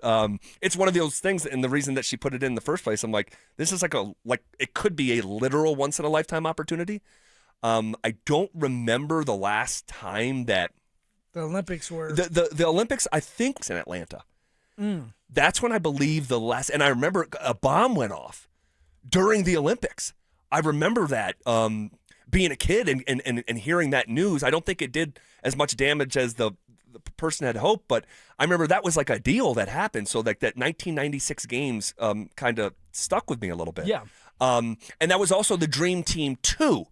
it's one of those things, and the reason that she put it in the first place, I'm like, this is like it could be a literal once in a lifetime opportunity. I don't remember the last time that the Olympics were the Olympics. I think was in Atlanta. That's when I believe the last. And I remember a bomb went off during the Olympics. I remember that being a kid and hearing that news. I don't think it did as much damage as the person had hoped, but I remember that was like a deal that happened. So like that 1996 games kind of stuck with me a little bit. Yeah. And that was also the Dream Team 2.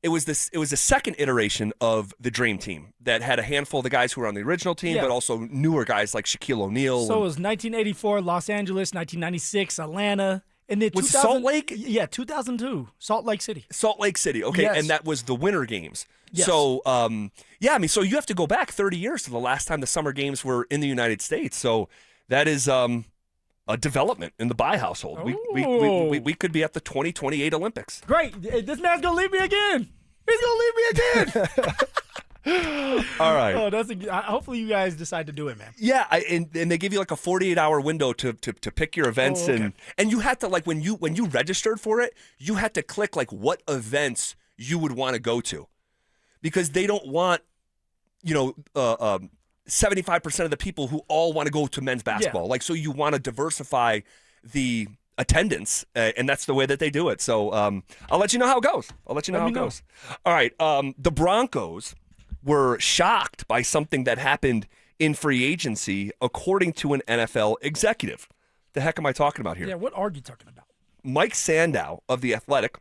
It was the second iteration of the Dream Team that had a handful of the guys who were on the original team, but also newer guys like Shaquille O'Neal. So it was 1984 Los Angeles, 1996 Atlanta. And then was Salt Lake? Yeah, 2002, Salt Lake City. Salt Lake City, okay, yes. And that was the Winter Games. Yes. So, yeah, I mean, so you have to go back 30 years to the last time the Summer Games were in the United States. So that is a development in the By household. We could be at the 2028 Olympics. Great. This man's going to leave me again. He's going to leave me again. All right. Oh, hopefully you guys decide to do it, man. Yeah, and they give you like a 48-hour window to pick your events, and you had to, like, when you registered for it, you had to click like what events you would want to go to, because they don't want 75% of the people who all want to go to men's basketball. Like, so you want to diversify the attendance, and that's the way that they do it. So I'll let you know how it goes. All right. The Broncos were shocked by something that happened in free agency, according to an NFL executive. The heck am I talking about here? Yeah, what are you talking about? Mike Sandow of The Athletic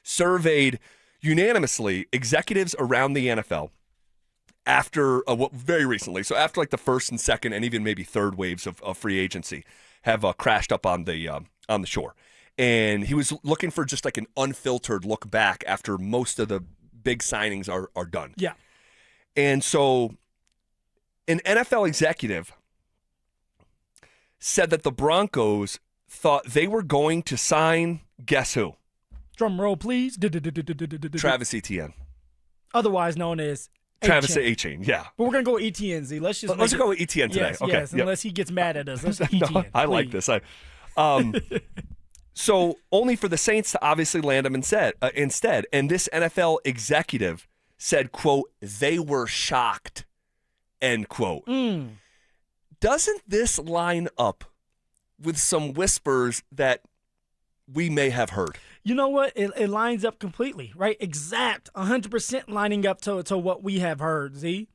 surveyed unanimously executives around the NFL after very recently. So after like the first and second and even maybe third waves of free agency have crashed up on the shore. And he was looking for just like an unfiltered look back after most of the big signings are done. Yeah. And so an NFL executive said that the Broncos thought they were going to sign, guess who? Drum roll, please. Travis Etienne. Otherwise known as Travis Etienne, yeah. But we're going to go with Etienne, Z. Let's go with Etienne today. Yes, okay. yes, unless he gets mad at us. Let's Etienne. No, I like this. So only for the Saints to obviously land him instead. And this NFL executive said, quote, they were shocked, end quote. Doesn't this line up with some whispers that we may have heard? You know what? It lines up completely, right? Exact 100% lining up to what we have heard, Z.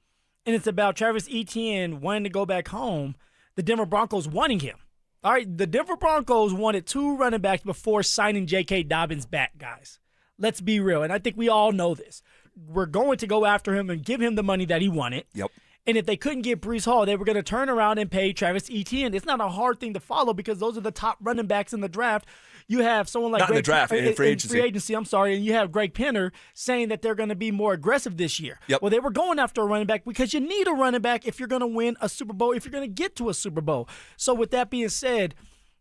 And it's about Travis Etienne wanting to go back home, the Denver Broncos wanting him. All right, the Denver Broncos wanted 2 running backs before signing J.K. Dobbins back, guys. Let's be real. And I think we all know this. We're going to go after him and give him the money that he wanted. Yep. And if they couldn't get Breece Hall, they were going to turn around and pay Travis Etienne. It's not a hard thing to follow because those are the top running backs in the draft. You have someone like not in the draft, in free agency. And you have Greg Penner saying that they're going to be more aggressive this year. Yep. Well, they were going after a running back because you need a running back if you're going to win a Super Bowl, if you're going to get to a Super Bowl. So with that being said,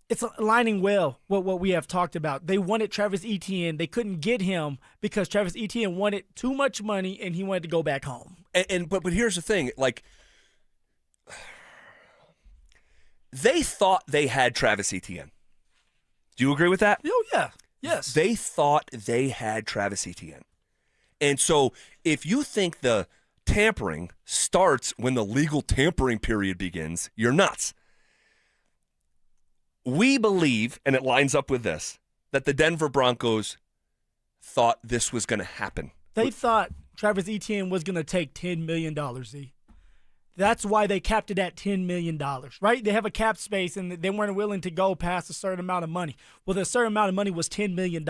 it's aligning well with what we have talked about. They wanted Travis Etienne. They couldn't get him because Travis Etienne wanted too much money and he wanted to go back home. But here's the thing, like, they thought they had Travis Etienne. Do you agree with that? Oh, yeah. Yes. They thought they had Travis Etienne. And so if you think the tampering starts when the legal tampering period begins, you're nuts. We believe, and it lines up with this, that the Denver Broncos thought this was going to happen. They thought Travis Etienne was going to take $10 million, Z. That's why they capped it at $10 million, right? They have a cap space, and they weren't willing to go past a certain amount of money. Well, the certain amount of money was $10 million.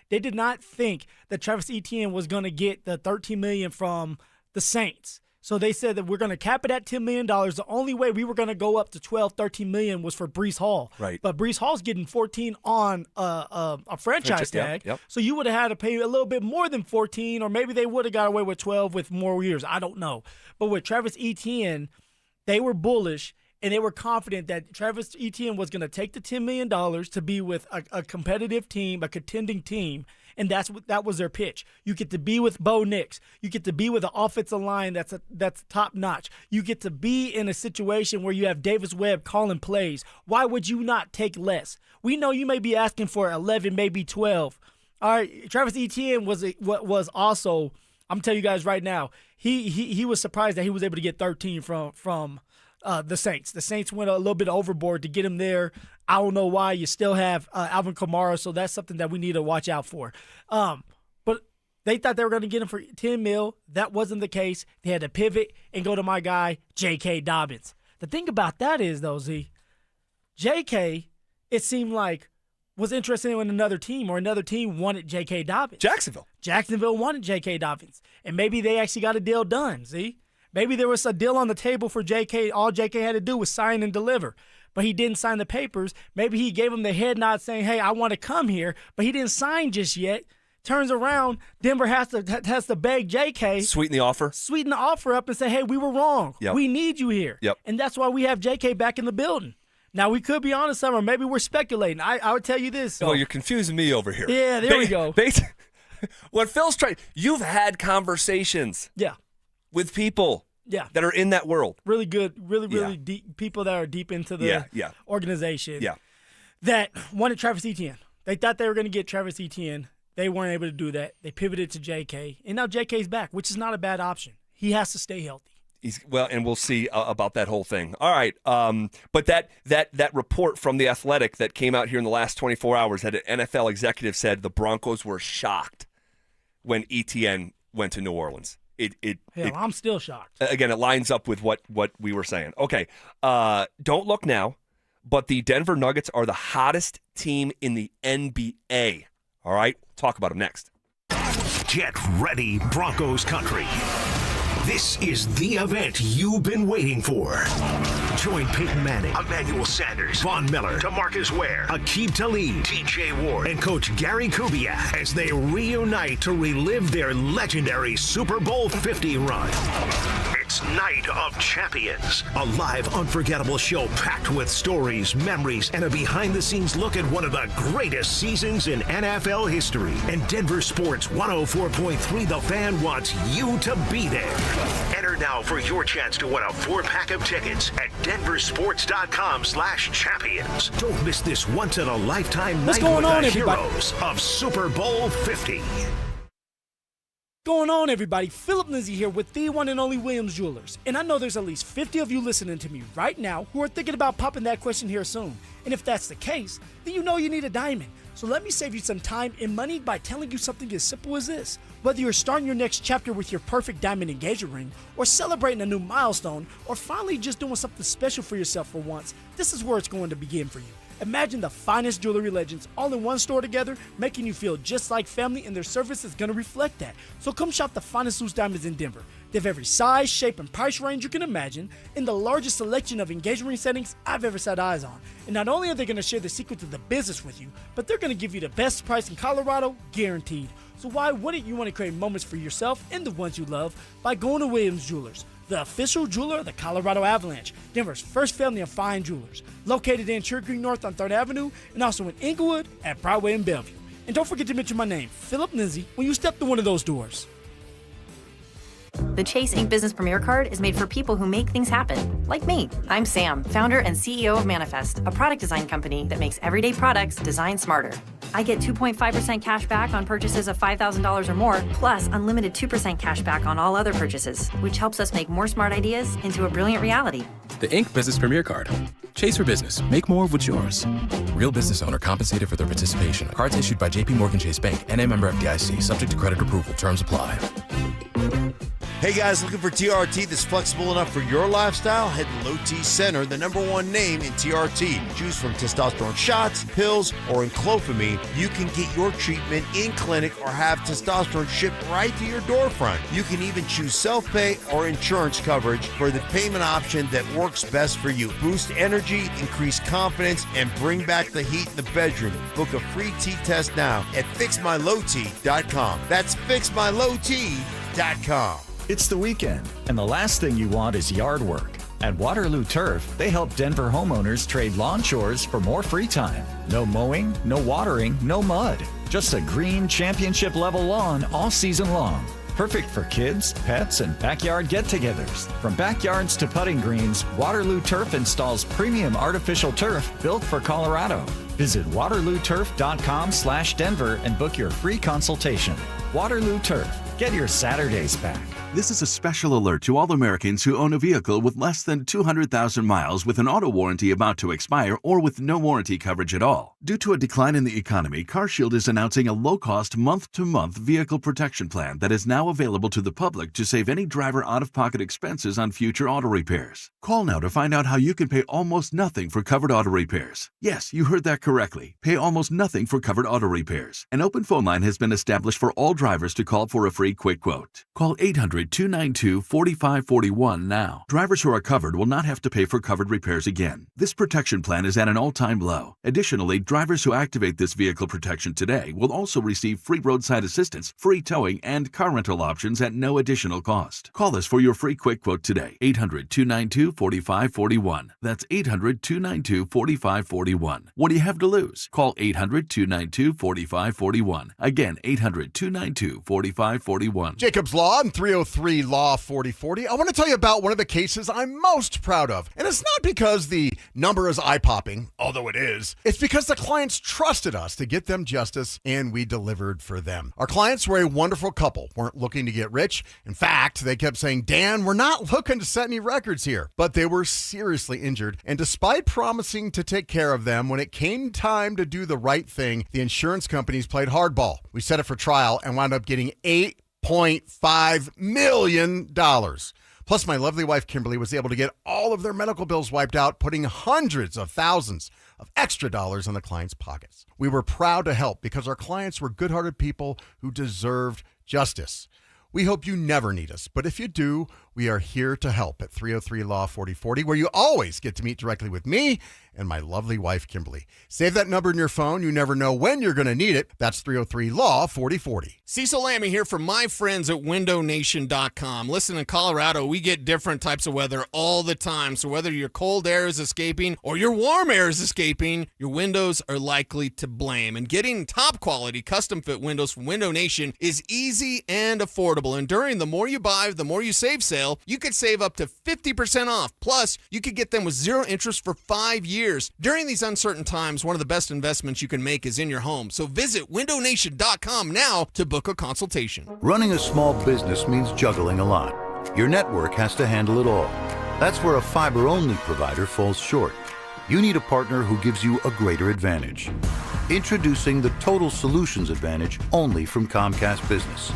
They did not think that Travis Etienne was going to get the $13 million from the Saints. So they said that we're going to cap it at $10 million. The only way we were going to go up to $12, $13 million was for Breece Hall. Right. But Breece Hall's getting 14 on a franchise tag. Yep. So you would have had to pay a little bit more than 14, or maybe they would have got away with 12 with more years. I don't know. But with Travis Etienne, they were bullish, and they were confident that Travis Etienne was going to take the $10 million to be with a competitive team, a contending team. And that was their pitch. You get to be with Bo Nix. You get to be with an offensive line that's top notch. You get to be in a situation where you have Davis Webb calling plays. Why would you not take less? We know you may be asking for 11, maybe 12. All right, Travis Etienne was also. I'm telling you guys right now, he was surprised that he was able to get 13 from the Saints. The Saints went a little bit overboard to get him there. I don't know why. You still have Alvin Kamara, so that's something that we need to watch out for. But they thought they were going to get him for $10 million. That wasn't the case. They had to pivot and go to my guy, J.K. Dobbins. The thing about that is, though, Z, J.K., it seemed like, was interested in another team, or another team wanted J.K. Dobbins. Jacksonville wanted J.K. Dobbins. And maybe they actually got a deal done, Z. Maybe there was a deal on the table for J.K. All J.K. had to do was sign and deliver. But he didn't sign the papers. Maybe he gave him the head nod saying, hey, I want to come here. But he didn't sign just yet. Turns around, Denver has to beg J.K. Sweeten the offer up and say, hey, we were wrong. Yep. We need you here. Yep. And that's why we have J.K. back in the building. Now, we could be on to something, or maybe we're speculating. I would tell you this. Oh, you're confusing me over here. Yeah, there we go. What Phil's trying, you've had conversations. Yeah. with people that are in that world. Really good, really deep people that are deep into the organization that wanted Travis Etienne. They thought they were going to get Travis Etienne. They weren't able to do that. They pivoted to JK, and now JK's back, which is not a bad option. He has to stay healthy. And we'll see about that whole thing. All right, but that report from The Athletic that came out here in the last 24 hours that an NFL executive said the Broncos were shocked when Etienne went to New Orleans. I'm still shocked. Again, it lines up with what we were saying. Okay, don't look now, but the Denver Nuggets are the hottest team in the NBA. All right, talk about them next. Get ready, Broncos country. This is the event you've been waiting for. Join Peyton Manning, Emmanuel Sanders, Von Miller, DeMarcus Ware, Aqib Talib, TJ Ward, and Coach Gary Kubiak as they reunite to relive their legendary Super Bowl 50 run. It's Night of Champions, a live, unforgettable show packed with stories, memories, and a behind-the-scenes look at one of the greatest seasons in NFL history. And Denver Sports 104.3 The Fan wants you to be there. Enter now for your chance to win a 4-pack of tickets at DenverSports.com/champions. Don't miss this once-in-a-lifetime night with the heroes of Super Bowl 50. Going on, everybody? Phillip Lindsay here with the one and only Williams Jewelers. And I know there's at least 50 of you listening to me right now who are thinking about popping that question here soon. And if that's the case, then you know you need a diamond. So let me save you some time and money by telling you something as simple as this. Whether you're starting your next chapter with your perfect diamond engagement ring, or celebrating a new milestone, or finally just doing something special for yourself for once, this is where it's going to begin for you. Imagine the finest jewelry legends all in one store together, making you feel just like family, and their service is going to reflect that. So come shop the finest loose diamonds in Denver. They have every size, shape, and price range you can imagine, in the largest selection of engagement ring settings I've ever set eyes on. And not only are they going to share the secret to the business with you, but they're going to give you the best price in Colorado, guaranteed. So why wouldn't you want to create moments for yourself and the ones you love by going to Williams Jewelers, the official jeweler of the Colorado Avalanche, Denver's first family of fine jewelers, located in Cherry Creek North on 3rd Avenue, and also in Inglewood, at Broadway, and Bellevue. And don't forget to mention my name, Phillip Lindsay, when you step through one of those doors. The Chase Ink Business Premier Card is made for people who make things happen, like me. I'm Sam, founder and CEO of Manifest, a product design company that makes everyday products designed smarter. I get 2.5% cash back on purchases of $5,000 or more, plus unlimited 2% cash back on all other purchases, which helps us make more smart ideas into a brilliant reality. The Ink Business Premier Card. Chase for business. Make more of what's yours. Real business owner compensated for their participation. Cards issued by JPMorgan Chase Bank, N.A. member FDIC, subject to credit approval. Terms apply. Hey guys, looking for TRT that's flexible enough for your lifestyle? Head to Low T Center, the #1 name in TRT. Choose from testosterone shots, pills, or enclophamine. You can get your treatment in clinic or have testosterone shipped right to your door front. You can even choose self-pay or insurance coverage for the payment option that works best for you. Boost energy, increase confidence, and bring back the heat in the bedroom. Book a free T-test now at FixMyLowT.com. That's FixMyLowT.com. It's the weekend, and the last thing you want is yard work. At Waterloo Turf, they help Denver homeowners trade lawn chores for more free time. No mowing, no watering, no mud. Just a green championship-level lawn all season long. Perfect for kids, pets, and backyard get-togethers. From backyards to putting greens, Waterloo Turf installs premium artificial turf built for Colorado. Visit waterlooturf.com/Denver and book your free consultation. Waterloo Turf. Get your Saturdays back. This is a special alert to all Americans who own a vehicle with less than 200,000 miles with an auto warranty about to expire or with no warranty coverage at all. Due to a decline in the economy, CarShield is announcing a low-cost month-to-month vehicle protection plan that is now available to the public to save any driver out-of-pocket expenses on future auto repairs. Call now to find out how you can pay almost nothing for covered auto repairs. Yes, you heard that correctly. Pay almost nothing for covered auto repairs. An open phone line has been established for all drivers to call for a free quick quote. Call 800-292-4541 now. Drivers who are covered will not have to pay for covered repairs again. This protection plan is at an all-time low. Additionally, drivers who activate this vehicle protection today will also receive free roadside assistance, free towing, and car rental options at no additional cost. Call us for your free quick quote today. 800-292-4541. That's 800-292-4541. What do you have to lose? Call 800-292-4541. Again, 800-292-4541. Jacob's Law on 303 303 Law 4040. I want to tell you about one of the cases I'm most proud of. And it's not because the number is eye-popping, although it is. It's because the clients trusted us to get them justice, and we delivered for them. Our clients were a wonderful couple, weren't looking to get rich. In fact, they kept saying, Dan, we're not looking to set any records here. But they were seriously injured, and despite promising to take care of them, when it came time to do the right thing, the insurance companies played hardball. We set it for trial and wound up getting $8.5 million. Plus, my lovely wife, Kimberly, was able to get all of their medical bills wiped out, putting hundreds of thousands of extra dollars in the clients' pockets. We were proud to help because our clients were good-hearted people who deserved justice. We hope you never need us, but if you do, we are here to help at 303 Law 4040, where you always get to meet directly with me and my lovely wife, Kimberly. Save that number in your phone. You never know when you're going to need it. That's 303 Law 4040. Cecil Lammy here for my friends at windownation.com. Listen, in Colorado, we get different types of weather all the time. So whether your cold air is escaping or your warm air is escaping, your windows are likely to blame. And getting top quality custom fit windows from Window Nation is easy and affordable. And during the More You Buy, the More You Save sale, you could save up to 50% off. Plus, you could get them with zero interest for 5 years. During these uncertain times, one of the best investments you can make is in your home. So visit windownation.com now to book a consultation. Running a small business means juggling a lot. Your network has to handle it all. That's where a fiber-only provider falls short. You need a partner who gives you a greater advantage. Introducing the Total Solutions Advantage only from Comcast Business.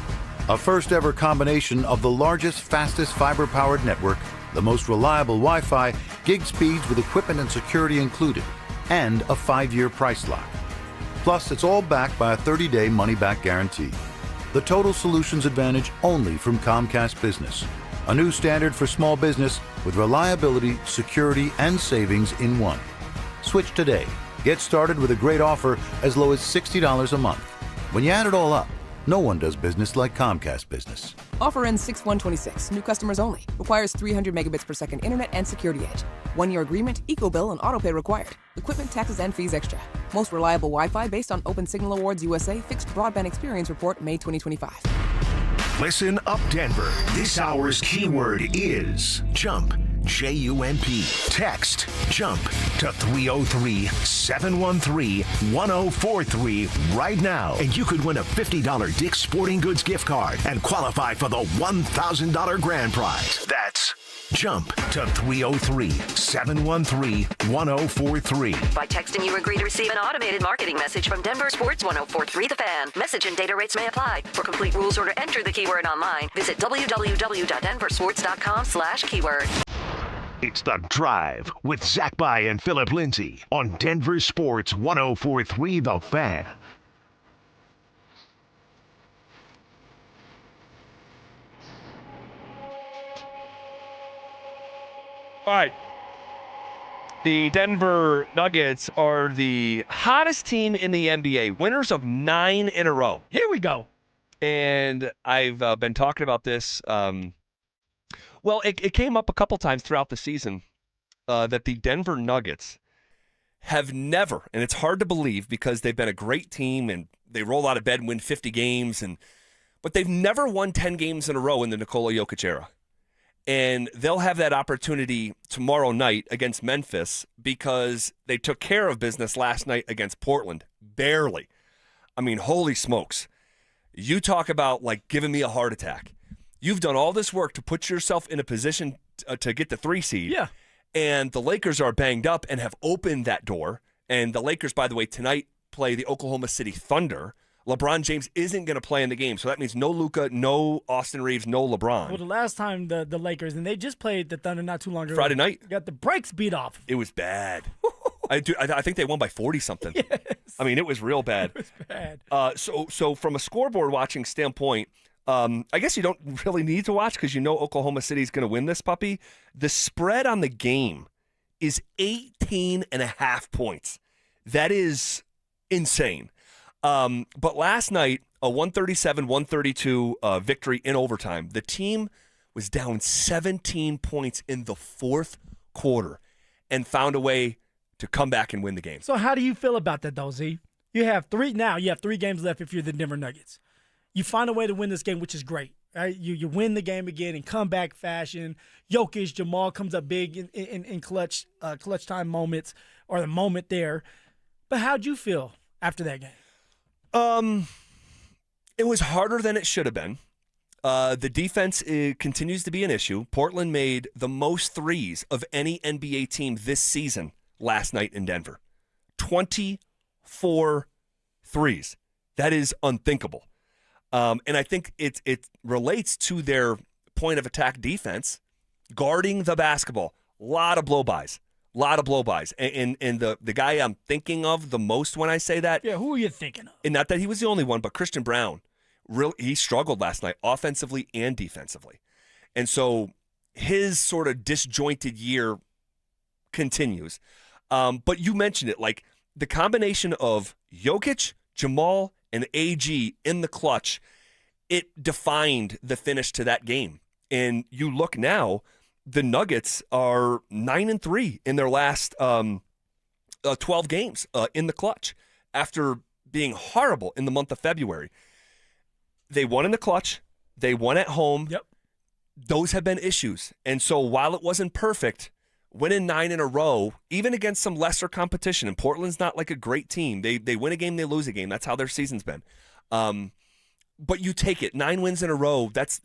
A first-ever combination of the largest, fastest fiber-powered network, the most reliable Wi-Fi, gig speeds with equipment and security included, and a 5-year price lock. Plus, it's all backed by a 30-day money-back guarantee. The Total Solutions Advantage only from Comcast Business. A new standard for small business with reliability, security, and savings in one. Switch today. Get started with a great offer as low as $60 a month. When you add it all up, no one does business like Comcast Business. Offer ends 6/1/26. New customers only. Requires 300 megabits per second internet and security edge. 1-year agreement, eco-bill, and autopay required. Equipment, taxes, and fees extra. Most reliable Wi-Fi based on Open Signal Awards USA Fixed Broadband Experience Report, May 2025. Listen up, Denver. This hour's keyword is jump. J-U-M-P. Text JUMP to 303-713-1043 right now, and you could win a $50 Dick's Sporting Goods gift card and qualify for the $1,000 grand prize. That's JUMP to 303-713-1043. By texting, you agree to receive an automated marketing message from Denver Sports 1043 The Fan. Message and data rates may apply. For complete rules or to enter the keyword online, visit www.denversports.com/keyword. It's The Drive with Zach By and Phillip Lindsay on Denver Sports 1043 The Fan. All right. The Denver Nuggets are the hottest team in the NBA, winners of 9 in a row. Here we go. And I've been talking about this. Well, it came up a couple times throughout the season that the Denver Nuggets have never, and it's hard to believe because they've been a great team and they roll out of bed and win 50 games, but they've never won 10 games in a row in the Nikola Jokic era. And they'll have that opportunity tomorrow night against Memphis because they took care of business last night against Portland. Barely. I mean, holy smokes. You talk about like giving me a heart attack. You've done all this work to put yourself in a position to get the 3 seed. Yeah. And the Lakers are banged up and have opened that door. And the Lakers, by the way, tonight play the Oklahoma City Thunder. LeBron James isn't going to play in the game. So that means no Luka, no Austin Reeves, no LeBron. Well, the last time the Lakers, and they just played the Thunder not too long ago. Friday night. Got the brakes beat off. It was bad. I think they won by 40-something. Yes. I mean, it was real bad. It was bad. So from a scoreboard watching standpoint, I guess you don't really need to watch because you know Oklahoma City's going to win this puppy. The spread on the game is 18.5 points. That is insane. But last night, a 137-132 victory in overtime. The team was down 17 points in the fourth quarter and found a way to come back and win the game. So how do you feel about that, though, Z? You have 3 games left if you're the Denver Nuggets. You find a way to win this game, which is great. Right? You win the game again in comeback fashion. Jokic, Jamal comes up big in clutch time moments, or the moment there. But how'd you feel after that game? It was harder than it should have been. The defense continues to be an issue. Portland made the most threes of any NBA team this season last night in Denver. 24 threes. That is unthinkable. And I think it relates to their point of attack defense, guarding the basketball. A lot of blow-bys. And the guy I'm thinking of the most when I say that. Yeah, who are you thinking of? And not that he was the only one, but Christian Brown. He struggled last night offensively and defensively. And so his sort of disjointed year continues. But you mentioned it, like the combination of Jokic, Jamal, and AG in the clutch, it defined the finish to that game. And you look now, the Nuggets are 9-3 in their last 12 games in the clutch after being horrible in the month of February. They won in the clutch. They won at home. Yep. Those have been issues. And so while it wasn't perfect, winning 9 in a row, even against some lesser competition, and Portland's not like a great team. They win a game, they lose a game. That's how their season's been. But you take it. 9 wins in a row, that's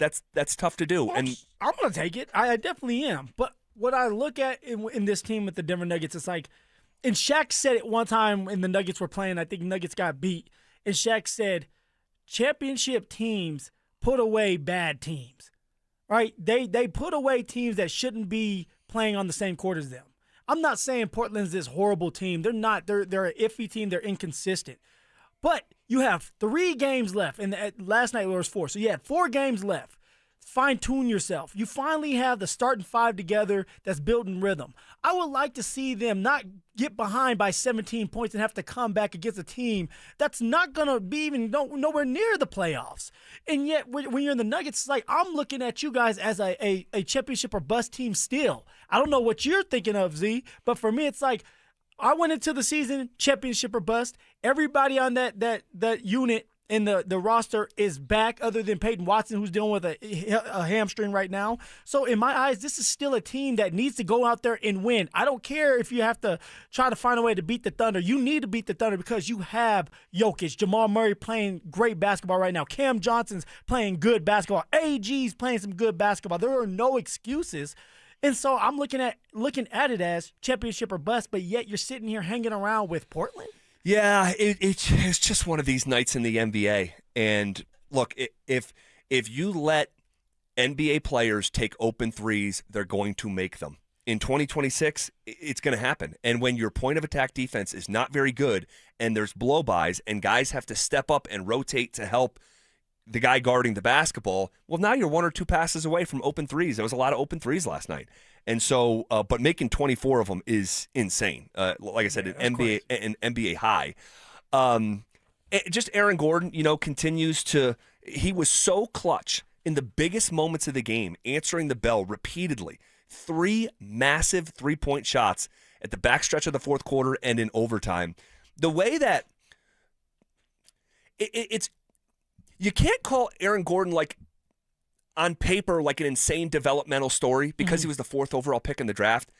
tough to do. Well, and I'm going to take it. I definitely am. But what I look at in this team with the Denver Nuggets, it's like, and Shaq said it one time when the Nuggets were playing, I think Nuggets got beat, and Shaq said, championship teams put away bad teams, right? They put away teams that shouldn't be playing on the same court as them. I'm not saying Portland's this horrible team. They're not. They're an iffy team. They're inconsistent. But you have 3 games left, and last night there was 4. So you had 4 games left. Fine-tune yourself. You finally have the starting 5 together that's building rhythm. I would like to see them not get behind by 17 points and have to come back against a team that's not going to be even nowhere near the playoffs. And yet, when you're in the Nuggets, it's like I'm looking at you guys as a championship or bust team still. I don't know what you're thinking of, Z, but for me, it's like I went into the season championship or bust. Everybody on that unit and the roster is back other than Payton Watson, who's dealing with a hamstring right now. So in my eyes, this is still a team that needs to go out there and win. I don't care if you have to try to find a way to beat the Thunder. You need to beat the Thunder because you have Jokic, Jamal Murray playing great basketball right now. Cam Johnson's playing good basketball. AG's playing some good basketball. There are no excuses. And so I'm looking at it as championship or bust, but yet you're sitting here hanging around with Portland? yeah, it's just one of these nights in the NBA. And look, if you let NBA players take open threes, they're going to make them. In 2026, it's going to happen. And when your point of attack defense is not very good and there's blow-bys and guys have to step up and rotate to help the guy guarding the basketball, well, now you're 1 or 2 passes away from open threes. There was a lot of open threes last night. And so, but making 24 of them is insane. Like I said, an NBA high. Just Aaron Gordon, continues to, he was so clutch in the biggest moments of the game, answering the bell repeatedly. 3 massive 3-point shots at the backstretch of the fourth quarter and in overtime. The way that it's, you can't call Aaron Gordon like on paper like an insane developmental story because he was the 4th overall pick in the draft.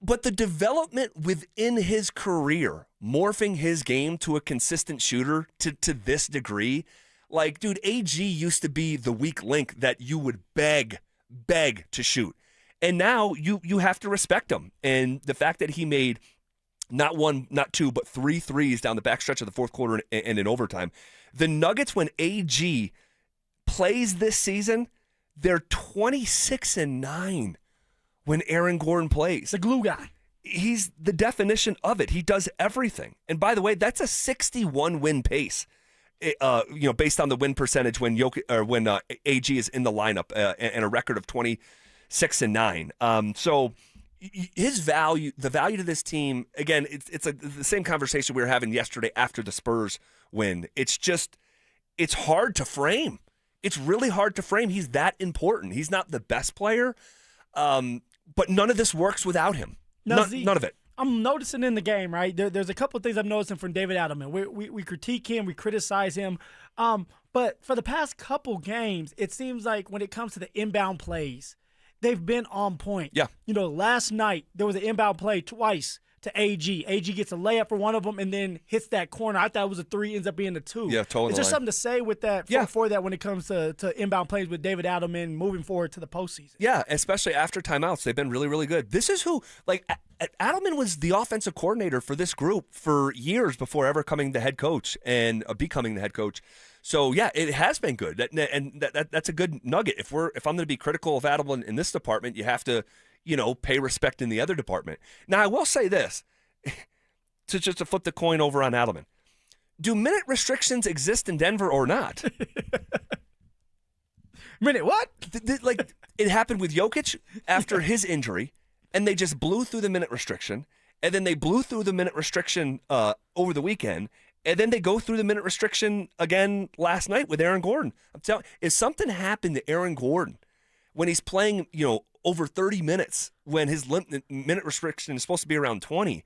But the development within his career, morphing his game to a consistent shooter to this degree, like, dude, AG used to be the weak link that you would beg to shoot. And now you have to respect him. And the fact that he made not 1, not 2, but 3 threes down the backstretch of the fourth quarter and in overtime. The Nuggets, when AG plays this season, they're 26-9 when Aaron Gordon plays. The glue guy. He's the definition of it. He does everything. And by the way, that's a 61-win pace. Based on the win percentage when AG is in the lineup, and a record of 26-9. So his value, the value to this team, again, it's the same conversation we were having yesterday after the Spurs win. It's hard to frame. It's really hard to frame. He's that important. He's not the best player, but none of this works without him. None of it. I'm noticing in the game, right? There's a couple of things I'm noticing from David Adelman. We critique him, we criticize him. But for the past couple games, it seems like when it comes to the inbound plays, they've been on point. Yeah. Last night there was an inbound play twice to AG. AG gets a layup for one of them and then hits that corner. I thought it was a 3, ends up being a 2. Yeah, totally. Is there something to say with that for that when it comes to inbound plays with David Adelman moving forward to the postseason? Yeah, especially after timeouts. They've been really, really good. This is who, Adelman was the offensive coordinator for this group for years before ever becoming the head coach. So, yeah, it has been good. That's a good nugget. If I'm going to be critical of Adelman in this department, you have to pay respect in the other department. Now, I will say this, to flip the coin over on Adelman. Do minute restrictions exist in Denver or not? Minute what? It happened with Jokic after his injury, and they just blew through the minute restriction, and then they blew through the minute restriction over the weekend, and then they go through the minute restriction again last night with Aaron Gordon. I'm telling you, if something happened to Aaron Gordon when he's playing, over 30 minutes, when his minute restriction is supposed to be around 20,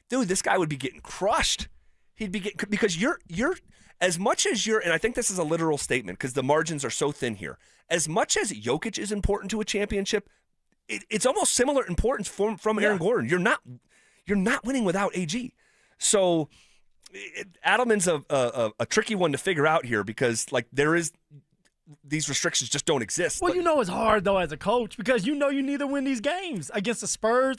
dude, this guy would be getting crushed. He'd be getting, because you're as much as and I think this is a literal statement because the margins are so thin here. As much as Jokic is important to a championship, it's almost similar importance from Aaron Gordon. You're not winning without AG. So Adelman's a tricky one to figure out here because these restrictions just don't exist. Well, it's hard, though, as a coach because you need to win these games against the Spurs.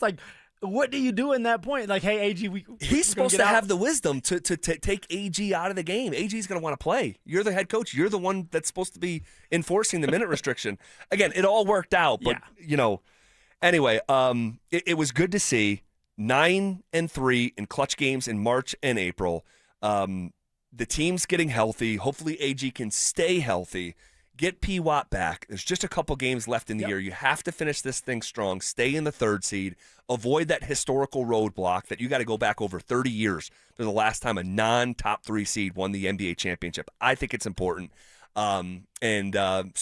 What do you do in that point? Hey, AG, he's supposed to have the wisdom to take AG out of the game. AG's going to want to play. You're the head coach. You're the one that's supposed to be enforcing the minute restriction. Again, it all worked out, but, anyway, it was good to see 9-3 in clutch games in March and April. The team's getting healthy. Hopefully AG can stay healthy. Get P. Watt back. There's just a couple games left in the year. You have to finish this thing strong. Stay in the 3rd seed. Avoid that historical roadblock that you got to go back over 30 years to the last time a non-top 3 seed won the NBA championship. I think it's important. So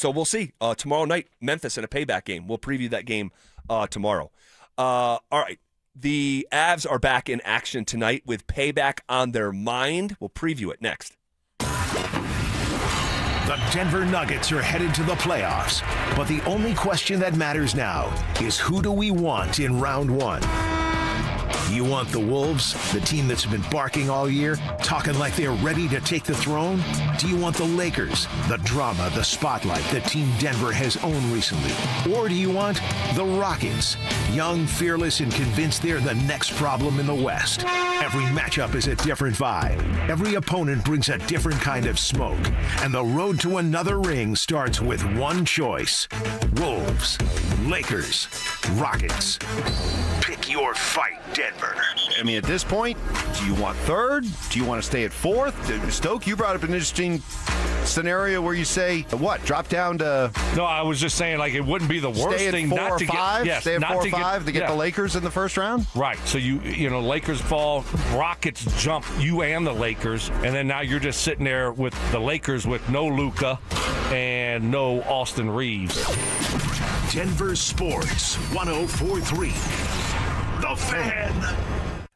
we'll see. Tomorrow night, Memphis in a payback game. We'll preview that game tomorrow. All right. The Avs are back in action tonight with payback on their mind. We'll preview it next. The Denver Nuggets are headed to the playoffs, but the only question that matters now is who do we want in round 1? You want the Wolves, the team that's been barking all year, talking like they're ready to take the throne? Do you want the Lakers, the drama, the spotlight, the team Denver has owned recently? Or do you want the Rockets, young, fearless, and convinced they're the next problem in the West? Every matchup is a different vibe. Every opponent brings a different kind of smoke. And the road to another ring starts with one choice. Wolves, Lakers, Rockets. Pick your fight, Denver. I mean, at this point, do you want 3rd? Do you want to stay at 4th? Stoke, you brought up an interesting scenario where you say, drop down to... No, I was just saying, it wouldn't be the worst thing not to get... Stay at 4 or 5 to get the Lakers in the first round? Right. So, Lakers fall, Rockets jump you and the Lakers, and then now you're just sitting there with the Lakers with no Luka and no Austin Reeves. Denver Sports 104.3. The Fan.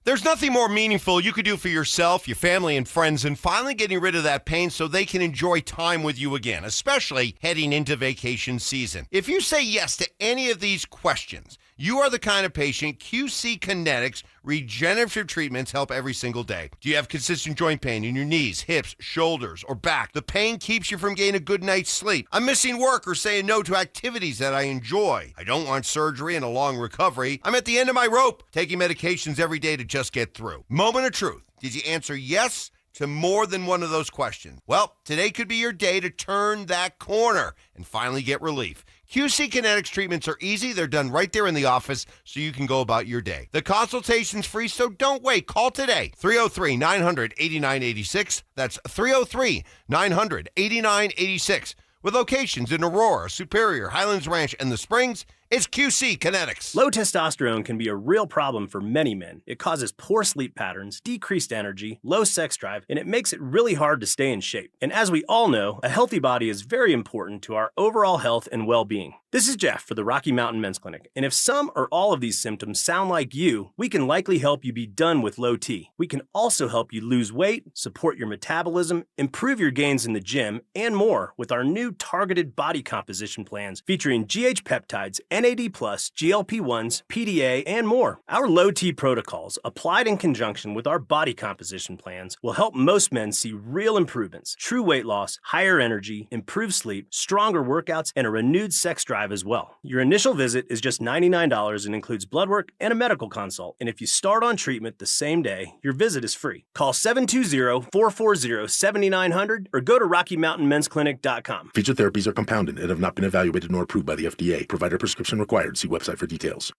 There's nothing more meaningful you could do for yourself, your family, and friends than finally getting rid of that pain so they can enjoy time with you again, especially heading into vacation season. If you say yes to any of these questions, you are the kind of patient QC Kinetics regenerative treatments help every single day. Do you have consistent joint pain in your knees, hips, shoulders, or back? The pain keeps you from getting a good night's sleep. I'm missing work or saying no to activities that I enjoy. I don't want surgery and a long recovery. I'm at the end of my rope, taking medications every day to just get through. Moment of truth. Did you answer yes to more than one of those questions? Well, today could be your day to turn that corner and finally get relief. QC Kinetics treatments are easy. They're done right there in the office so you can go about your day. The consultation's free, so don't wait. Call today. 303-900-8986. That's 303-900-8986. With locations in Aurora, Superior, Highlands Ranch, and the Springs, It's QC Kinetics. Low testosterone can be a real problem for many men. It causes poor sleep patterns, decreased energy, low sex drive, and it makes it really hard to stay in shape. And as we all know, a healthy body is very important to our overall health and well-being. This is Jeff for the Rocky Mountain Men's Clinic, and if some or all of these symptoms sound like you, we can likely help you be done with low T. We can also help you lose weight, support your metabolism, improve your gains in the gym, and more with our new targeted body composition plans featuring GH peptides, NAD+, GLP-1s, PDA, and more. Our low T protocols, applied in conjunction with our body composition plans, will help most men see real improvements, true weight loss, higher energy, improved sleep, stronger workouts, and a renewed sex drive as well. Your initial visit is just $99 and includes blood work and a medical consult. And if you start on treatment the same day, your visit is free. Call 720-440-7900 or go to RockyMountainMen'sClinic.com. Featured therapies are compounded and have not been evaluated nor approved by the FDA. Provider prescription required. See website for details.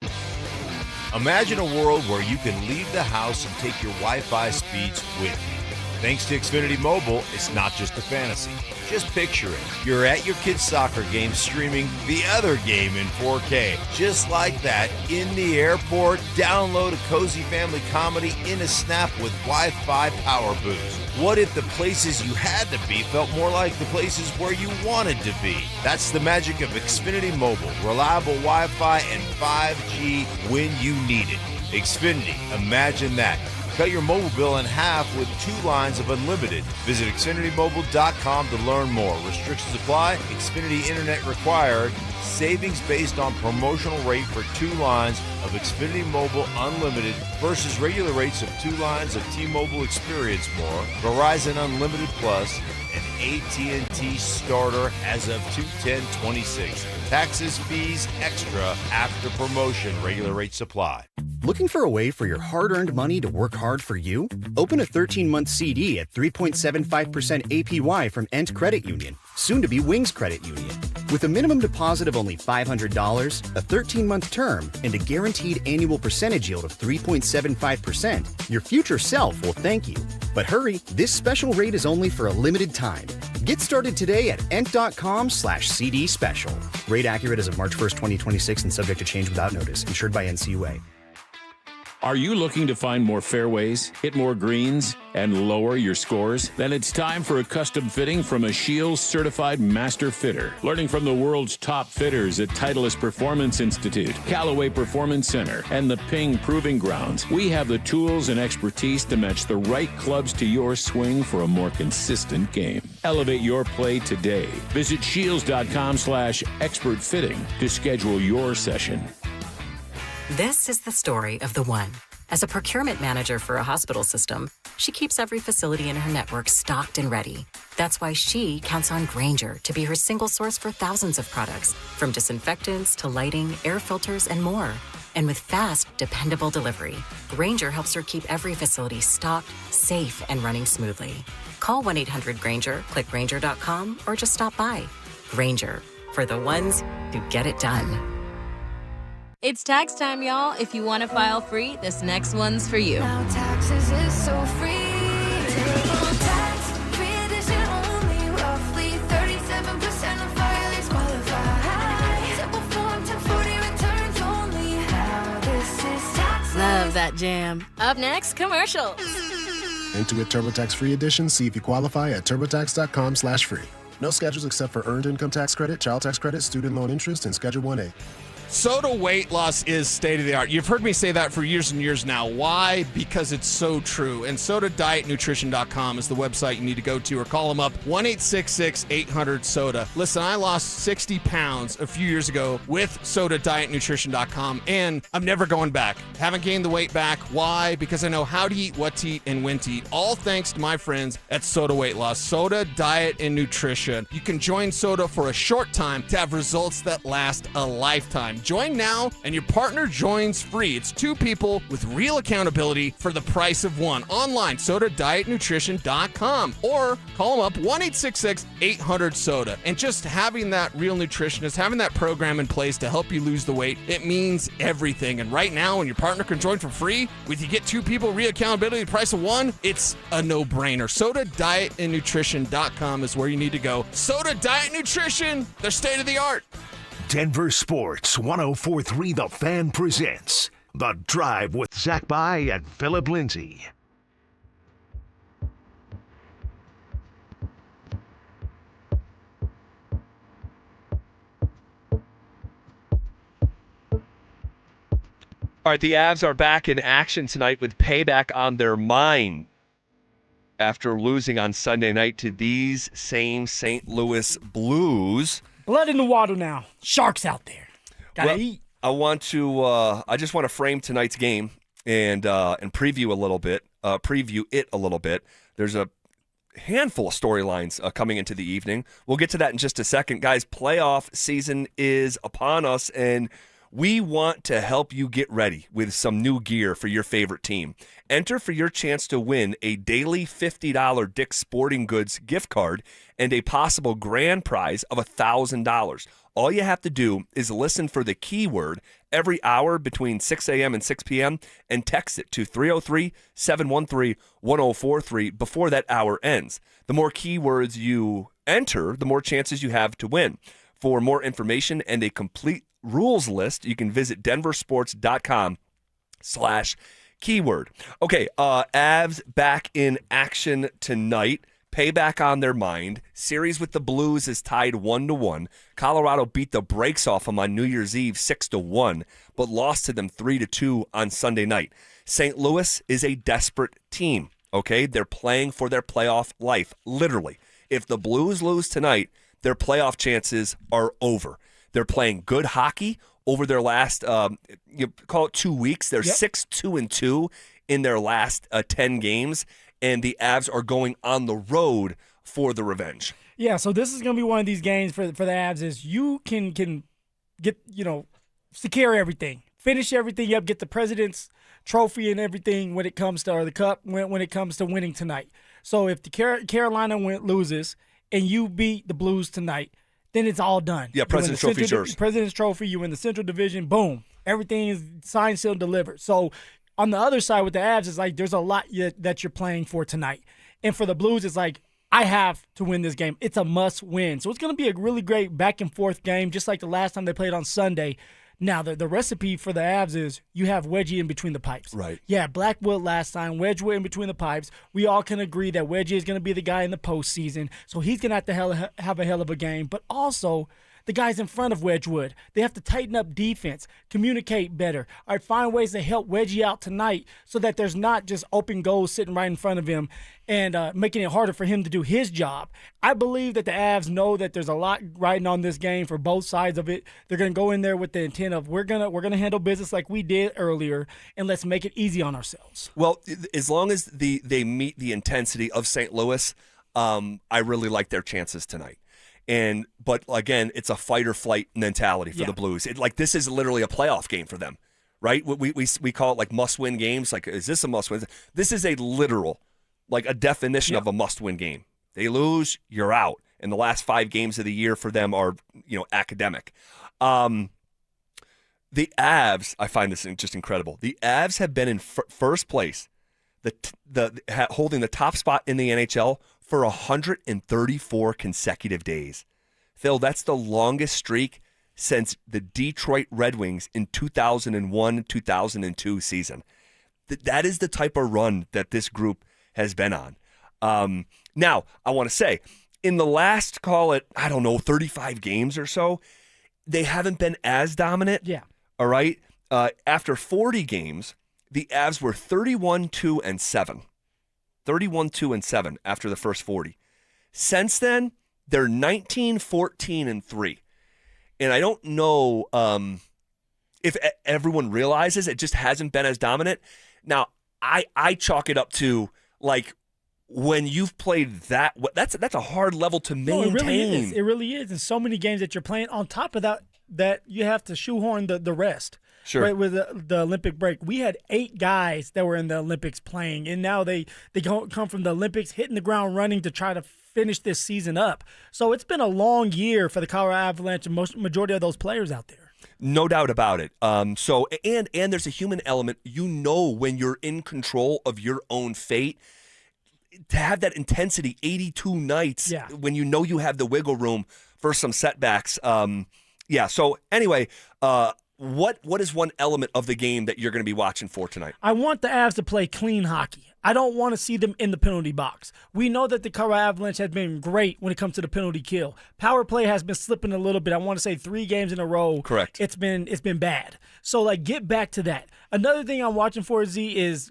Imagine a world where you can leave the house and take your Wi-Fi speeds with you. Thanks to Xfinity Mobile, it's not just a fantasy. Just picture it. You're at your kid's soccer game streaming the other game in 4K. Just like that, in the airport, download a cozy family comedy in a snap with Wi-Fi Power Boost. What if the places you had to be felt more like the places where you wanted to be? That's the magic of Xfinity Mobile. Reliable Wi-Fi and 5G when you need it. Xfinity, imagine that. Cut your mobile bill in half with 2 lines of unlimited. Visit XfinityMobile.com to learn more. Restrictions apply. Xfinity Internet required. Savings based on promotional rate for 2 lines of Xfinity Mobile Unlimited versus regular rates of 2 lines of T-Mobile Experience More, Verizon Unlimited Plus, and AT&T Starter as of 2/10/26. Taxes, fees, extra after promotion. Regular rates apply. Looking for a way for your hard-earned money to work hard for you? Open a 13-month CD at 3.75% APY from Ent Credit Union, soon to be Wings Credit Union. With a minimum deposit of only $500, a 13-month term, and a guaranteed annual percentage yield of 3.75%, your future self will thank you. But hurry, this special rate is only for a limited time. Get started today at ent.com/CD special. Rate accurate as of March 1st, 2026 and subject to change without notice. Insured by NCUA. Are you looking to find more fairways, hit more greens, and lower your scores? Then it's time for a custom fitting from a Shields certified master fitter. Learning from the world's top fitters at Titleist Performance Institute, Callaway Performance Center, and the Ping Proving Grounds, we have the tools and expertise to match the right clubs to your swing for a more consistent game. Elevate your play today. Visit shields.com/expert fitting to schedule your session. This is the story of the one. As a procurement manager for a hospital system, she keeps every facility in her network stocked and ready. That's why she counts on Grainger to be her single source for thousands of products, from disinfectants to lighting, air filters, and more. And with fast, dependable delivery, Grainger helps her keep every facility stocked, safe, and running smoothly. Call 1-800-GRAINGER, click Grainger.com, or just stop by. Grainger, for the ones who get it done. It's tax time, y'all. If you want to file free, this next one's for you. Now taxes is so free. Tax free edition only. Roughly 37% of filings qualify. Simple form 1040 returns only. Now this is tax. Love that jam. Up next, commercials. Intuit TurboTax Free Edition. See if you qualify at TurboTax.com/free. No schedules except for Earned Income Tax Credit, Child Tax Credit, Student Loan Interest, and Schedule 1A. Soda weight loss is state of the art. You've heard me say that for years and years now. Why? Because it's so true. And SodaDietNutrition.com is the website you need to go to, or call them up 1-866-800-SODA. Listen, I lost 60 pounds a few years ago with SodaDietNutrition.com, and I'm never going back. Haven't gained the weight back. Why? Because I know how to eat, what to eat, and when to eat. All thanks to my friends at Soda Weight Loss. Soda Diet and Nutrition. You can join Soda for a short time to have results that last a lifetime. Join now, and your partner joins free. It's 2 people with real accountability for the price of 1. Online, SodaDietNutrition.com, or call them up 1-866-800-SODA. And just having that real nutritionist, having that program in place to help you lose the weight, it means everything. And right now, when your partner can join for free, with you get 2 people, real accountability, the price of 1, it's a no-brainer. SodaDietandNutrition.com is where you need to go. Soda Diet Nutrition, they're state of the art. Denver Sports 104.3 The Fan presents The Drive with Zach By and Phillip Lindsay. All right, the Avs are back in action tonight with payback on their mind after losing on Sunday night to these same St. Louis Blues. Blood in the water now. Sharks out there. Gotta eat. I just want to frame tonight's game and preview it a little bit. There's a handful of storylines coming into the evening. We'll get to that in just a second. Guys, playoff season is upon us, and we want to help you get ready with some new gear for your favorite team. Enter for your chance to win a daily $50 Dick's Sporting Goods gift card and a possible grand prize of $1,000. All you have to do is listen for the keyword every hour between 6 a.m. and 6 p.m. and text it to 303-713-1043 before that hour ends. The more keywords you enter, the more chances you have to win. For more information and a complete rules list, you can visit denversports.com/keyword. Okay, Avs back in action tonight. Payback on their mind. Series with the Blues is tied 1-1. Colorado beat the brakes off them on New Year's Eve 6-1, but lost to them 3-2 on Sunday night. St. Louis is a desperate team, okay? They're playing for their playoff life, literally. If the Blues lose tonight, their playoff chances are over. They're playing good hockey over their last, you call it 2 weeks. They're 6-2-2 in their last 10 games, and the Avs are going on the road for the revenge. Yeah, so this is going to be one of these games for the Avs is you can get, secure everything, finish everything up, get the President's Trophy and everything when it comes to, or the Cup when it comes to winning tonight. So if the Carolina loses and you beat the Blues tonight, then it's all done. Yeah, President's Trophy is yours. President's Trophy, you win the Central Division, boom. Everything is signed, sealed, delivered. So on the other side with the Avs, it's like there's a lot that you're playing for tonight. And for the Blues, it's like, I have to win this game. It's a must win. So it's going to be a really great back and forth game, just like the last time they played on Sunday. Now, the recipe for the Avs is you have Wedgie in between the pipes. Right. Yeah, Blackwood last time, Wedgwood in between the pipes. We all can agree that Wedgie is going to be the guy in the postseason, so he's going to have a hell of a game. But also, the guys in front of Wedgwood, they have to tighten up defense, communicate better, or find ways to help Wedgie out tonight so that there's not just open goals sitting right in front of him and making it harder for him to do his job. I believe that the Avs know that there's a lot riding on this game for both sides of it. They're going to go in there with the intent of we're gonna handle business like we did earlier, and let's make it easy on ourselves. Well, as long as they meet the intensity of St. Louis, I really like their chances tonight. But again, it's a fight or flight mentality for the Blues. This is literally a playoff game for them, right? We call it like must-win games. Like, is this a must-win? This is a literal, like a definition of a must-win game. They lose, you're out. And the last 5 games of the year for them are, academic. The Avs, I find this just incredible. The Avs have been in first place, holding the top spot in the NHL for 134 consecutive days. Phil, that's the longest streak since the Detroit Red Wings in 2001-2002 season. That is the type of run that this group has been on. Now, I want to say, in the last, call it, 35 games or so, they haven't been as dominant. Yeah. All right? After 40 games, the Avs were 31-2-7. 31-2-7 after the first 40. Since then, they're 19-14-3. And I don't know if everyone realizes it just hasn't been as dominant. Now, I chalk it up to, like, when you've played that's a hard level to maintain. No, it really is. It really is. And so many games that you're playing, on top of that you have to shoehorn the rest. Sure. Right, with the Olympic break. We had 8 guys that were in the Olympics playing, and now they come from the Olympics, hitting the ground running to try to finish this season up. So it's been a long year for the Colorado Avalanche and majority of those players out there. No doubt about it. So there's a human element. When you're in control of your own fate, to have that intensity 82 nights when you have the wiggle room for some setbacks, Yeah. So anyway, what is one element of the game that you're going to be watching for tonight? I want the Avs to play clean hockey. I don't want to see them in the penalty box. We know that the Colorado Avalanche has been great when it comes to the penalty kill. Power play has been slipping a little bit. I want to say 3 games in a row. Correct. It's been bad. So, like, get back to that. Another thing I'm watching for, Z, is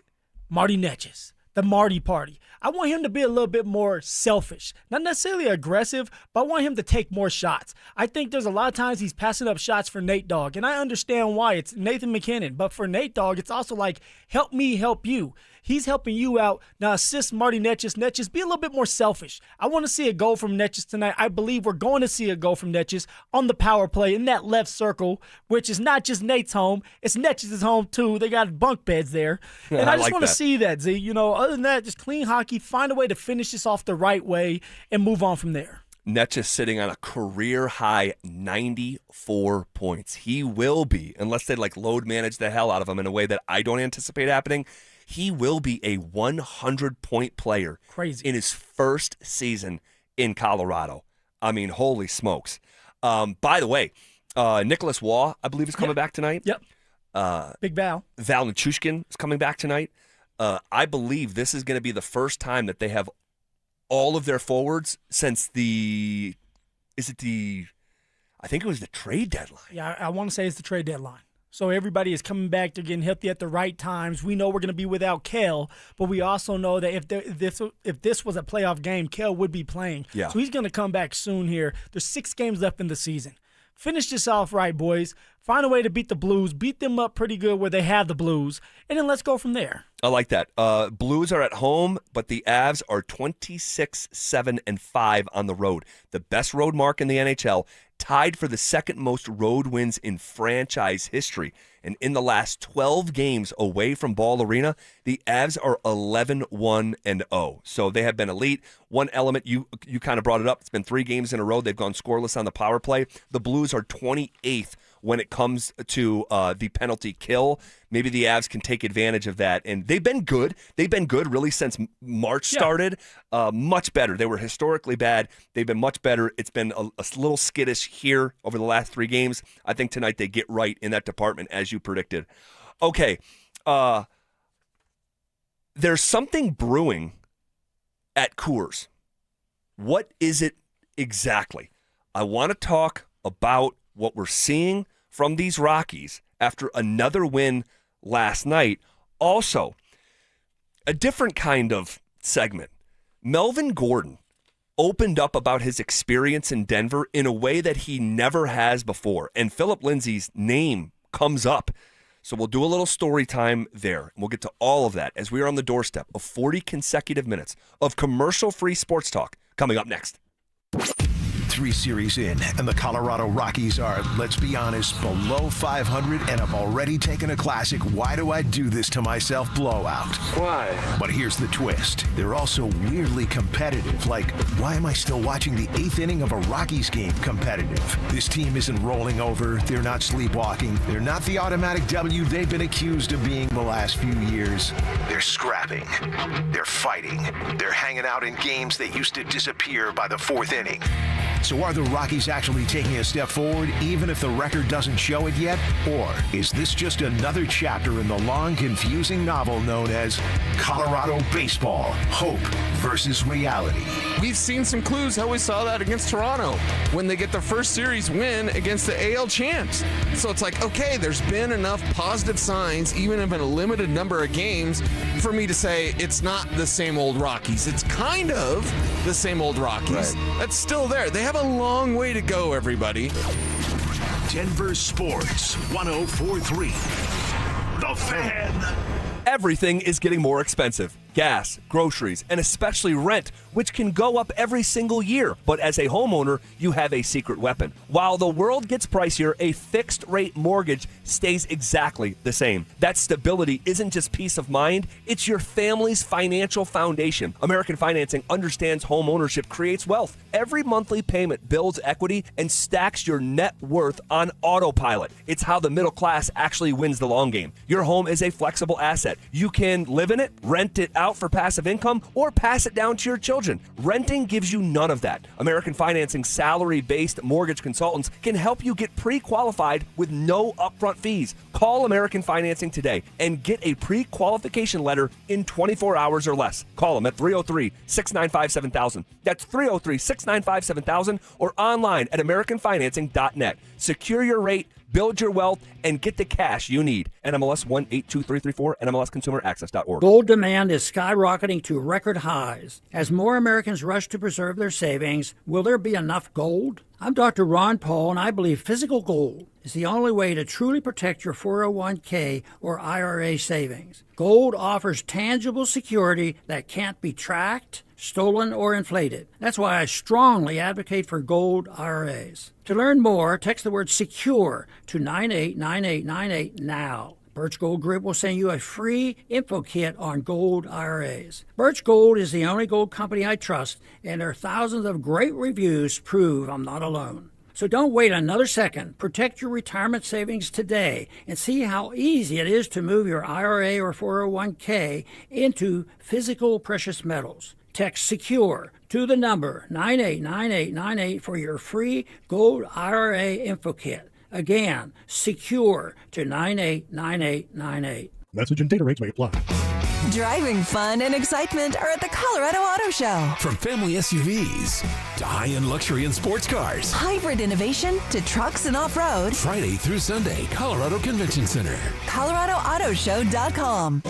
Marty Netjes, the Marty Party. I want him to be a little bit more selfish. Not necessarily aggressive, but I want him to take more shots. I think there's a lot of times he's passing up shots for Nate Dogg, and I understand why. It's Nathan McKinnon. But for Nate Dogg, it's also like, help me help you. He's helping you out. Now assist Marty Netjes. Netjes, be a little bit more selfish. I want to see a goal from Netjes tonight. I believe we're going to see a goal from Netjes on the power play in that left circle, which is not just Nate's home. It's Netjes' home, too. They got bunk beds there. And I just want to see that, Z. You know, other than that, just clean hockey. Find a way to finish this off the right way and move on from there. Netjes sitting on a career-high 94 points. He will be, unless they load manage the hell out of him in a way that I don't anticipate happening, he will be a 100-point player. Crazy. In his first season in Colorado. I mean, holy smokes. By the way, Nicholas Waugh, I believe, is coming back tonight. Yep. Big Val. Val Nichushkin is coming back tonight. I believe this is going to be the first time that they have all of their forwards since I think it was the trade deadline. Yeah, I want to say it's the trade deadline. So everybody is coming back. They're getting healthy at the right times. We know we're going to be without Kel, but we also know that if this was a playoff game, Kel would be playing. Yeah. So he's going to come back soon here. There's 6 games left in the season. Finish this off right, boys. Find a way to beat the Blues. Beat them up pretty good where they have the Blues, and then let's go from there. I like that. Blues are at home, but the Avs are 26-7-5 on the road. The best road mark in the NHL, tied for the second most road wins in franchise history. And in the last 12 games away from Ball Arena, the Avs are 11-1-0. So they have been elite. One element, you kind of brought it up. It's been 3 games in a row. They've gone scoreless on the power play. The Blues are 28th when it comes to the penalty kill. Maybe the Avs can take advantage of that. And they've been good. They've been good really since March started. Much better. They were historically bad. They've been much better. It's been a little skittish here over the last 3 games. I think tonight they get right in that department, as you predicted. Okay. There's something brewing at Coors. What is it exactly? I want to talk about what we're seeing from these Rockies after another win last night. Also, a different kind of segment. Melvin Gordon opened up about his experience in Denver in a way that he never has before, and Phillip Lindsay's name comes up. So we'll do a little story time there, and we'll get to all of that as we are on the doorstep of 40 consecutive minutes of commercial-free sports talk coming up next. 3 series in, and the Colorado Rockies are, let's be honest, below 500 and have already taken a classic "why do I do this to myself" blowout. Why? But here's the twist. They're also weirdly competitive. Like, why am I still watching the 8th inning of a Rockies game competitive? This team isn't rolling over. They're not sleepwalking. They're not the automatic W they've been accused of being the last few years. They're scrapping. They're fighting. They're hanging out in games that used to disappear by the 4th inning. So are the Rockies actually taking a step forward, even if the record doesn't show it yet? Or is this just another chapter in the long, confusing novel known as Colorado Baseball, Hope versus Reality? We've seen some clues how we saw that against Toronto when they get their first series win against the AL champs. So it's like, okay, there's been enough positive signs, even if in a limited number of games, for me to say it's not the same old Rockies. It's kind of the same old Rockies. Right. That's still there. They have a long way to go, everybody. Denver Sports 104.3. The Fan. Everything is getting more expensive. Gas, groceries, and especially rent, which can go up every single year. But as a homeowner, you have a secret weapon. While the world gets pricier, a fixed-rate mortgage stays exactly the same. That stability isn't just peace of mind, it's your family's financial foundation. American Financing understands home ownership creates wealth. Every monthly payment builds equity and stacks your net worth on autopilot. It's how the middle class actually wins the long game. Your home is a flexible asset. You can live in it, rent it out, out for passive income or pass it down to your children. Renting gives you none of that. American Financing's salary-based mortgage consultants can help you get pre-qualified with no upfront fees. Call American Financing today and get a pre-qualification letter in 24 hours or less. Call them at 303-695-7000. That's 303-695-7000 or online at AmericanFinancing.net. Secure your rate, build your wealth, and get the cash you need. NMLS 182334, NMLSConsumerAccess.org. Gold demand is skyrocketing to record highs. As more Americans rush to preserve their savings, will there be enough gold? I'm Dr. Ron Paul, and I believe physical gold is the only way to truly protect your 401k or IRA savings. Gold offers tangible security that can't be tracked, stolen, or inflated. That's why I strongly advocate for gold IRAs. To learn more, text the word SECURE to 989898 now. Birch Gold Group will send you a free info kit on gold IRAs. Birch Gold is the only gold company I trust, and their thousands of great reviews prove I'm not alone. So don't wait another second. Protect your retirement savings today and see how easy it is to move your IRA or 401k into physical precious metals. Text SECURE to the number 989898 for your free gold IRA info kit. Again, SECURE to 989898. Message and data rates may apply. Driving fun and excitement are at the Colorado Auto Show. From family SUVs to high-end luxury and sports cars. Hybrid innovation to trucks and off-road. Friday through Sunday, Colorado Convention Center. ColoradoAutoShow.com.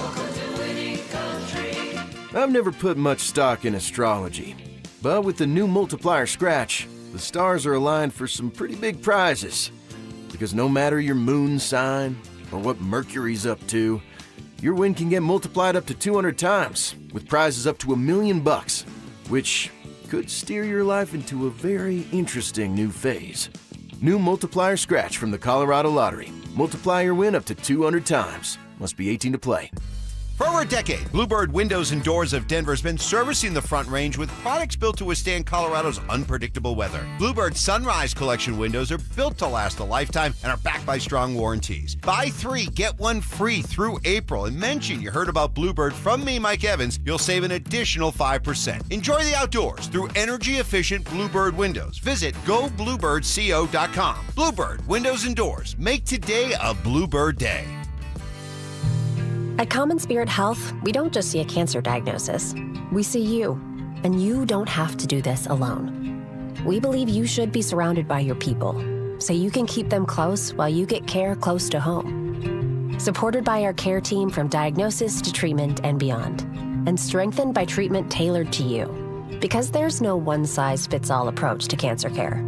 I've never put much stock in astrology, but with the new multiplier scratch, the stars are aligned for some pretty big prizes. Because no matter your moon sign or what Mercury's up to, your win can get multiplied up to 200 times with prizes up to $1 million, which could steer your life into a very interesting new phase. New multiplier scratch from the Colorado Lottery. Multiply your win up to 200 times. Must be 18 to play. For over a decade, Bluebird Windows and Doors of Denver has been servicing the Front Range with products built to withstand Colorado's unpredictable weather. Bluebird Sunrise Collection windows are built to last a lifetime and are backed by strong warranties. Buy 3, get 1 free through April, and mention you heard about Bluebird from me, Mike Evans. You'll save an additional 5%. Enjoy the outdoors through energy-efficient Bluebird windows. Visit GoBluebirdCO.com. Bluebird Windows and Doors. Make today a Bluebird day. At Common Spirit Health, we don't just see a cancer diagnosis. We see you, and you don't have to do this alone. We believe you should be surrounded by your people, so you can keep them close while you get care close to home. Supported by our care team from diagnosis to treatment and beyond, and strengthened by treatment tailored to you. Because there's no one-size-fits-all approach to cancer care.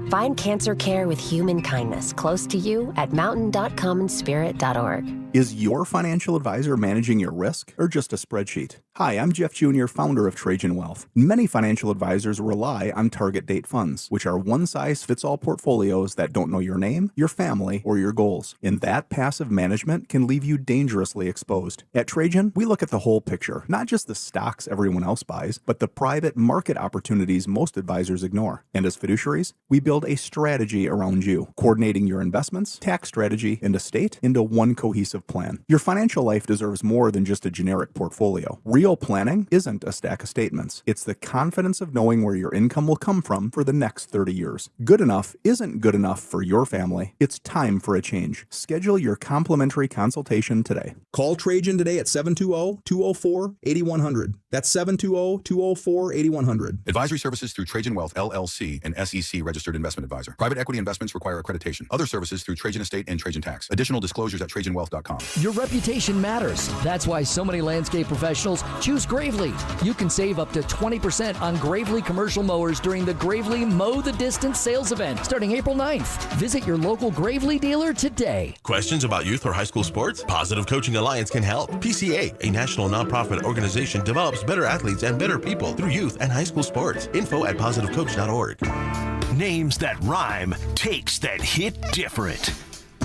Find cancer care with human kindness close to you at mountain.commonspirit.org. Is your financial advisor managing your risk or just a spreadsheet? Hi, I'm Jeff Jr., founder of Trajan Wealth. Many financial advisors rely on target date funds, which are one-size-fits-all portfolios that don't know your name, your family, or your goals. And that passive management can leave you dangerously exposed. At Trajan, we look at the whole picture, not just the stocks everyone else buys, but the private market opportunities most advisors ignore. And as fiduciaries, we build a strategy around you, coordinating your investments, tax strategy, and estate into one cohesive plan. Your financial life deserves more than just a generic portfolio. Real planning isn't a stack of statements. It's the confidence of knowing where your income will come from for the next 30 years. Good enough isn't good enough for your family. It's time for a change. Schedule your complimentary consultation today. Call Trajan today at 720-204-8100. That's 720-204-8100. Advisory services through Trajan Wealth, LLC, an SEC registered investment advisor. Private equity investments require accreditation. Other services through Trajan Estate and Trajan Tax. Additional disclosures at TrajanWealth.com. Your reputation matters. That's why so many landscape professionals choose Gravely. You can save up to 20% on Gravely commercial mowers during the Gravely Mow the Distance sales event starting April 9th. Visit your local Gravely dealer today. Questions about youth or high school sports? Positive Coaching Alliance can help. PCA, a national nonprofit organization, develops better athletes and better people through youth and high school sports. Info at positivecoach.org. Names that rhyme, takes that hit different.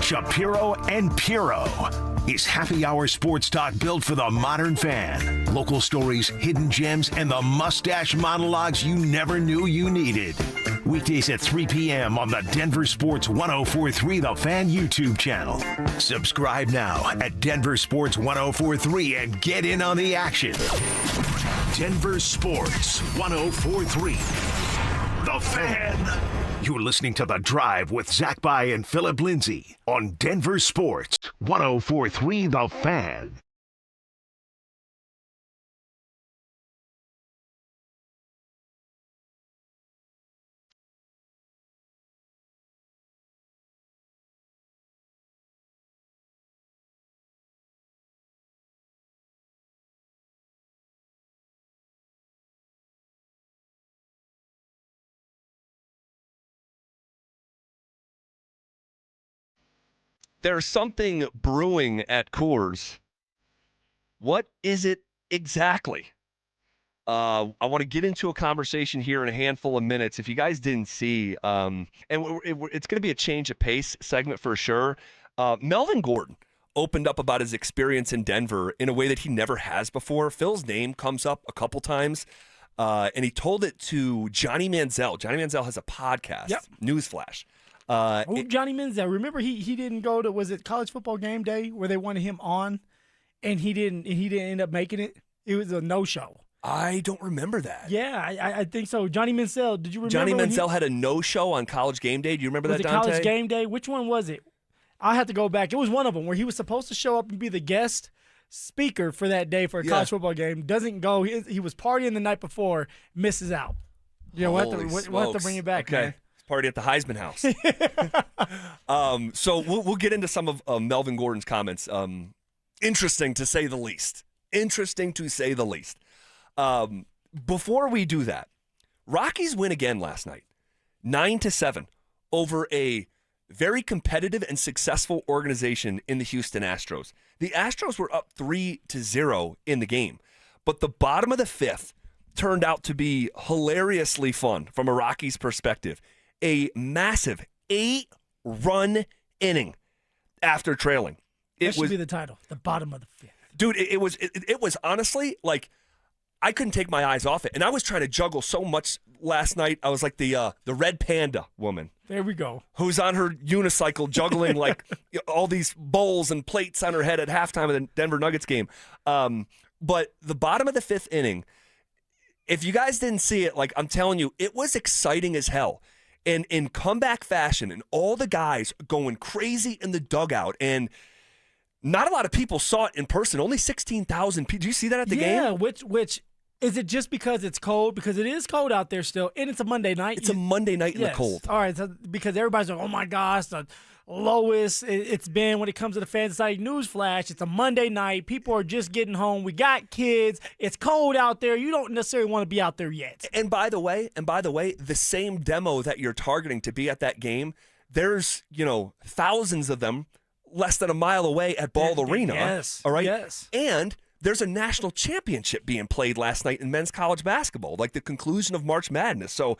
Shapiro and Piro. is Happy Hour Sports Talk built for the modern fan. Local stories, hidden gems, and the mustache monologues you never knew you needed. Weekdays at 3 p.m. on the Denver Sports 1043 The Fan YouTube channel. Subscribe now at Denver Sports 1043 and get in on the action. Denver Sports 1043 The Fan. You're listening to The Drive with Zach By and Phillip Lindsay on Denver Sports 1043 The Fan. There's something brewing at Coors. What is it exactly? I want to get into a conversation here in a handful of minutes. If you guys didn't see, and it's going to be a change of pace segment for sure. Melvin Gordon opened up about his experience in Denver in a way that he never has before. Phil's name comes up a couple times, and he told it to Johnny Manziel. Johnny Manziel has a podcast, Newsflash. Johnny Manziel. Remember he didn't go to, was it College Football Game Day where they wanted him on, and he didn't end up making it? It was a no-show. I don't remember that. Yeah, I think so. Johnny Manziel. Did you remember? Johnny Manziel had a no-show on College Game Day. Do you remember that, Dante? Was it College Game Day? Which one was it? I have to go back. It was one of them where he was supposed to show up and be the guest speaker for that day for a college football game. Doesn't go. He was partying the night before, misses out. Yeah, we'll have to bring it back, okay. Man. Party at the Heisman House. So we'll get into some of Melvin Gordon's comments. Interesting to say the least. Before we do that, Rockies win again last night, 9-7 over a very competitive and successful organization in the Houston Astros. The Astros were up 3-0 in the game, but the bottom of the fifth turned out to be hilariously fun from a Rockies perspective. A massive 8-run inning after trailing. That should be the title, the bottom of the fifth. Dude, it was honestly like I couldn't take my eyes off it. And I was trying to juggle so much last night. I was like the red panda woman. There we go. Who's on her unicycle juggling like all these bowls and plates on her head at halftime of the Denver Nuggets game. But the bottom of the fifth inning, if you guys didn't see it, like I'm telling you, it was exciting as hell. And in comeback fashion, and all the guys going crazy in the dugout. And not a lot of people saw it in person. Only 16,000 people. Do you see that at the game? Yeah, which is it just because it's cold? Because it is cold out there still, and it's a Monday night. It's a Monday night in the cold. All right, so because everybody's like, oh my gosh, the lowest it's been when it comes to the fans. It's like, newsflash, it's a Monday night. People are just getting home. We got kids. It's cold out there. You don't necessarily want to be out there yet. And by the way, the same demo that you're targeting to be at that game, there's, thousands of them less than a mile away at Ball Arena. Yes. All right? Yes. And there's a national championship being played last night in men's college basketball, like the conclusion of March Madness. So,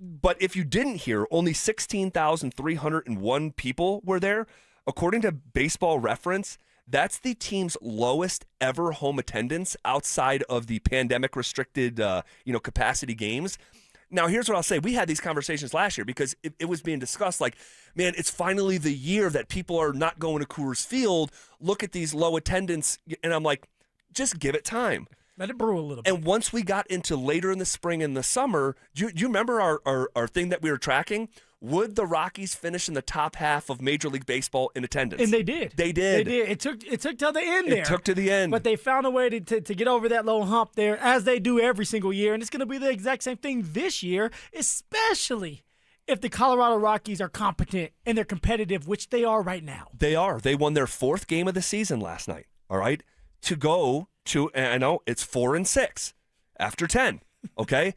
but if you didn't hear, only 16,301 people were there. According to Baseball Reference, that's the team's lowest ever home attendance outside of the pandemic restricted, capacity games. Now, here's what I'll say. We had these conversations last year because it was being discussed like, man, it's finally the year that people are not going to Coors Field. Look at these low attendance. And I'm like, just give it time. Let it brew a little bit. And once we got into later in the spring and the summer, do you remember our thing that we were tracking? Would the Rockies finish in the top half of Major League Baseball in attendance? And they did. They did. It took till the end there. It took to the end. But they found a way to get over that little hump there, as they do every single year. And it's going to be the exact same thing this year, especially if the Colorado Rockies are competent and they're competitive, which they are right now. They are. They won their fourth game of the season last night, all right? To go to, and I know it's 4-6 after 10, okay?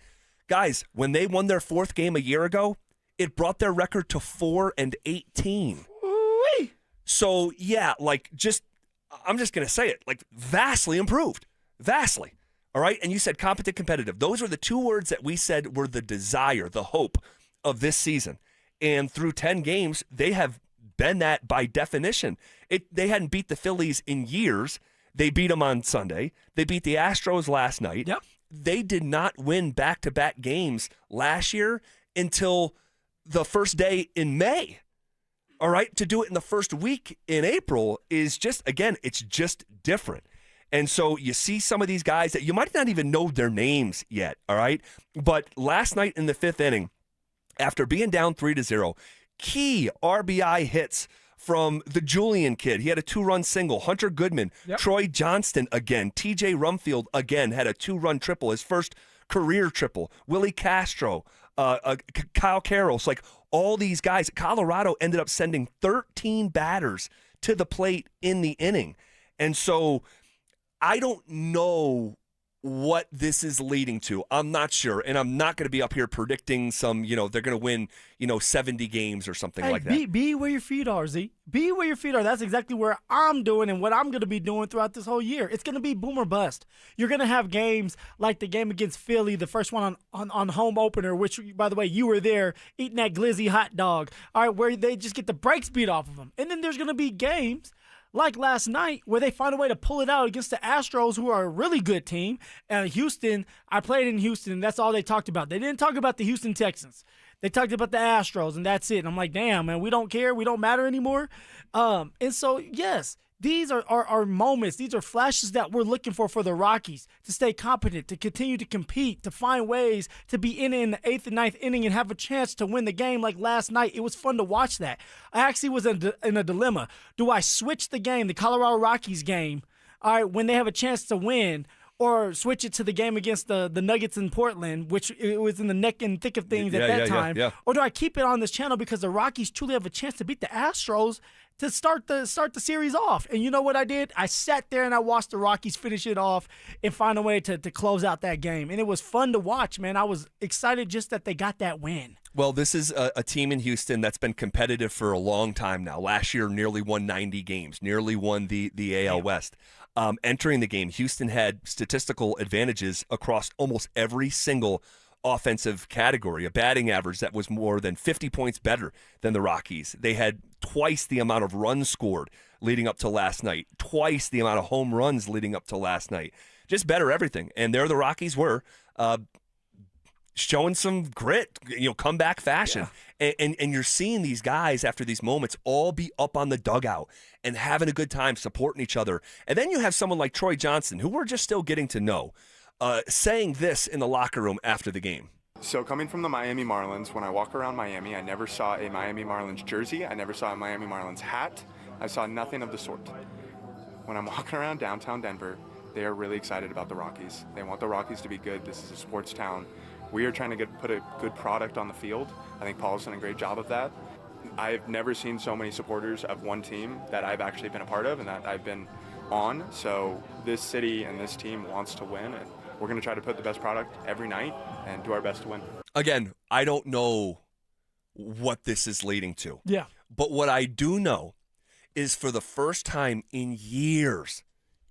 Guys, when they won their fourth game a year ago, it brought their record to 4-18. Ooh-wee. So, yeah, I'm just going to say it, vastly improved. Vastly. All right? And you said competent, competitive. Those are the two words that we said were the desire, the hope of this season. And through 10 games, they have been that by definition. They hadn't beat the Phillies in years. They beat them on Sunday. They beat the Astros last night. Yep. They did not win back-to-back games last year until the first day in May. All right? To do it in the first week in April is just, again, it's just different. And so you see some of these guys that you might not even know their names yet, all right? But last night in the fifth inning, after being down 3-0, key RBI hits from the Julian kid. He had a 2-run single. Hunter Goodman, Troy Johnston again. TJ Rumfield again had a 2-run triple, his first career triple. Willie Castro, Kyle Carroll. So, like, all these guys. Colorado ended up sending 13 batters to the plate in the inning. And so I don't know what this is leading to. I'm not sure. And I'm not going to be up here predicting some, they're going to win, 70 games or something like that. Be where your feet are, Z. Be where your feet are. That's exactly where I'm doing and what I'm going to be doing throughout this whole year. It's going to be boom or bust. You're going to have games like the game against Philly, the first one on home opener, which, by the way, you were there eating that glizzy hot dog, all right, where they just get the brakes beat off of them. And then there's going to be games like last night where they find a way to pull it out against the Astros, who are a really good team. And Houston, I played in Houston, and that's all they talked about. They didn't talk about the Houston Texans. They talked about the Astros, and that's it. And I'm like, damn, man, we don't care. We don't matter anymore. And so, yes, these are moments. These are flashes that we're looking for the Rockies to stay competent, to continue to compete, to find ways to be in the 8th and 9th inning and have a chance to win the game like last night. It was fun to watch that. I actually was in a dilemma. Do I switch the game, the Colorado Rockies game, all right, when they have a chance to win, or switch it to the game against the Nuggets in Portland, which it was in the neck and thick of things at that time? Yeah. Or do I keep it on this channel because the Rockies truly have a chance to beat the Astros to start the series off? And you know what I did? I sat there and I watched the Rockies finish it off and find a way to close out that game. And it was fun to watch, man. I was excited just that they got that win. Well, this is a team in Houston that's been competitive for a long time now. Last year, nearly won 90 games, nearly won the AL West. Entering the game, Houston had statistical advantages across almost every single offensive category, a batting average that was more than 50 points better than the Rockies. They had twice the amount of runs scored leading up to last night, twice the amount of home runs leading up to last night. Just better everything. And there the Rockies were, showing some grit, comeback fashion. Yeah. And you're seeing these guys after these moments all be up on the dugout and having a good time supporting each other. And then you have someone like Troy Johnson, who we're just still getting to know, saying this in the locker room after the game. So coming from the Miami Marlins, when I walk around Miami, I never saw a Miami Marlins jersey. I never saw a Miami Marlins hat. I saw nothing of the sort. When I'm walking around downtown Denver, they are really excited about the Rockies. They want the Rockies to be good. This is a sports town. We are trying to put a good product on the field. I think Paul's done a great job of that. I've never seen so many supporters of one team that I've actually been a part of and that I've been on. So this city and this team wants to win, and we're going to try to put the best product every night and do our best to win. Again, I don't know what this is leading to. Yeah. But what I do know is for the first time in years,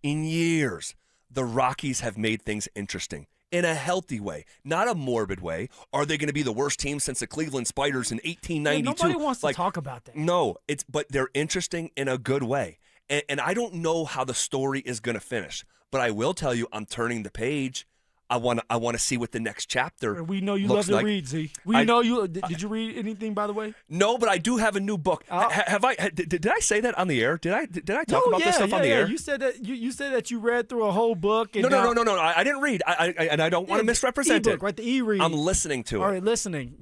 the Rockies have made things interesting. In a healthy way, not a morbid way. Are they going to be the worst team since the Cleveland Spiders in 1892? Yeah, nobody wants to talk about that. No, but they're interesting in a good way. And I don't know how the story is going to finish, but I will tell you, I'm turning the page. I want to see what the next chapter. We know you love to read, Z. We know you. Did you read anything, by the way? No, but I do have a new book. Have I? Did I say that on the air? Did I talk about this stuff on the air? You said that you said that you read through a whole book. And No. I didn't read. I don't want to misrepresent e-book, it. Right, the e-read. I'm listening to it. All right, listening.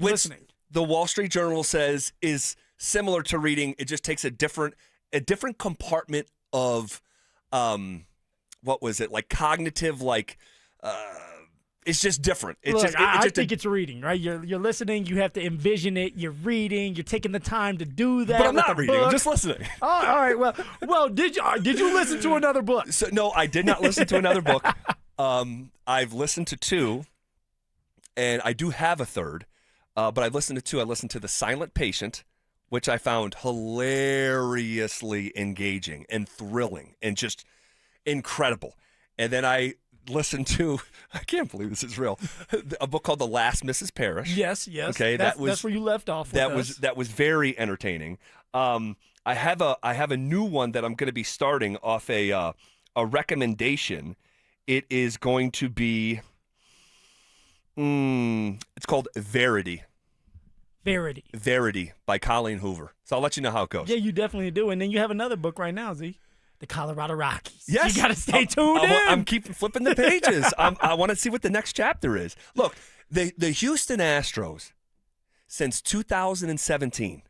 The Wall Street Journal says is similar to reading. It just takes a different compartment of, what was it, like cognitive, like. It's just different. I think it's reading, right? You're listening. You have to envision it. You're reading. You're taking the time to do that. But I'm not reading. I'm just listening. Oh, all right. Well, did you listen to another book? So, no, I did not listen to another book. I've listened to two, and I do have a third. But I've listened to two. I listened to The Silent Patient, which I found hilariously engaging and thrilling and just incredible. And then I listened to, I can't believe this is real, a book called The Last Mrs. Parrish. Yes. Okay, that's where you left off with that was very entertaining. And I have a new one that I'm going to be starting off a recommendation. It is going to be it's called Verity. Verity by Colleen Hoover. So I'll let you know how it goes. Yeah, you definitely do. And then you have another book right now, Z. The Colorado Rockies. Yes. You got to stay tuned in. I'm keeping flipping the pages. I want to see what the next chapter is. Look, the Houston Astros, since 2017,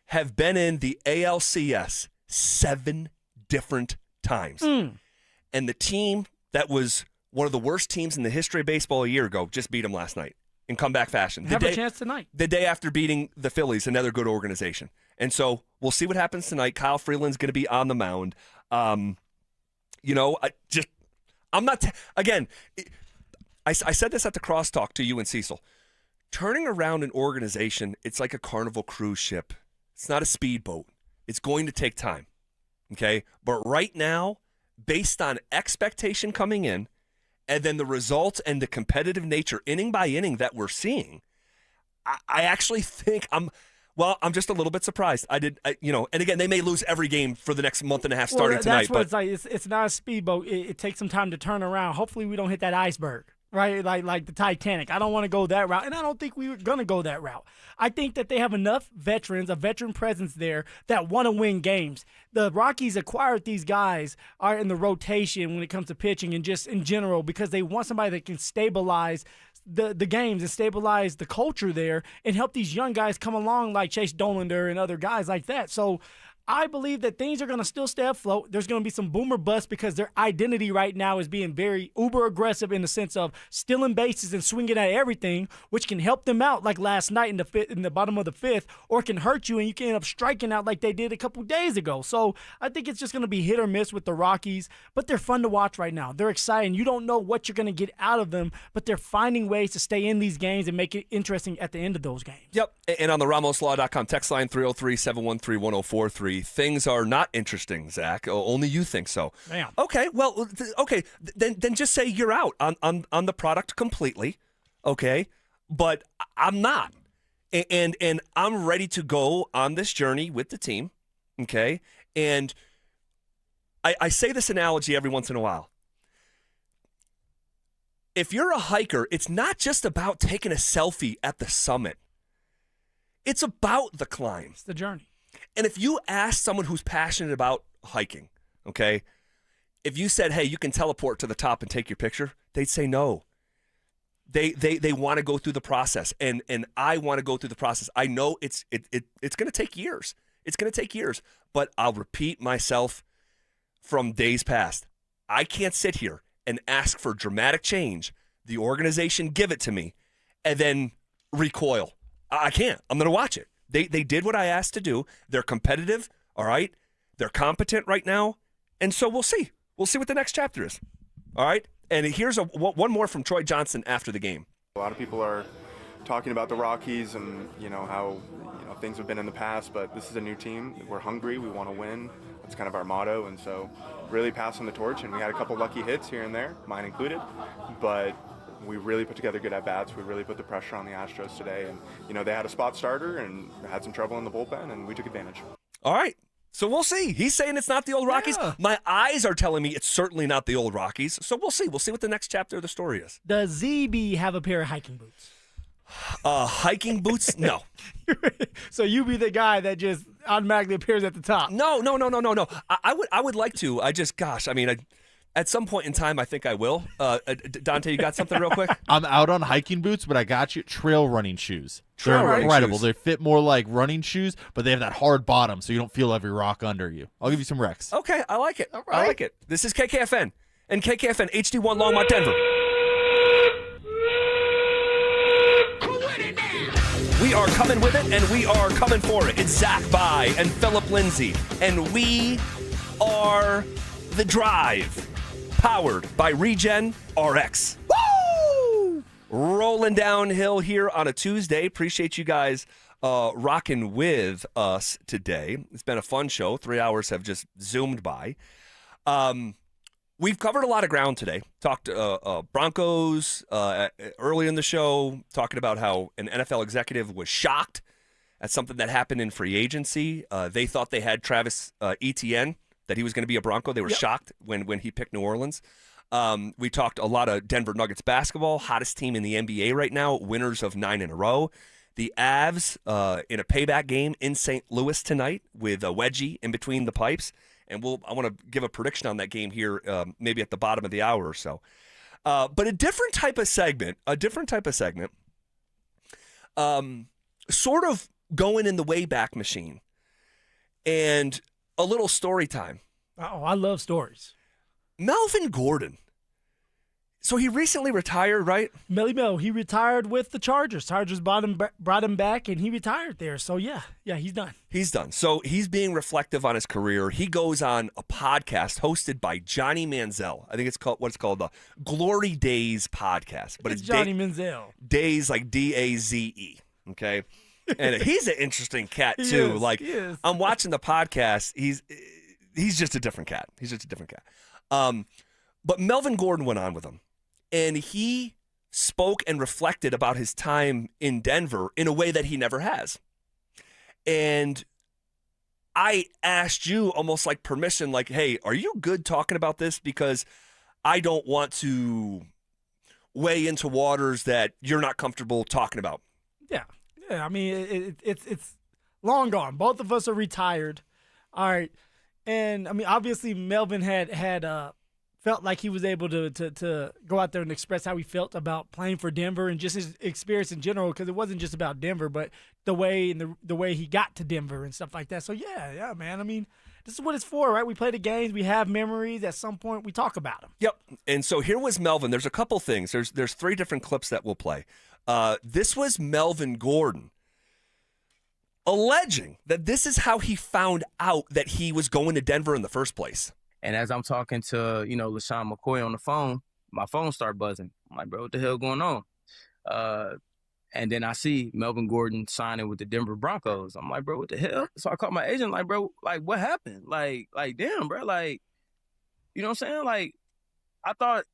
have been in the ALCS 7 different times. And the team that was one of the worst teams in the history of baseball a year ago just beat them last night in comeback fashion. Have a chance tonight. The day after beating the Phillies, another good organization. And so we'll see what happens tonight. Kyle Freeland's going to be on the mound. I said this at the crosstalk to you and Cecil. Turning around an organization, it's like a Carnival cruise ship. It's not a speedboat. It's going to take time. Okay? But right now, based on expectation coming in, and then the results and the competitive nature inning by inning that we're seeing, I actually think I'm just a little bit surprised. And again, they may lose every game for the next month and a half starting tonight. That's what it's like. It's not a speedboat. It takes some time to turn around. Hopefully we don't hit that iceberg, right? Like the Titanic. I don't want to go that route, and I don't think we were going to go that route. I think that they have enough veterans, a veteran presence there that want to win games. The Rockies acquired these guys are in the rotation when it comes to pitching and just in general because they want somebody that can stabilize the games and stabilize the culture there and help these young guys come along like Chase Dolander and other guys like that. So I believe that things are going to still stay afloat. There's going to be some boomer bust because their identity right now is being very uber aggressive in the sense of stealing bases and swinging at everything, which can help them out like last night in the bottom of the fifth, or it can hurt you and you can end up striking out like they did a couple days ago. So I think it's just going to be hit or miss with the Rockies, but they're fun to watch right now. They're exciting. You don't know what you're going to get out of them, but they're finding ways to stay in these games and make it interesting at the end of those games. Yep. And on the RamosLaw.com text line 303-713-1043. Things are not interesting, Zach. Only you think so. Damn. Okay, well, then just say you're out on the product completely, okay? But I'm not. And I'm ready to go on this journey with the team, okay? And I say this analogy every once in a while. If you're a hiker, it's not just about taking a selfie at the summit. It's about the climb. It's the journey. And if you ask someone who's passionate about hiking, okay, if you said, hey, you can teleport to the top and take your picture, they'd say no. They want to go through the process, and I want to go through the process. I know it's going to take years. It's going to take years, but I'll repeat myself from days past. I can't sit here and ask for dramatic change, the organization give it to me, and then recoil. I can't. I'm going to watch it. They did what I asked to do. They're competitive, all right? They're competent right now, and so we'll see. We'll see what the next chapter is, all right? And here's one more from Troy Johnson after the game. A lot of people are talking about the Rockies and how things have been in the past, but this is a new team. We're hungry. We want to win. That's kind of our motto, and so really passing the torch. And we had a couple lucky hits here and there, mine included, but we really put together good at-bats. We really put the pressure on the Astros today. And, they had a spot starter and had some trouble in the bullpen, and we took advantage. All right. So we'll see. He's saying it's not the old Rockies. Yeah. My eyes are telling me it's certainly not the old Rockies. So we'll see. We'll see what the next chapter of the story is. Does ZB have a pair of hiking boots? Hiking boots? No. So you be the guy that just automatically appears at the top? No. I would like to. At some point in time, I think I will. Dante, you got something real quick? I'm out on hiking boots, but I got you trail running shoes. They're incredible. They fit more like running shoes, but they have that hard bottom, so you don't feel every rock under you. I'll give you some recs. Okay, I like it. All right. I like it. This is KKFN and KKFN HD1 Longmont, Denver. We are coming with it, and we are coming for it. It's Zach By and Phillip Lindsay, and we are The Drive. Powered by Regen RX. Woo! Rolling downhill here on a Tuesday. Appreciate you guys rocking with us today. It's been a fun show. 3 hours have just zoomed by. We've covered a lot of ground today. Talked Broncos early in the show, talking about how an NFL executive was shocked That's something that happened in free agency. They thought they had Travis Etienne, that he was going to be a Bronco. They were shocked when he picked New Orleans. We talked a lot of Denver Nuggets basketball, hottest team in the NBA right now, winners of 9 in a row. The Avs in a payback game in St. Louis tonight with a wedgie in between the pipes. And I want to give a prediction on that game here maybe at the bottom of the hour or so. But a different type of segment, sort of going in the Wayback Machine and a little story time. Oh, I love stories. Melvin Gordon. So he recently retired, right? Melly Mel, he retired with the Chargers. Chargers brought him back, and he retired there. So, yeah, he's done. He's done. So he's being reflective on his career. He goes on a podcast hosted by Johnny Manziel. I think it's called the Glory Days podcast. But it's Johnny Manziel. Days like D-A-Z-E, okay? And he's an interesting cat, too. He is. I'm watching the podcast. He's just a different cat. But Melvin Gordon went on with him. And he spoke and reflected about his time in Denver in a way that he never has. And I asked you almost like permission, like, hey, are you good talking about this? Because I don't want to weigh into waters that you're not comfortable talking about. Yeah. I mean, it's long gone. Both of us are retired. All right. And, I mean, obviously Melvin had felt like he was able to go out there and express how he felt about playing for Denver and just his experience in general, because it wasn't just about Denver, but the way he got to Denver and stuff like that. So, yeah, man. I mean, this is what it's for, right? We play the games. We have memories. At some point, we talk about them. Yep. And so here was Melvin. There's a couple things. There's 3 different clips that we'll play. This was Melvin Gordon alleging that this is how he found out that he was going to Denver in the first place. And as I'm talking to, LaShawn McCoy on the phone, my phone started buzzing. I'm like, bro, what the hell going on? And then I see Melvin Gordon signing with the Denver Broncos. I'm like, bro, what the hell? So I called my agent, like, bro, like, what happened? Like, damn, bro, like, you know what I'm saying? Like, I thought,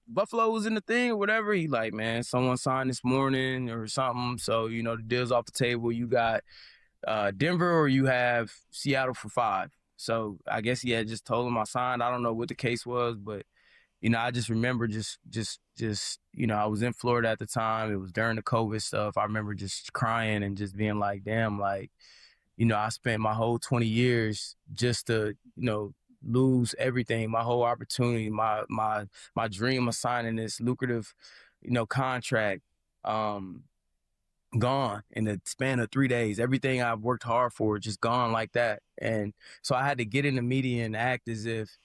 Buffalo was in the thing or whatever. He like, man, someone signed this morning or something. So, the deal's off the table. You got Denver or you have Seattle for 5. So I guess he had just told him I signed. I don't know what the case was, but, I just remember just I was in Florida at the time. It was during the COVID stuff. I remember just crying and just being like, damn, like, I spent my whole 20 years just to, lose everything, my whole opportunity, my dream of signing this lucrative, contract, gone in the span of 3 days. Everything I've worked hard for just gone like that. And so I had to get in the media and act as if.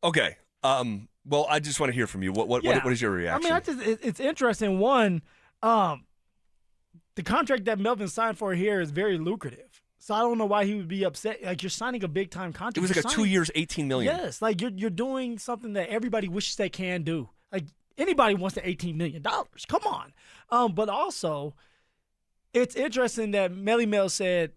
Okay. Well, I just want to hear from you. What is your reaction? I mean, it's interesting. One, the contract that Melvin signed for here is very lucrative. So I don't know why he would be upset. Like, you're signing a big time contract. It was like 2 years, $18 million. Yes, like you're doing something that everybody wishes they can do. Like, anybody wants the $18 million. Come on. But also, it's interesting that Melly Mel said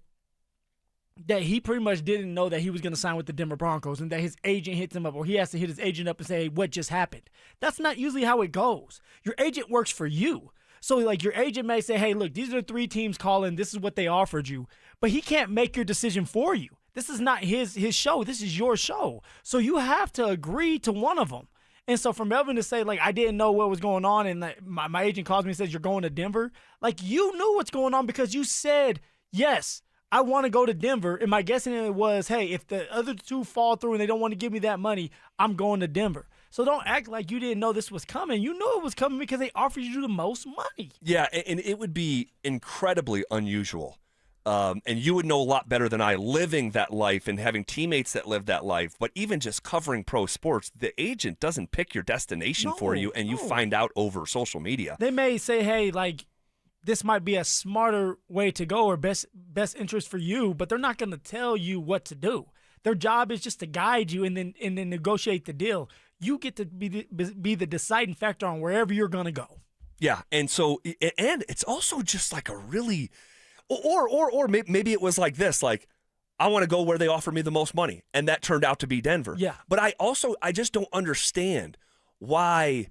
that he pretty much didn't know that he was going to sign with the Denver Broncos and that his agent hits him up, or he has to hit his agent up and say, hey, what just happened? That's not usually how it goes. Your agent works for you. So, like, your agent may say, hey, look, these are the 3 teams calling. This is what they offered you. But he can't make your decision for you. This is not his show. This is your show. So you have to agree to one of them. And so for Melvin to say, like, I didn't know what was going on, and like, my agent calls me and says, you're going to Denver. Like, you knew what's going on because you said, yes, I want to go to Denver. And my guessing it was, hey, if the other 2 fall through and they don't want to give me that money, I'm going to Denver. So don't act like you didn't know this was coming. You knew it was coming because they offered you the most money. Yeah, and it would be incredibly unusual. And you would know a lot better than I, living that life and having teammates that live that life. But even just covering pro sports, the agent doesn't pick your destination for you, and you find out over social media. They may say, hey, like, this might be a smarter way to go or best interest for you, but they're not going to tell you what to do. Their job is just to guide you and then negotiate the deal. You get to be the deciding factor on wherever you're going to go. Yeah, and so it's also just like a really. Or maybe it was like this, like, I want to go where they offer me the most money, and that turned out to be Denver. Yeah. But I just don't understand why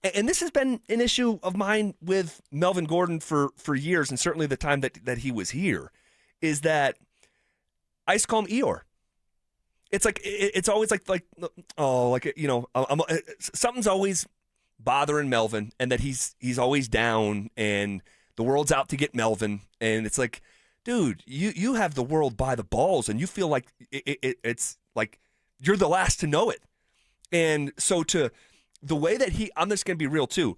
and this has been an issue of mine with Melvin Gordon for years, and certainly the time that he was here, is that I used to call him Eeyore. It's like it's always something's always bothering Melvin, and that he's always down, and the world's out to get Melvin, and it's like, dude, you have the world by the balls, and you feel like it's like you're the last to know it. And so the way that I'm just going to be real too,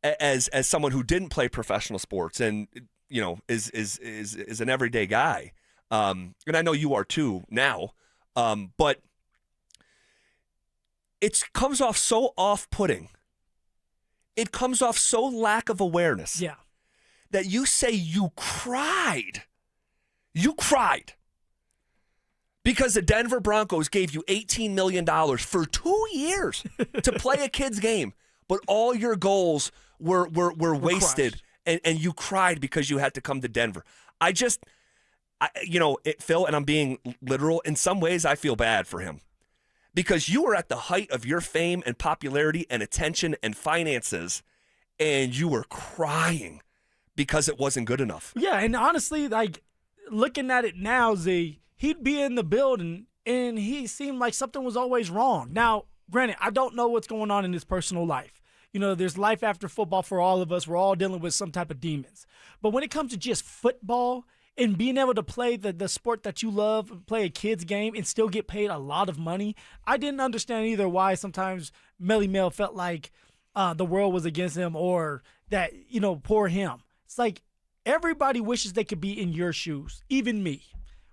as someone who didn't play professional sports and is an everyday guy, and I know you are too now, but it comes off so off-putting. It comes off so lack of awareness. Yeah. That you say you cried. You cried. Because the Denver Broncos gave you $18 million for 2 years to play a kid's game, but all your goals were wasted, and you cried because you had to come to Denver. Phil, and I'm being literal, in some ways I feel bad for him. Because you were at the height of your fame and popularity and attention and finances, and you were crying because it wasn't good enough. Yeah, and honestly, like, looking at it now, Z, he'd be in the building, and he seemed like something was always wrong. Now, granted, I don't know what's going on in his personal life. There's life after football for all of us. We're all dealing with some type of demons. But when it comes to just football and being able to play the sport that you love, play a kid's game, and still get paid a lot of money, I didn't understand either why sometimes Melly Mel felt like the world was against him, or that, poor him. It's like everybody wishes they could be in your shoes, even me,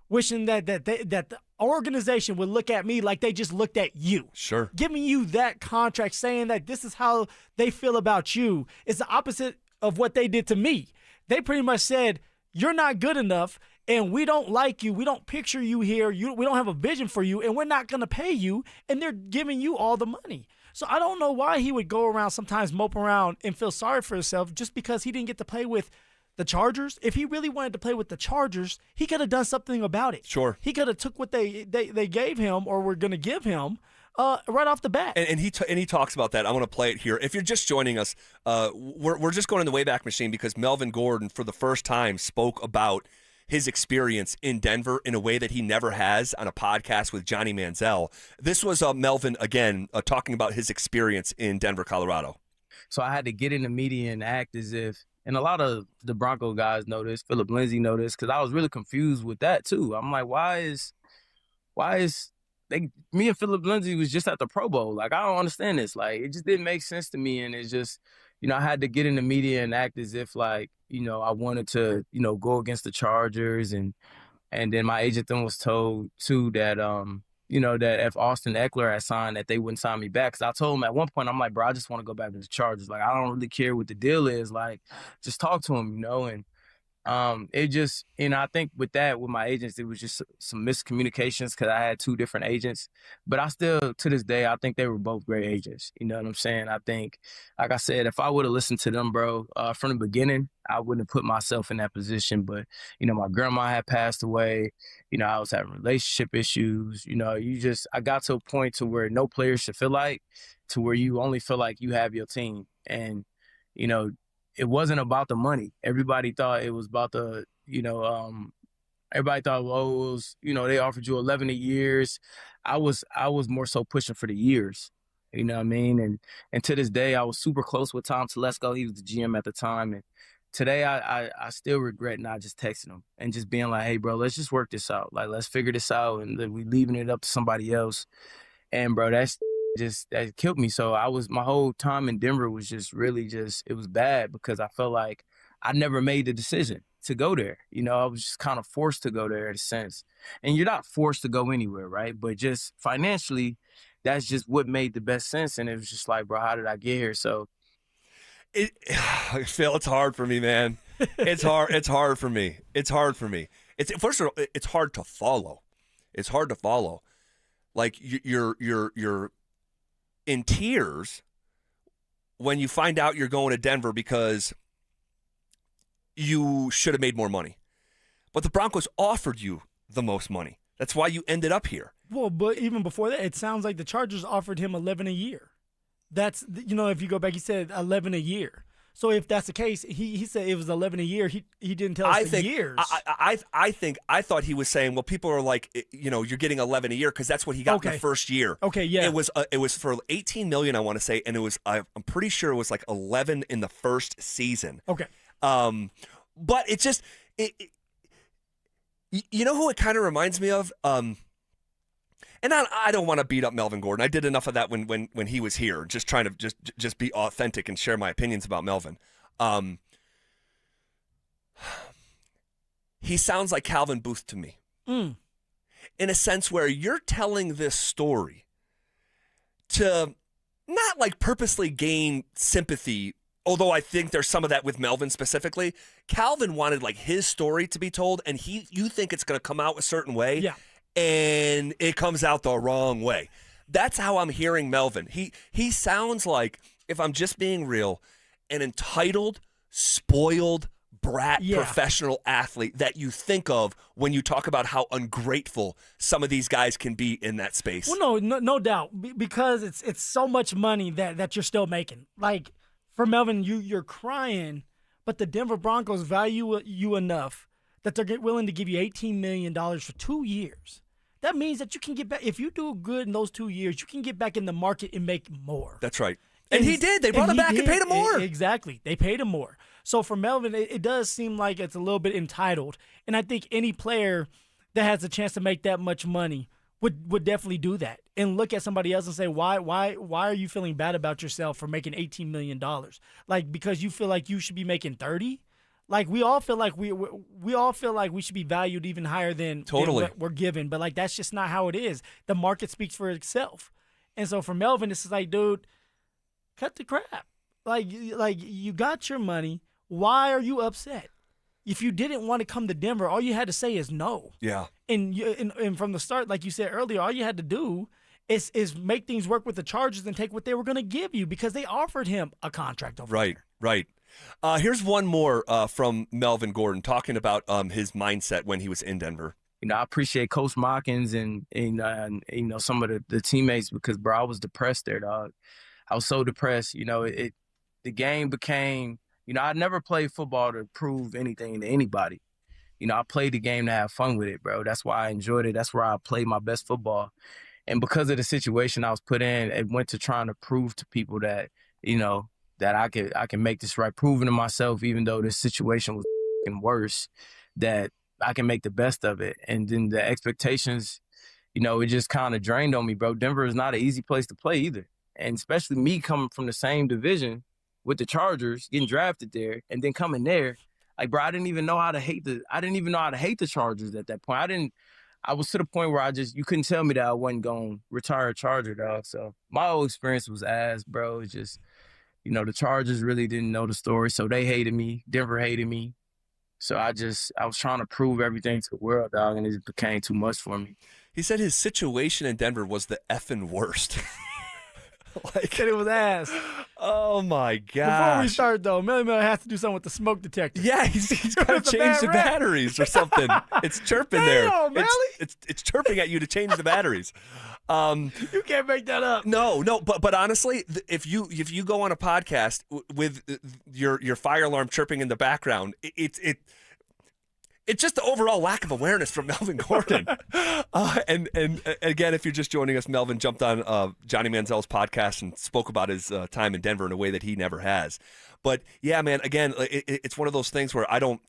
wishing that the organization would look at me like they just looked at you. Sure. Giving you that contract, saying that this is how they feel about you, is the opposite of what they did to me. They pretty much said, you're not good enough, and we don't like you. We don't picture you here. We don't have a vision for you, and we're not going to pay you, and they're giving you all the money. So I don't know why he would go around sometimes, mope around, and feel sorry for himself just because he didn't get to play with the Chargers. If he really wanted to play with the Chargers, he could have done something about it. Sure. He could have took what they gave him, or were going to give him, right off the bat. And he talks about that. I want to play it here. If you're just joining us, we're just going in the Wayback Machine because Melvin Gordon, for the first time, spoke about his experience in Denver in a way that he never has on a podcast with Johnny Manziel. This was Melvin, again, talking about his experience in Denver, Colorado. So I had to get in the media and act as if, and a lot of the Bronco guys know this, Phillip Lindsay know this, because I was really confused with that too. I'm like, why is me and Phillip Lindsay was just at the Pro Bowl. Like, I don't understand this. Like, it just didn't make sense to me. And it's just, I had to get in the media and act as if, like, I wanted to, go against the Chargers. And then my agent then was told, too, that, that if Austin Eckler had signed, that they wouldn't sign me back. Because I told him at one point, I'm like, bro, I just want to go back to the Chargers. Like, I don't really care what the deal is. Like, just talk to him, and it just, I think with my agents, it was just some miscommunications because I had two different agents. But I still, to this day, I think they were both great agents. You know what I'm saying? I think, like I said, if I would have listened to them, bro, from the beginning, I wouldn't have put myself in that position. But, my grandma had passed away. I was having relationship issues. I got to a point to where no player should feel like, to where you only feel like you have your team. And, it wasn't about the money. Everybody thought it was about the, everybody thought, well, it was, they offered you 11 years. I was more so pushing for the years, you know what I mean? And to this day, I was super close with Tom Telesco. He was the GM at the time. And today I still regret not just texting him and just being like, hey, bro, let's just work this out. Like, let's figure this out. And then we leaving it up to somebody else. And bro, that killed me. So my whole time in Denver was just really it was bad because I felt like I never made the decision to go there. I was just kind of forced to go there in a sense. And you're not forced to go anywhere, right? But just financially, that's just what made the best sense. And it was just like, bro, how did I get here? So Phil, it's hard for me, man. It's hard. It's hard for me. It's hard for me. First of all, it's hard to follow. It's hard to follow. Like you're in tears when you find out you're going to Denver because you should have made more money. But the Broncos offered you the most money. That's why you ended up here. Well, but even before that, it sounds like the Chargers offered him $11 a year. That's, if you go back, he said 11 a year. So if that's the case, he said it was 11 a year. He didn't tell us the years. I thought he was saying, well, people are like, you're getting 11 a year because that's what he got in the first year. Okay, yeah. It was for $18 million, I want to say, and it was I'm pretty sure it was like 11 in the first season. Okay. But it's just you know who it kind of reminds me of. And I don't want to beat up Melvin Gordon. I did enough of that when he was here, just trying to just be authentic and share my opinions about Melvin. He sounds like Calvin Booth to me, in a sense where you're telling this story to not like purposely gain sympathy, although I think there's some of that with Melvin specifically. Calvin wanted like his story to be told, and you think it's going to come out a certain way. Yeah. And it comes out the wrong way. That's how I'm hearing Melvin. He sounds like, if I'm just being real, an entitled, spoiled brat professional athlete that you think of when you talk about how ungrateful some of these guys can be in that space. Well, no doubt, because it's so much money that you're still making. Like for Melvin, you're crying, but the Denver Broncos value you enough that they're willing to give you $18 million for 2 years. That means that you can get back. If you do good in those 2 years, you can get back in the market and make more. That's right. And he did. They brought him back and paid him more. Exactly. They paid him more. So for Melvin, it does seem like it's a little bit entitled. And I think any player that has a chance to make that much money would definitely do that and look at somebody else and say, why are you feeling bad about yourself for making $18 million? Like, because you feel like you should be making 30? Like we all feel like we should be valued even higher than what we're given, but like that's just not how it is. The market speaks for itself, and so for Melvin, it's like, dude, cut the crap. Like you got your money. Why are you upset? If you didn't want to come to Denver, all you had to say is no. Yeah. And from the start, like you said earlier, all you had to do is make things work with the Chargers and take what they were going to give you because they offered him a contract over there. Right. Here's one more from Melvin Gordon talking about his mindset when he was in Denver. I appreciate Coach Mockins and some of the teammates because, bro, I was depressed there, dog. I was so depressed. The game became, I never played football to prove anything to anybody. I played the game to have fun with it, bro. That's why I enjoyed it. That's where I played my best football. And because of the situation I was put in, it went to trying to prove to people that, that I can make this right, proving to myself, even though this situation was worse, that I can make the best of it. And then the expectations, it just kind of drained on me, bro. Denver is not an easy place to play either. And especially me coming from the same division with the Chargers, getting drafted there, and then coming there, like, bro, I didn't even know how to hate the Chargers at that point. I was to the point where you couldn't tell me that I wasn't going to retire a Charger, dog. So my whole experience was ass, bro. It's just, the Chargers really didn't know the story, so they hated me. Denver hated me. So I was trying to prove everything to the world, dog, and it became too much for me. He said his situation in Denver was the effing worst. Said it was ass. Oh, my God. Before we start, though, Melly has to do something with the smoke detector. Yeah, he's got to change the batteries or something. It's chirping there. It's chirping at you to change the batteries. You can't make that up. No, but honestly, if you go on a podcast with your fire alarm chirping in the background, it's just the overall lack of awareness from Melvin Gordon. And again, if you're just joining us, Melvin jumped on Johnny Manziel's podcast and spoke about his time in Denver in a way that he never has. But yeah, man, again, it's one of those things where I don't,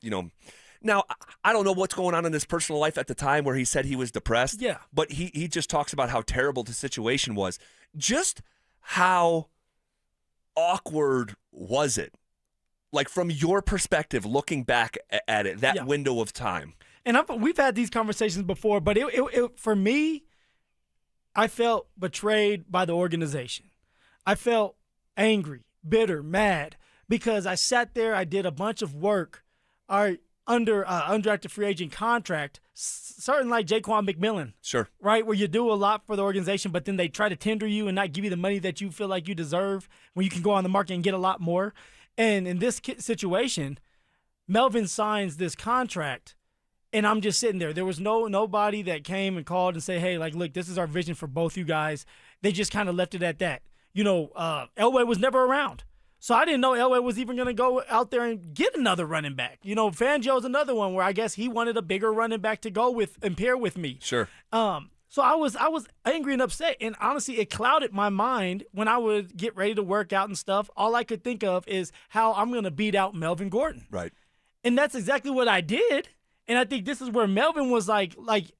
now, I don't know what's going on in his personal life at the time where he said he was depressed. Yeah. But he just talks about how terrible the situation was. Just how awkward was it? Like, from your perspective, looking back at it, that window of time. And we've had these conversations before, but it for me, I felt betrayed by the organization. I felt angry, bitter, mad, because I sat there, I did a bunch of work, under undrafted free agent contract, certain like Jaquan McMillan. Sure. Right, where you do a lot for the organization, but then they try to tender you and not give you the money that you feel like you deserve when you can go on the market and get a lot more. And in this situation, Melvin signs this contract, and I'm just sitting there. There was nobody that came and called and said, hey, like, look, this is our vision for both you guys. They just kind of left it at that. Elway was never around. So I didn't know Elway was even going to go out there and get another running back. Fangio's another one where I guess he wanted a bigger running back to go with and pair with me. Sure. So I was angry and upset, and honestly, it clouded my mind when I would get ready to work out and stuff. All I could think of is how I'm going to beat out Melvin Gordon. Right. And that's exactly what I did. And I think this is where Melvin was like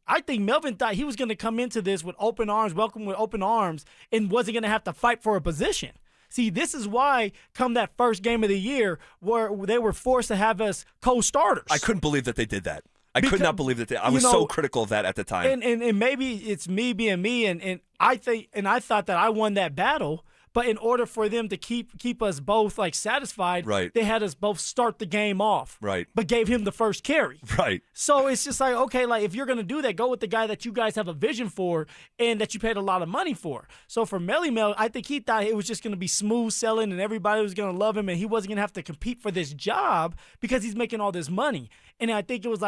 I think Melvin thought he was going to come into this with open arms, welcome with open arms, and wasn't going to have to fight for a position. See, this is why come that first game of the year where they were forced to have us co-starters. I couldn't believe that they did that. I could not believe that. I was so critical of that at the time. And maybe it's me being me, and I thought that I won that battle. But in order for them to keep us both satisfied, right, they had us both start the game off, right, but gave him the first carry, right. So it's just okay, if you're gonna do that, go with the guy that you guys have a vision for and that you paid a lot of money for. So for Melly Mel, I think he thought it was just gonna be smooth selling and everybody was gonna love him and he wasn't gonna have to compete for this job because he's making all this money. And I think it was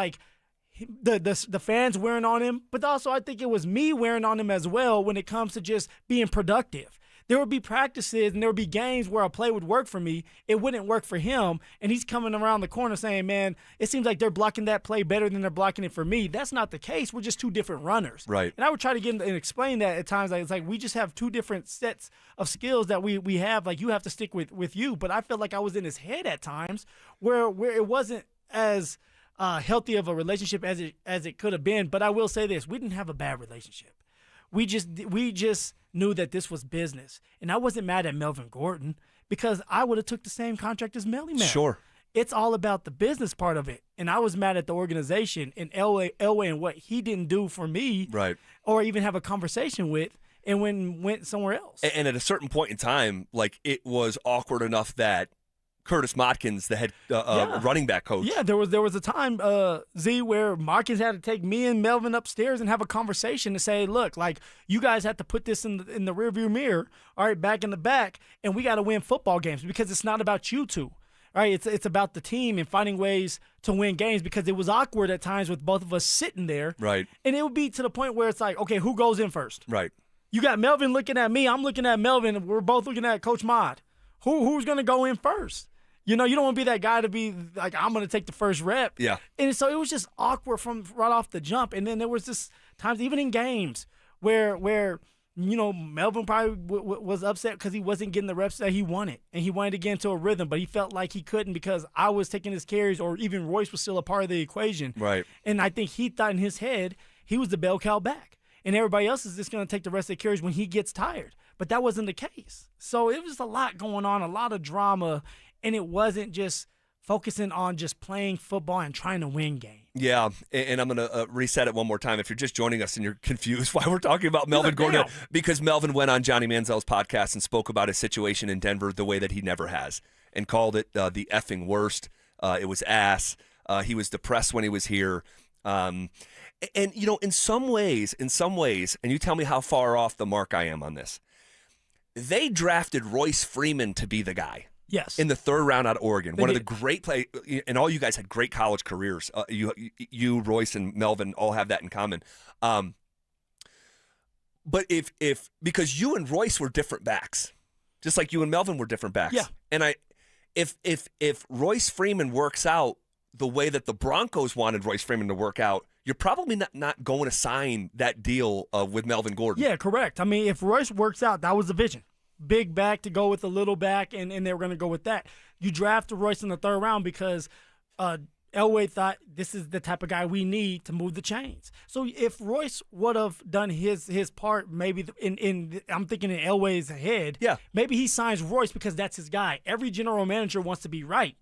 the fans wearing on him, but also I think it was me wearing on him as well when it comes to just being productive. There would be practices and there would be games where a play would work for me. It wouldn't work for him. And he's coming around the corner saying, man, it seems like they're blocking that play better than they're blocking it for me. That's not the case. We're just two different runners. Right. And I would try to get and explain that at times. It's like we just have two different sets of skills that we have. You have to stick with you. But I felt like I was in his head at times where it wasn't as healthy of a relationship as it could have been. But I will say this. We didn't have a bad relationship. We just knew that this was business. And I wasn't mad at Melvin Gordon because I would have took the same contract as Melly Mel. Sure. It's all about the business part of it. And I was mad at the organization and Elway and what he didn't do for me, right, or even have a conversation with, and went somewhere else. And at a certain point in time, it was awkward enough that Curtis Motkins, the head running back coach. Yeah, there was a time, Z, where Motkins had to take me and Melvin upstairs and have a conversation to say, look, you guys have to put this in the rearview mirror, all right, back in the back, and we got to win football games because it's not about you two. All right, it's about the team and finding ways to win games because it was awkward at times with both of us sitting there. Right. And it would be to the point where it's okay, who goes in first? Right. You got Melvin looking at me, I'm looking at Melvin, we're both looking at Coach Mod. Who's going to go in first? You don't want to be that guy to be I'm going to take the first rep. Yeah. And so it was just awkward from right off the jump. And then there was just times, even in games, where Melvin probably was upset because he wasn't getting the reps that he wanted. And he wanted to get into a rhythm, but he felt like he couldn't because I was taking his carries or even Royce was still a part of the equation. Right. And I think he thought in his head he was the bell cow back. And everybody else is just going to take the rest of the carries when he gets tired. But that wasn't the case. So it was a lot going on, a lot of drama. And it wasn't just focusing on just playing football and trying to win games. Yeah, and I'm going to reset it one more time. If you're just joining us and you're confused why we're talking about Melvin Gordon, because Melvin went on Johnny Manziel's podcast and spoke about his situation in Denver the way that he never has and called it the effing worst. It was ass. He was depressed when he was here. And, in some ways, and you tell me how far off the mark I am on this, they drafted Royce Freeman to be the guy. Yes. In the third round out of Oregon. One of the great play, and all you guys had great college careers. You, Royce, and Melvin all have that in common. But because you and Royce were different backs, just like you and Melvin were different backs. Yeah. And if Royce Freeman works out the way that the Broncos wanted Royce Freeman to work out, you're probably not going to sign that deal with Melvin Gordon. Yeah, correct. I mean, if Royce works out, that was the vision. Big back to go with a little back, and they were going to go with that. You draft Royce in the third round because Elway thought this is the type of guy we need to move the chains. So if Royce would have done his part, maybe I'm thinking in Elway's head, maybe he signs Royce because that's his guy. Every general manager wants to be right.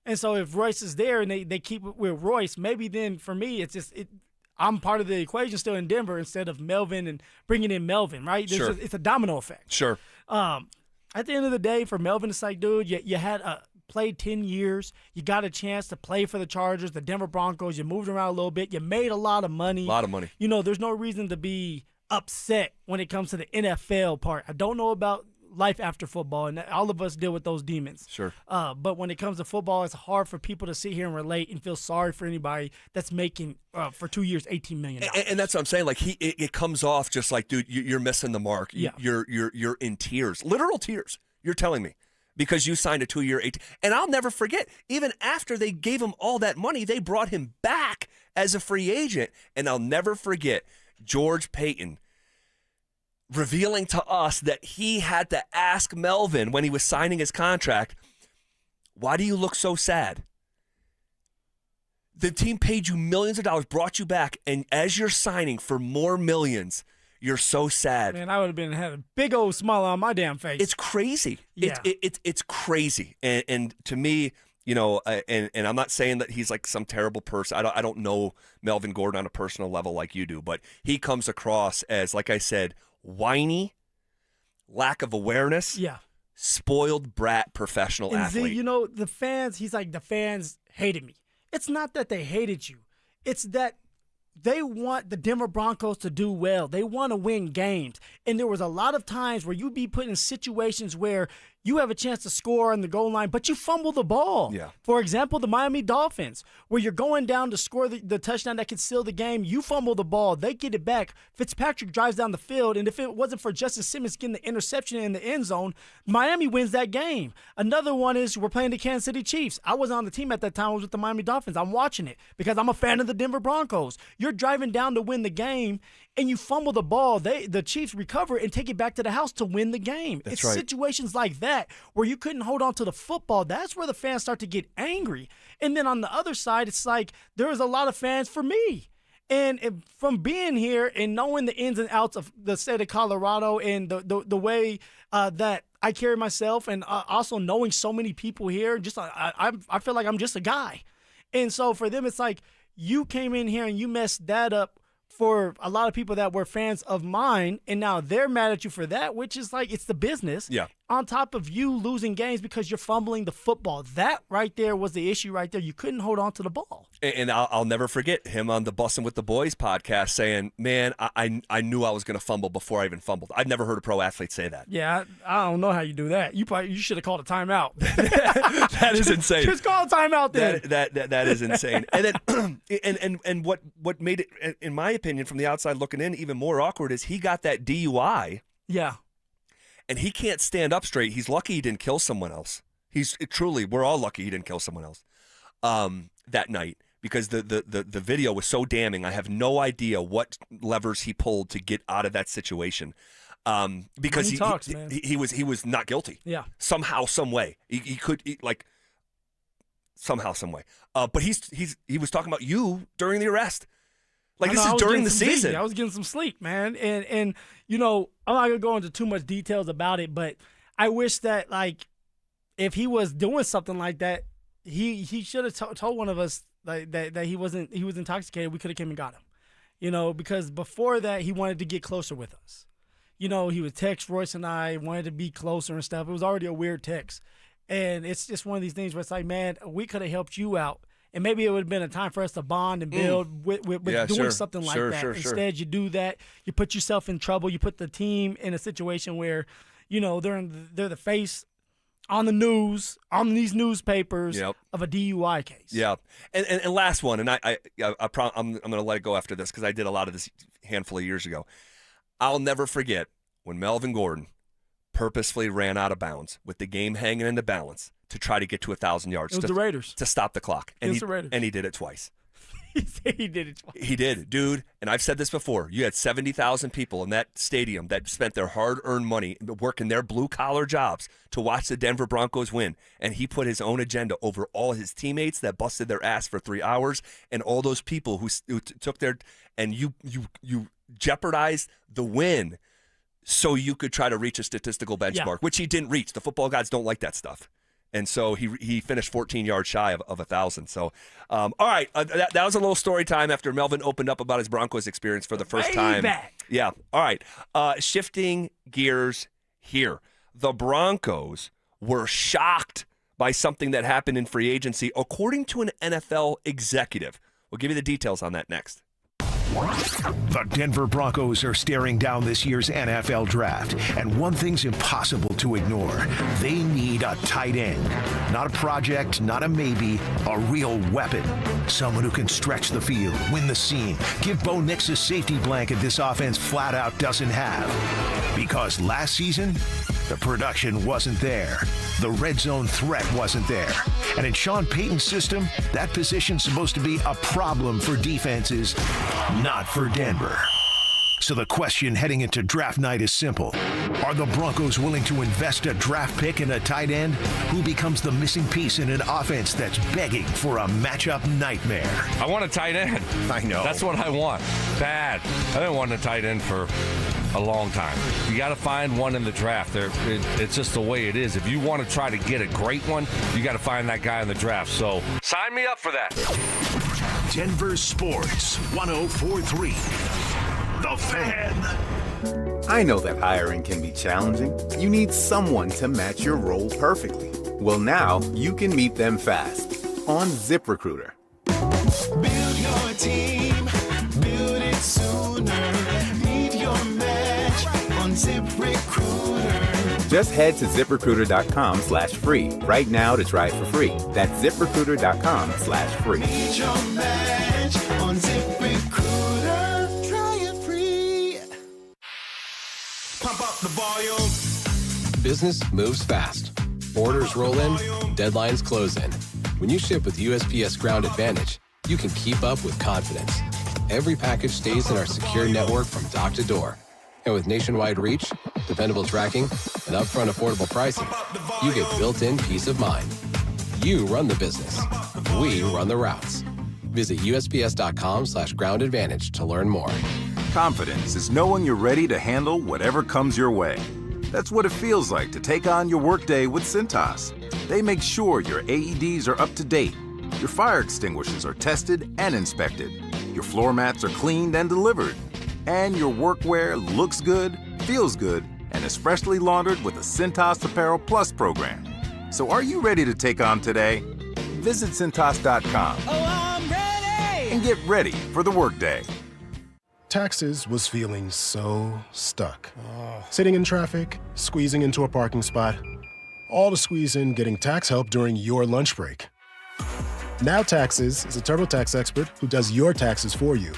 And so if Royce is there and they keep it with Royce, maybe then for me it's just I'm part of the equation still in Denver instead of Melvin and bringing in Melvin, right? Sure. It's a domino effect. Sure. At the end of the day, for Melvin, it's like, dude, you had played 10 years. You got a chance to play for the Chargers, the Denver Broncos. You moved around a little bit. You made a lot of money. A lot of money. There's no reason to be upset when it comes to the NFL part. I don't know about life after football, and all of us deal with those demons. Sure. But when it comes to football, it's hard for people to sit here and relate and feel sorry for anybody that's making for 2 years $18 million. And that's what I'm saying. Like it comes off just like, dude, you're missing the mark. Yeah. You're in tears, literal tears. You're telling me because you signed a 2-year 18. And I'll never forget. Even after they gave him all that money, they brought him back as a free agent. And I'll never forget George Payton revealing to us that he had to ask Melvin when he was signing his contract, why do you look so sad? The team paid you millions of dollars, brought you back, and as you're signing for more millions, you're so sad. Man, I would have been had a big old smile on my damn face. It's crazy. Yeah. It's crazy. And to me, you know, and I'm not saying that he's like some terrible person. I don't know Melvin Gordon on a personal level like you do, but he comes across as, like I said, whiny, lack of awareness, spoiled brat professional athlete. Z, you know, the fans, he's like, the fans hated me. It's not that they hated you. It's that they want the Denver Broncos to do well. They want to win games. And there was a lot of times where you'd be put in situations where you have a chance to score on the goal line, but you fumble the ball. Yeah. For example, the Miami Dolphins, where you're going down to score the touchdown that could seal the game. You fumble the ball. They get it back. Fitzpatrick drives down the field, and if it wasn't for Justin Simmons getting the interception in the end zone, Miami wins that game. Another one is we're playing the Kansas City Chiefs. I wasn't on the team at that time. I was with the Miami Dolphins. I'm watching it because I'm a fan of the Denver Broncos. You're driving down to win the game, and you fumble the ball. The Chiefs recover and take it back to the house to win the game. That's it's right. situations like that where you couldn't hold on to the football. That's where the fans start to get angry. And then on the other side, it's like there was a lot of fans for me. And from being here and knowing the ins and outs of the state of Colorado and the way that I carry myself, and also knowing so many people here, just I feel like I'm just a guy. And so for them, it's like you came in here and you messed that up for a lot of people that were fans of mine, and now they're mad at you for that, which is like, it's the business. Yeah. On top of you losing games because you're fumbling the football. That right there was the issue right there. You couldn't hold on to the ball. And I'll never forget him on the Bussin' with the Boys podcast saying, man, I knew I was going to fumble before I even fumbled. I've never heard a pro athlete say that. Yeah, I don't know how you do that. You should have called a timeout. That is insane. Just call a timeout then. That is insane. And then and what made it, in my opinion, from the outside looking in, even more awkward is he got that DUI. Yeah. And he can't stand up straight. He's lucky he didn't kill someone else. We're all lucky he didn't kill someone else that night, because the video was so damning. I have no idea what levers he pulled to get out of that situation. Because he was not guilty. Yeah. Somehow, some way. He could somehow, some way. But he was talking about you during the arrest. Like, this is during the season. I was getting some sleep, man. And you know, I'm not going to go into too much details about it, but I wish that, like, if he was doing something like that, he should have told one of us that he was intoxicated. We could have came and got him. You know, because before that, he wanted to get closer with us. You know, he would text Royce and I, wanted to be closer and stuff. It was already a weird text. And it's just one of these things where it's like, man, we could have helped you out. And maybe it would have been a time for us to bond and build with doing something like that. Instead, you do that. You put yourself in trouble. You put the team in a situation where, you know, they're the face on the news, on these newspapers of a DUI case. Yeah. And last one, and I'm going to let it go after this because I did a lot of this a handful of years ago. I'll never forget when Melvin Gordon purposefully ran out of bounds with the game hanging in the balance to try to get to 1,000 yards. It was the Raiders. To stop the clock. And the Raiders. And he did it twice. He did it twice. He did, dude. And I've said this before. You had 70,000 people in that stadium that spent their hard-earned money working their blue-collar jobs to watch the Denver Broncos win. And he put his own agenda over all his teammates that busted their ass for 3 hours and all those people who took their – and you jeopardized the win so you could try to reach a statistical benchmark, which he didn't reach. The football gods don't like that stuff. And so he finished 14 yards shy of 1,000. So, all right, that was a little story time after Melvin opened up about his Broncos experience for the first time. Back. Yeah. All right. Shifting gears here. The Broncos were shocked by something that happened in free agency, according to an NFL executive. We'll give you the details on that next. The Denver Broncos are staring down this year's NFL draft, and one thing's impossible to ignore. They need a tight end. Not a project, not a maybe, a real weapon. Someone who can stretch the field, win the seam, give Bo Nix a safety blanket this offense flat out doesn't have. Because last season, the production wasn't there. The red zone threat wasn't there. And in Sean Payton's system, that position's supposed to be a problem for defenses, not for Denver. So the question heading into draft night is simple. Are the Broncos willing to invest a draft pick in a tight end who becomes the missing piece in an offense that's begging for a matchup nightmare? I want a tight end. I know. That's what I want. Bad. I didn't want a tight end for a long time. You got to find one in the draft. It's just the way it is. If you want to try to get a great one, you got to find that guy in the draft. So sign me up for that. Denver Sports 104.3. The Fan. I know that hiring can be challenging. You need someone to match your role perfectly. Well, now you can meet them fast on ZipRecruiter. Build your team, build it sooner. Meet your match on ZipRecruiter. Just head to ZipRecruiter.com/free right now to try it for free. That's ZipRecruiter.com/free. Meet your match on ZipRecruiter. Pump up the volume. Business moves fast. Orders roll in, deadlines close in. When you ship with USPS Ground Advantage, you can keep up with confidence. Every package stays in our secure network from dock to door. And with nationwide reach, dependable tracking, and upfront affordable pricing, you get built-in peace of mind. You run the business. We run the routes. Visit USPS.com/Ground Advantage to learn more. Confidence is knowing you're ready to handle whatever comes your way. That's what it feels like to take on your workday with Cintas. They make sure your AEDs are up to date, your fire extinguishers are tested and inspected, your floor mats are cleaned and delivered, and your workwear looks good, feels good, and is freshly laundered with the Cintas Apparel Plus program. So are you ready to take on today? Visit Cintas.com and get ready for the workday. Taxes was feeling so stuck. Sitting in traffic, squeezing into a parking spot, all to squeeze in getting tax help during your lunch break. Now Taxes is a TurboTax expert who does your taxes for you,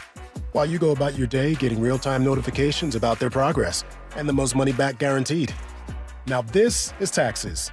while you go about your day getting real-time notifications about their progress and the most money back guaranteed. Now this is Taxes.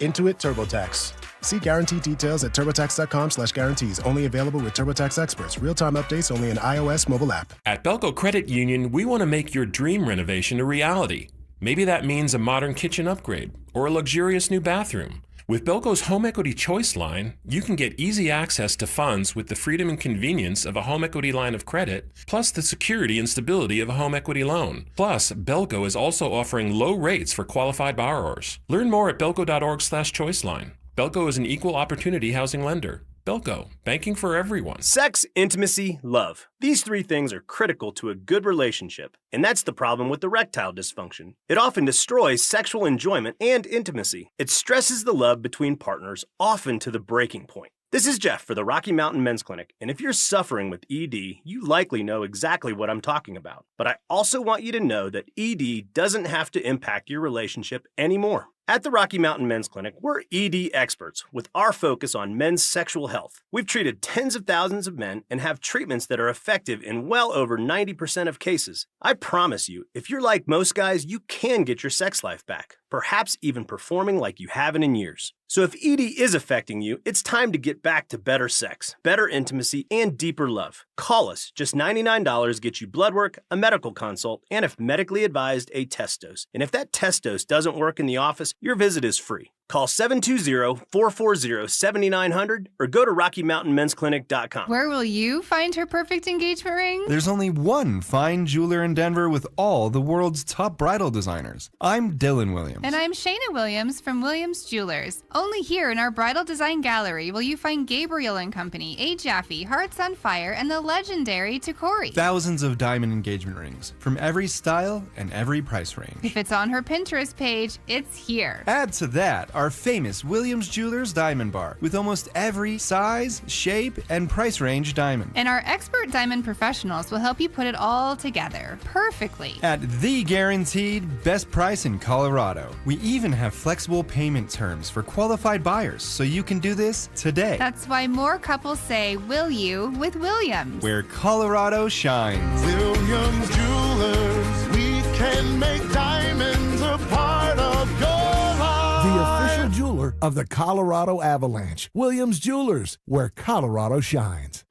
Intuit TurboTax. See guarantee details at TurboTax.com/guarantees. Only available with TurboTax experts. Real-time updates only in iOS mobile app. At Belco Credit Union, we want to make your dream renovation a reality. Maybe that means a modern kitchen upgrade or a luxurious new bathroom. With Belco's Home Equity Choice line, you can get easy access to funds with the freedom and convenience of a home equity line of credit, plus the security and stability of a home equity loan. Plus, Belco is also offering low rates for qualified borrowers. Learn more at belco.org/choiceline. Belco is an equal opportunity housing lender. Belco, banking for everyone. Sex, intimacy, love. These three things are critical to a good relationship, and that's the problem with erectile dysfunction. It often destroys sexual enjoyment and intimacy. It stresses the love between partners, often to the breaking point. This is Jeff for the Rocky Mountain Men's Clinic, and if you're suffering with ED, you likely know exactly what I'm talking about. But I also want you to know that ED doesn't have to impact your relationship anymore. At the Rocky Mountain Men's Clinic, we're ED experts with our focus on men's sexual health. We've treated tens of thousands of men and have treatments that are effective in well over 90% of cases. I promise you, if you're like most guys, you can get your sex life back, perhaps even performing like you haven't in years. So if ED is affecting you, it's time to get back to better sex, better intimacy, and deeper love. Call us. Just $99 gets you blood work, a medical consult, and if medically advised, a test dose. And if that test dose doesn't work in the office, your visit is free. Call 720-440-7900 or go to RockyMountainMen'sClinic.com. Where will you find her perfect engagement ring? There's only one fine jeweler in Denver with all the world's top bridal designers. I'm Dylan Williams. And I'm Shayna Williams from Williams Jewelers. Only here in our Bridal Design Gallery will you find Gabriel & Company, A. Jaffe, Hearts on Fire, and the legendary Takori. Thousands of diamond engagement rings from every style and every price range. If it's on her Pinterest page, it's here. Add to that our famous Williams Jewelers Diamond Bar with almost every size, shape, and price range diamond. And our expert diamond professionals will help you put it all together perfectly. At the guaranteed best price in Colorado. We even have flexible payment terms for qualified buyers, so you can do this today. That's why more couples say, will you, with Williams. Where Colorado shines. Williams Jewelers, we can make diamonds a part of your life. The official jeweler of the Colorado Avalanche. Williams Jewelers, where Colorado shines.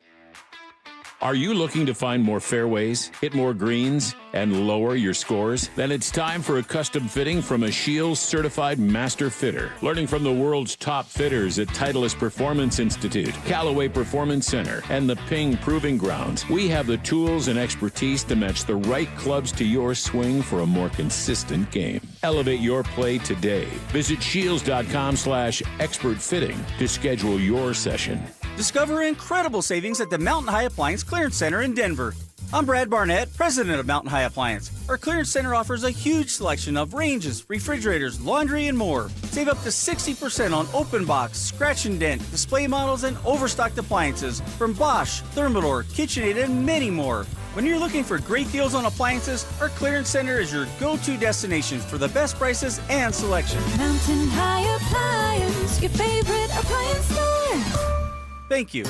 Are you looking to find more fairways, hit more greens, and lower your scores? Then it's time for a custom fitting from a Shields certified master fitter. Learning from the world's top fitters at Titleist Performance Institute, Callaway Performance Center, and the Ping Proving Grounds, we have the tools and expertise to match the right clubs to your swing for a more consistent game. Elevate your play today. Visit shields.com/expert fitting to schedule your session. Discover incredible savings at the Mountain High Appliance Clearance Center in Denver. I'm Brad Barnett, president of Mountain High Appliance. Our clearance center offers a huge selection of ranges, refrigerators, laundry, and more. Save up to 60% on open box, scratch and dent, display models, and overstocked appliances from Bosch, Thermador, KitchenAid, and many more. When you're looking for great deals on appliances, our clearance center is your go-to destination for the best prices and selection. Mountain High Appliance, your favorite appliance store. Thank you.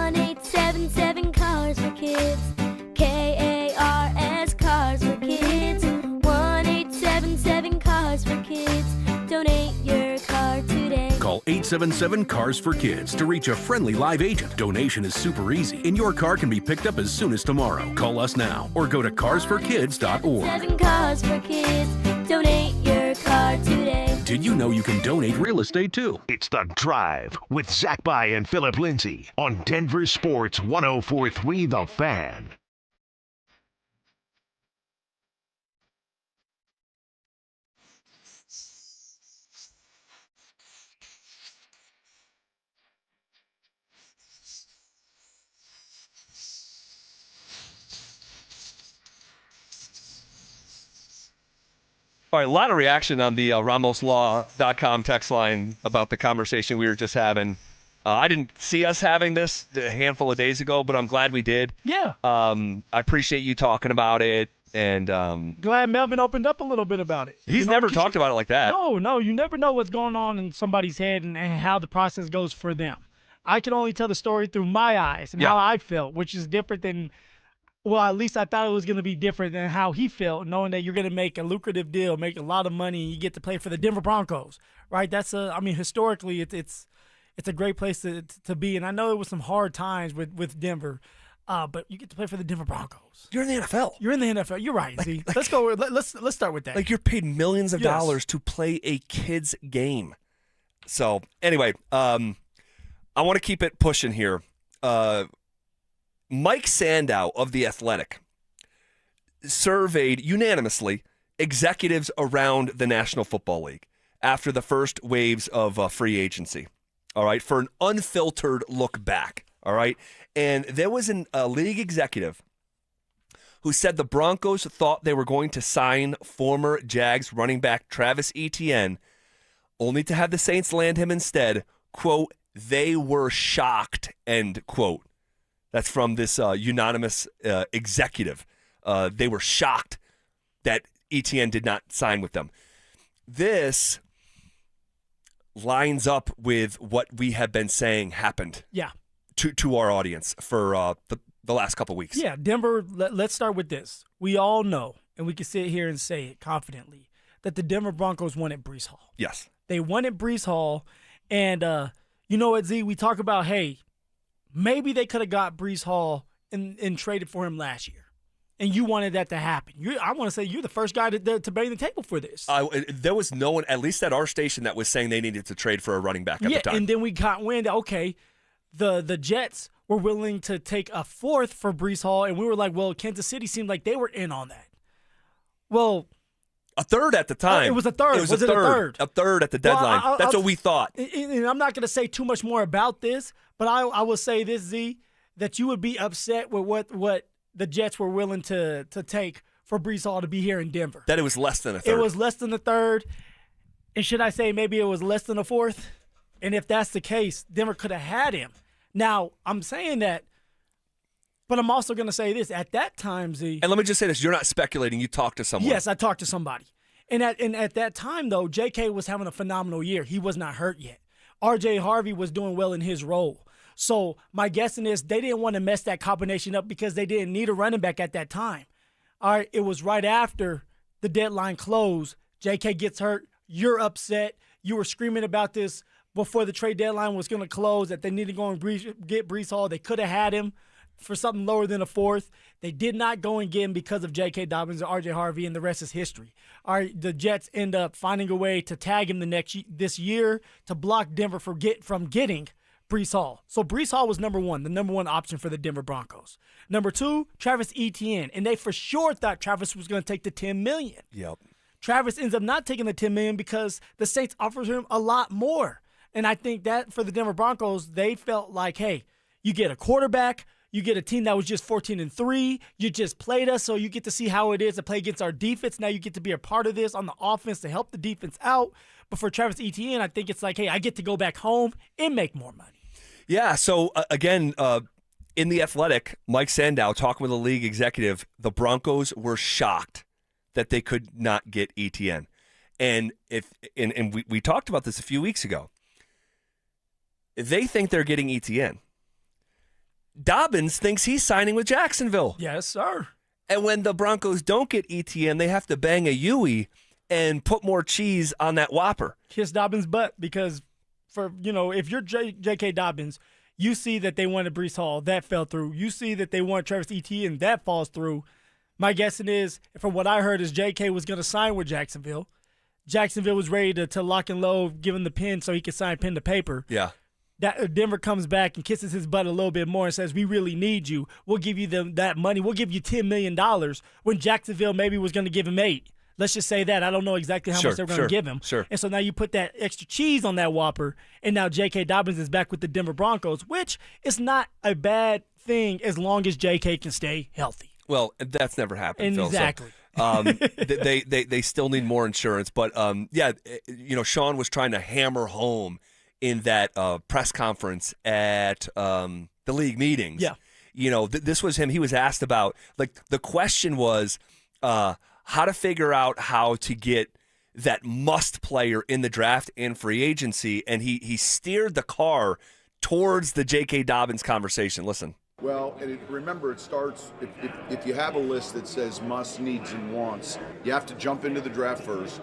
1877 Cars for Kids. KARS Cars for Kids. 1877 Cars for Kids. Donate your car today. Call 877 Cars for Kids to reach a friendly live agent. Donation is super easy, and your car can be picked up as soon as tomorrow. Call us now or go to carsforkids.org. 7 Cars for Kids. Donate your car today. Did you know you can donate real estate too? It's The Drive with Zach By and Phillip Lindsay on Denver Sports 104.3 The Fan. All right, a lot of reaction on the RamosLaw.com text line about the conversation we were just having. I didn't see us having this a handful of days ago, but I'm glad we did. Yeah. I appreciate you talking about it, and glad Melvin opened up a little bit about it. He's never talked about it like that. No, you never know what's going on in somebody's head and how the process goes for them. I can only tell the story through my eyes and how I felt, which is different than. Well, at least I thought it was going to be different than how he felt, knowing that you're going to make a lucrative deal, make a lot of money, and you get to play for the Denver Broncos, right? Historically, it's a great place to be. And I know it was some hard times with Denver, but you get to play for the Denver Broncos. You're in the NFL. You're in the NFL. You're right, Z. Let's go. Let's start with that. Like, you're paid millions of dollars to play a kid's game. So anyway, I want to keep it pushing here. Mike Sandow of The Athletic surveyed unanimously executives around the National Football League after the first waves of free agency, all right, for an unfiltered look back, all right? And there was a league executive who said the Broncos thought they were going to sign former Jags running back Travis Etienne, only to have the Saints land him instead. Quote, they were shocked, end quote. That's from this unanimous executive. They were shocked that Etienne did not sign with them. This lines up with what we have been saying happened to our audience for the last couple of weeks. Yeah, Denver, let's start with this. We all know, and we can sit here and say it confidently, that the Denver Broncos wanted Breece Hall. Yes. They wanted Breece Hall, and you know what, Z, we talk about, hey, maybe they could have got Breece Hall and traded for him last year, and you wanted that to happen. I want to say you're the first guy to bang the table for this. There was no one, at least at our station, that was saying they needed to trade for a running back at the time. And then we got wind, okay, the Jets were willing to take a fourth for Breece Hall, and we were like, well, Kansas City seemed like they were in on that. Well, a third at the time. It was a third. Was it a third? A third at the deadline. Well, That's what we thought. And I'm not going to say too much more about this, but I will say this, Z, that you would be upset with what the Jets were willing to take for Breece Hall to be here in Denver. That it was less than a third. It was less than a third. And should I say maybe it was less than a fourth? And if that's the case, Denver could have had him. Now, I'm saying that, but I'm also going to say this. At that time, Z. And let me just say this. You're not speculating. You talked to someone. Yes, I talked to somebody. And at that time, though, J.K. was having a phenomenal year. He was not hurt yet. R.J. Harvey was doing well in his role. So my guessing is they didn't want to mess that combination up because they didn't need a running back at that time. All right, it was right after the deadline closed. J.K. gets hurt. You're upset. You were screaming about this before the trade deadline was going to close, that they needed to go and get Breece Hall. They could have had him for something lower than a fourth. They did not go and get him because of J.K. Dobbins and R.J. Harvey, and the rest is history. All right, the Jets end up finding a way to tag him this year to block Denver from getting Breece Hall. So Breece Hall was number one, the number one option for the Denver Broncos. Number two, Travis Etienne, and they for sure thought Travis was going to take the $10 million. Yep. Travis ends up not taking the $10 million because the Saints offered him a lot more. And I think that for the Denver Broncos, they felt like, hey, you get a quarterback, you get a team that was just 14-3, you just played us, so you get to see how it is to play against our defense. Now you get to be a part of this on the offense to help the defense out. But for Travis Etienne, I think it's like, hey, I get to go back home and make more money. Yeah, so again, in The Athletic, Mike Sandow talking with a league executive, the Broncos were shocked that they could not get Etienne. And we talked about this a few weeks ago. They think they're getting Etienne. Dobbins thinks he's signing with Jacksonville. Yes, sir. And when the Broncos don't get Etienne, they have to bang a Yui and put more cheese on that Whopper. Kiss Dobbins' butt because, if you're J.K. Dobbins, you see that they wanted Breece Hall. That fell through. You see that they want Travis Etienne. That falls through. My guessing is, from what I heard, is J.K. was going to sign with Jacksonville. Jacksonville was ready to lock and load, give him the pen so he could sign pen to paper. Yeah. That Denver comes back and kisses his butt a little bit more and says, we really need you. We'll give you that money. We'll give you $10 million when Jacksonville maybe was going to give him $8 million. Let's just say that. I don't know exactly how much they're going to give him. Sure. And so now you put that extra cheese on that Whopper, and now J.K. Dobbins is back with the Denver Broncos, which is not a bad thing as long as J.K. can stay healthy. Well, that's never happened, Phil. Exactly. So, they still need more insurance. But, Sean was trying to hammer home in that press conference at the league meetings. Yeah. This was him. He was asked about, the question was how to figure out how to get that must player in the draft and free agency, and he steered the car towards the J.K. Dobbins conversation. Listen. Well, and remember, it starts, if you have a list that says must, needs, and wants, you have to jump into the draft first,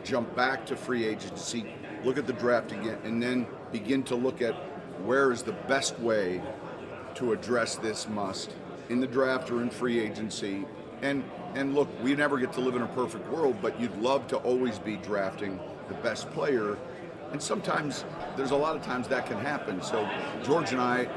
jump back to free agency, look at the draft again, and then begin to look at where is the best way to address this must in the draft or in free agency. And look, we never get to live in a perfect world, but you'd love to always be drafting the best player. And sometimes, there's a lot of times that can happen. So George and I,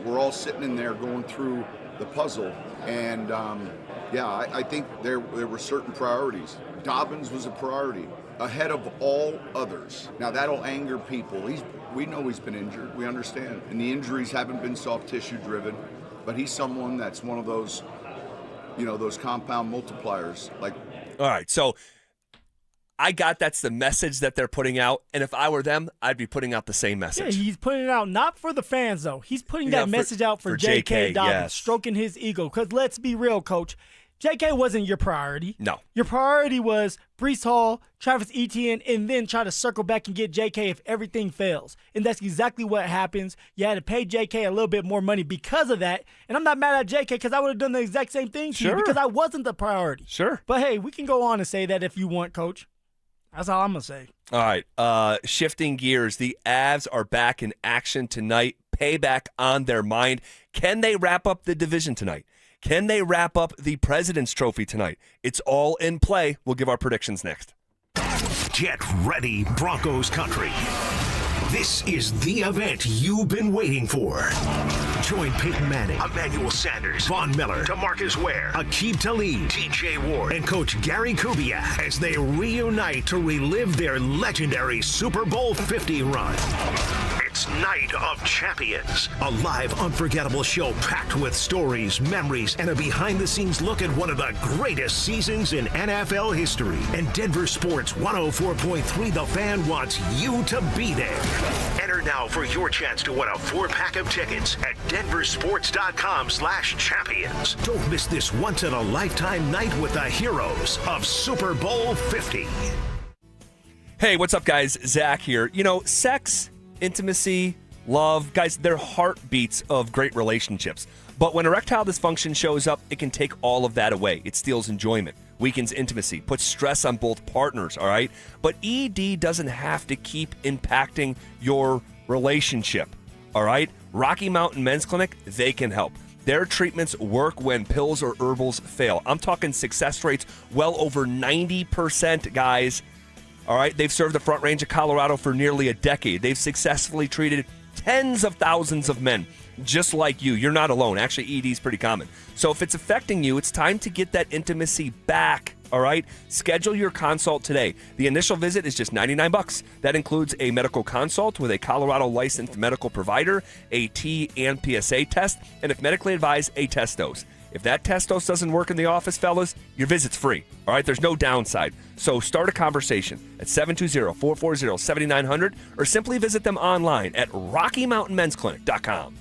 we're all sitting in there going through the puzzle. And I think there were certain priorities. Dobbins was a priority ahead of all others. Now that'll anger people. We know he's been injured. We understand. And the injuries haven't been soft tissue driven, but he's someone that's one of those, those compound multipliers. All right, so I got that's the message that they're putting out, and if I were them, I'd be putting out the same message. Yeah, he's putting it out not for the fans, though. He's putting that message out for J.K. Dobbins, stroking his ego. Because let's be real, Coach. J.K. wasn't your priority. No. Your priority was Breece Hall, Travis Etienne, and then try to circle back and get J.K. if everything fails. And that's exactly what happens. You had to pay J.K. a little bit more money because of that. And I'm not mad at J.K. because I would have done the exact same thing to you because I wasn't the priority. Sure. But, hey, we can go on and say that if you want, Coach. That's all I'm going to say. All right. Shifting gears. The Avs are back in action tonight. Payback on their mind. Can they wrap up the division tonight? Can they wrap up the President's Trophy tonight? It's all in play. We'll give our predictions next. Get ready, Broncos country. This is the event you've been waiting for. Join Peyton Manning, Emmanuel Sanders, Von Miller, DeMarcus Ware, Aqib Talib, TJ Ward, and Coach Gary Kubiak as they reunite to relive their legendary Super Bowl 50 run. It's Night of Champions, a live, unforgettable show packed with stories, memories, and a behind-the-scenes look at one of the greatest seasons in NFL history. And Denver Sports 104.3 The Fan wants you to be there. Enter now for your chance to win a 4-pack of tickets at DenverSports.com/champions. Don't miss this once-in-a-lifetime night with the heroes of Super Bowl 50. Hey, what's up, guys? Zach here. You know, sex, intimacy, love, guys, they're heartbeats of great relationships. But when erectile dysfunction shows up, it can take all of that away. It steals enjoyment, weakens intimacy, puts stress on both partners, all right? But ED doesn't have to keep impacting your relationship, all right? Rocky Mountain Men's Clinic, they can help. Their treatments work when pills or herbals fail. I'm talking success rates well over 90%, guys. All right, they've served the Front Range of Colorado for nearly a decade. They've successfully treated tens of thousands of men just like you. You're not alone. Actually, ED is pretty common. So if it's affecting you, it's time to get that intimacy back. All right, schedule your consult today. The initial visit is just $99. That includes a medical consult with a Colorado licensed medical provider, a T and PSA test, and if medically advised, a test dose. If that test dose doesn't work in the office, fellas, your visit's free. All right, there's no downside. So start a conversation at 720-440-7900 or simply visit them online at RockyMountainMen'sClinic.com.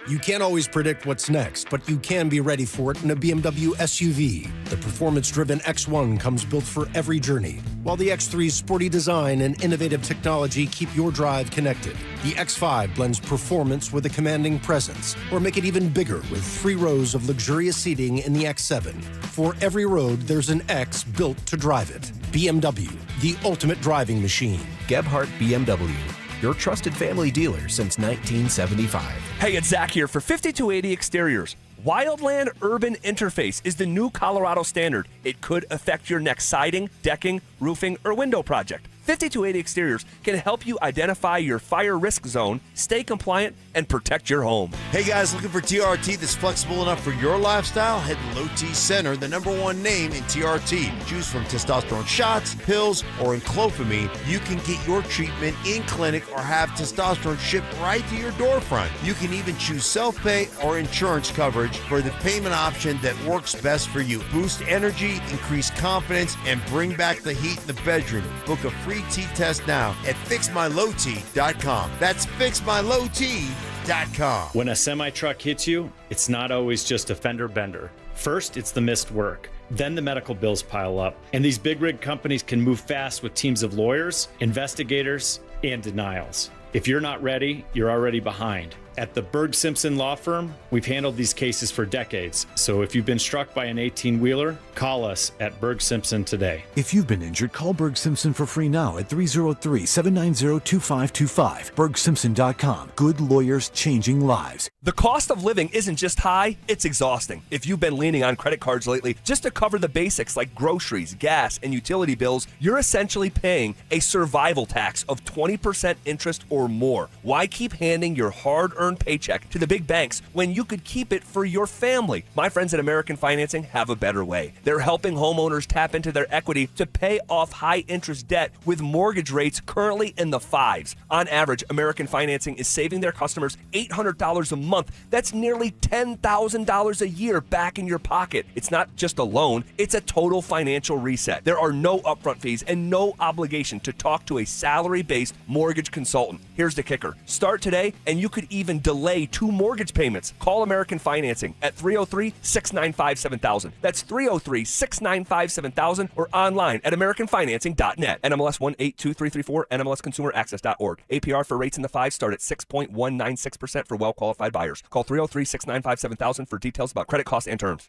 You can't always predict what's next, but you can be ready for it in a BMW SUV. The performance-driven X1 comes built for every journey, while the X3's sporty design and innovative technology keep your drive connected. The X5 blends performance with a commanding presence, or make it even bigger with 3 rows of luxurious seating in the X7. For every road, there's an X built to drive it. BMW, the ultimate driving machine. Gebhardt BMW. Your trusted family dealer since 1975. Hey, it's Zach here for 5280 Exteriors. Wildland Urban Interface is the new Colorado standard. It could affect your next siding, decking, roofing, or window project. 5280 Exteriors can help you identify your fire risk zone, stay compliant, and protect your home. Hey guys, looking for TRT that's flexible enough for your lifestyle? Head to Low T Center, the #1 name in TRT. Choose from testosterone shots, pills, or enclophamine. You can get your treatment in clinic or have testosterone shipped right to your door front. You can even choose self-pay or insurance coverage for the payment option that works best for you. Boost energy, increase confidence, and bring back the heat in the bedroom. Book a free T-test now at FixMyLowT.com. That's FixMyLowT.com. When a semi-truck hits you, it's not always just a fender bender. First, it's the missed work. Then the medical bills pile up. And these big rig companies can move fast with teams of lawyers, investigators, and denials. If you're not ready, you're already behind. At the Berg Simpson Law Firm, we've handled these cases for decades. So if you've been struck by an 18-wheeler, call us at Berg Simpson today. If you've been injured, call Berg Simpson for free now at 303-790-2525. BergSimpson.com. Good lawyers changing lives. The cost of living isn't just high, it's exhausting. If you've been leaning on credit cards lately just to cover the basics like groceries, gas, and utility bills, you're essentially paying a survival tax of 20% interest or more. Why keep handing your hard-earned paycheck to the big banks when you could keep it for your family? My friends at American Financing have a better way. They're helping homeowners tap into their equity to pay off high-interest debt with mortgage rates currently in the 5s. On average, American Financing is saving their customers $800 a month. That's nearly $10,000 a year back in your pocket. It's not just a loan, it's a total financial reset. There are no upfront fees and no obligation to talk to a salary-based mortgage consultant. Here's the kicker. Start today and you could even delay 2 mortgage payments. Call American Financing at 303-695-7000. That's 303-695-7000 or online at AmericanFinancing.net. NMLS 182334, NMLSConsumerAccess.org. APR for rates in the 5s start at 6.196% for well-qualified buyers. Call 303-695-7000 for details about credit costs and terms.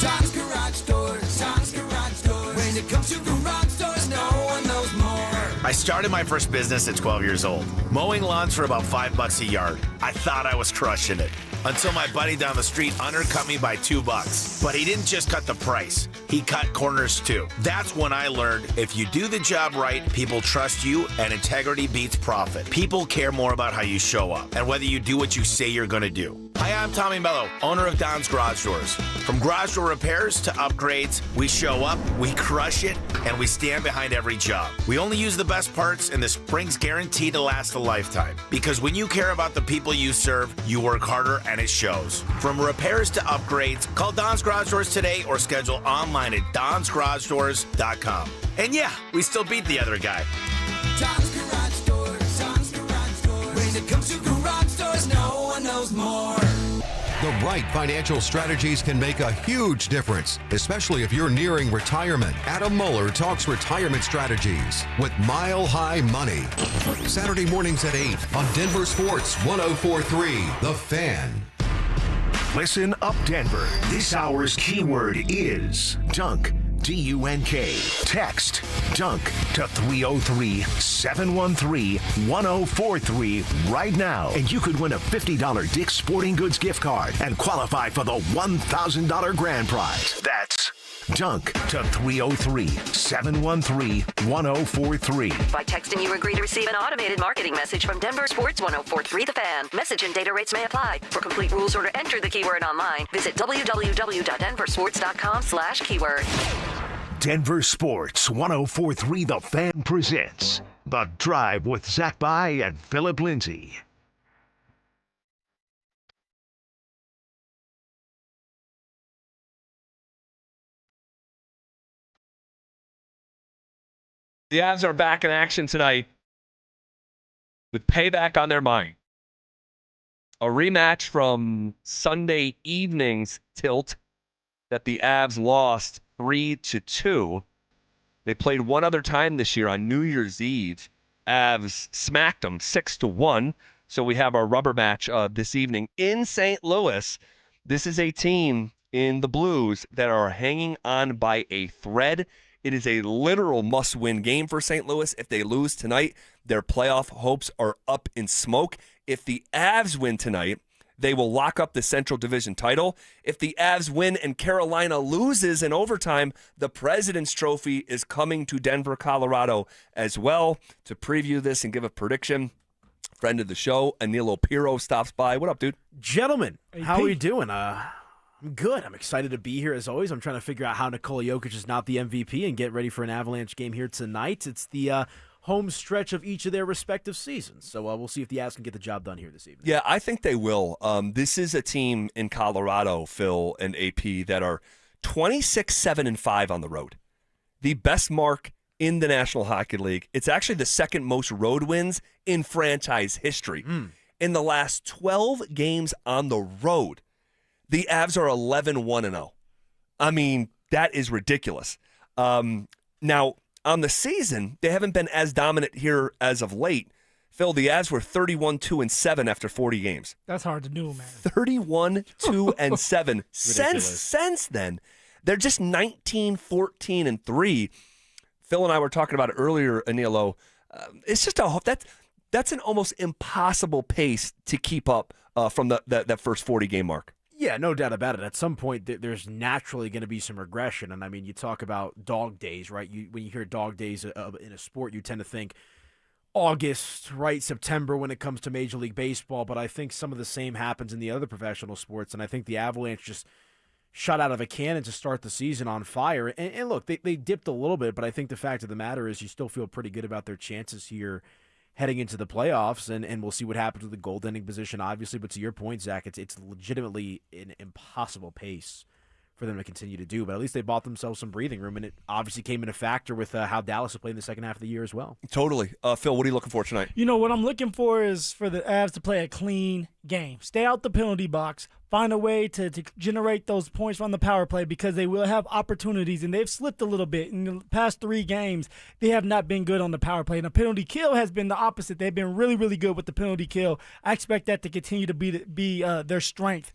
Tom's Garage Doors, Tom's Garage Doors. When it comes to garage doors, no one knows more. I started my first business at 12 years old, mowing lawns for about $5 a yard. I thought I was crushing it until my buddy down the street undercut me by $2. But he didn't just cut the price, he cut corners too. That's when I learned if you do the job right, people trust you and integrity beats profit. People care more about how you show up and whether you do what you say you're gonna do. Hi, I'm Tommy Mello, owner of Don's Garage Doors. From garage door repairs to upgrades, we show up, we crush it, and we stand behind every job. We only use the best parts, and the spring's guaranteed to last a lifetime. Because when you care about the people you serve, you work harder, and it shows. From repairs to upgrades, call Don's Garage Doors today or schedule online at donsgaragedoors.com. And yeah, we still beat the other guy. Don's Garage Doors, Don's Garage Doors. When it comes to garage doors, no one knows more. The right financial strategies can make a huge difference, especially if you're nearing retirement. Adam Mueller talks retirement strategies with Mile High Money. Saturday mornings at 8 on Denver Sports 104.3 The Fan. Listen up, Denver. This hour's keyword is dunk. D-U-N-K. Text dunk to 303-713-1043 right now, and you could win a $50 Dick's Sporting Goods gift card and qualify for the $1,000 grand prize. That's dunk to 303-713-1043. By texting, you agree to receive an automated marketing message from Denver Sports 104.3 The Fan. Message and data rates may apply. For complete rules or to enter the keyword online, visit www.denversports.com/keyword. Denver Sports 104.3 The Fan presents The Drive with Zach By and Phillip Lindsay. The Avs are back in action tonight with payback on their mind. A rematch from Sunday evening's tilt that the Avs lost 3-2. They played one other time this year on New Year's Eve. Avs smacked them 6-1. So we have our rubber match this evening in St. Louis. This is a team in the Blues that are hanging on by a thread. It is a literal must-win game for St. Louis. If they lose tonight, their playoff hopes are up in smoke. If the Avs win tonight, they will lock up the Central Division title. If the Avs win and Carolina loses in overtime, the President's Trophy is coming to Denver, Colorado as well. To preview this and give a prediction, friend of the show, Anilo Piro, stops by. What up, dude? Gentlemen, how are we doing? I'm good. I'm excited to be here as always. I'm trying to figure out how Nikola Jokic is not the MVP and get ready for an Avalanche game here tonight. It's the home stretch of each of their respective seasons. So we'll see if the Avs can get the job done here this evening. Yeah, I think they will. This is a team in Colorado, Phil and AP, that are 26-7-5 on the road. The best mark in the National Hockey League. It's actually the second most road wins in franchise history. In the last 12 games on the road, the Avs are 11-1-0. I mean, that is ridiculous. Now, on the season, they haven't been as dominant here as of late. Phil, the Avs were 31-2-7 after 40 games. That's hard to do, man. 31-2-7. Since then, they're just 19-14-3. Phil and I were talking about it earlier, Anilo. It's just that's an almost impossible pace to keep up from that first 40-game mark. Yeah, no doubt about it. At some point, there's naturally going to be some regression. And, I mean, you talk about dog days, right? When you hear dog days in a sport, you tend to think August, right, September when it comes to Major League Baseball. But I think some of the same happens in the other professional sports. And I think the Avalanche just shot out of a cannon to start the season on fire. And look, they dipped a little bit, but I think the fact of the matter is you still feel pretty good about their chances here heading into the playoffs, and we'll see what happens with the goaltending position, obviously. But to your point, Zach, it's legitimately an impossible pace for them to continue to do. But at least they bought themselves some breathing room, and it obviously came into factor with how Dallas is playing the second half of the year as well. Totally. Phil, what are you looking for tonight? You know, what I'm looking for is for the Avs to play a clean game. Stay out the penalty box. Find a way to generate those points from the power play, because they will have opportunities, and they've slipped a little bit. In the past 3 games, they have not been good on the power play. And the penalty kill has been the opposite. They've been really, really good with the penalty kill. I expect that to continue to be their strength,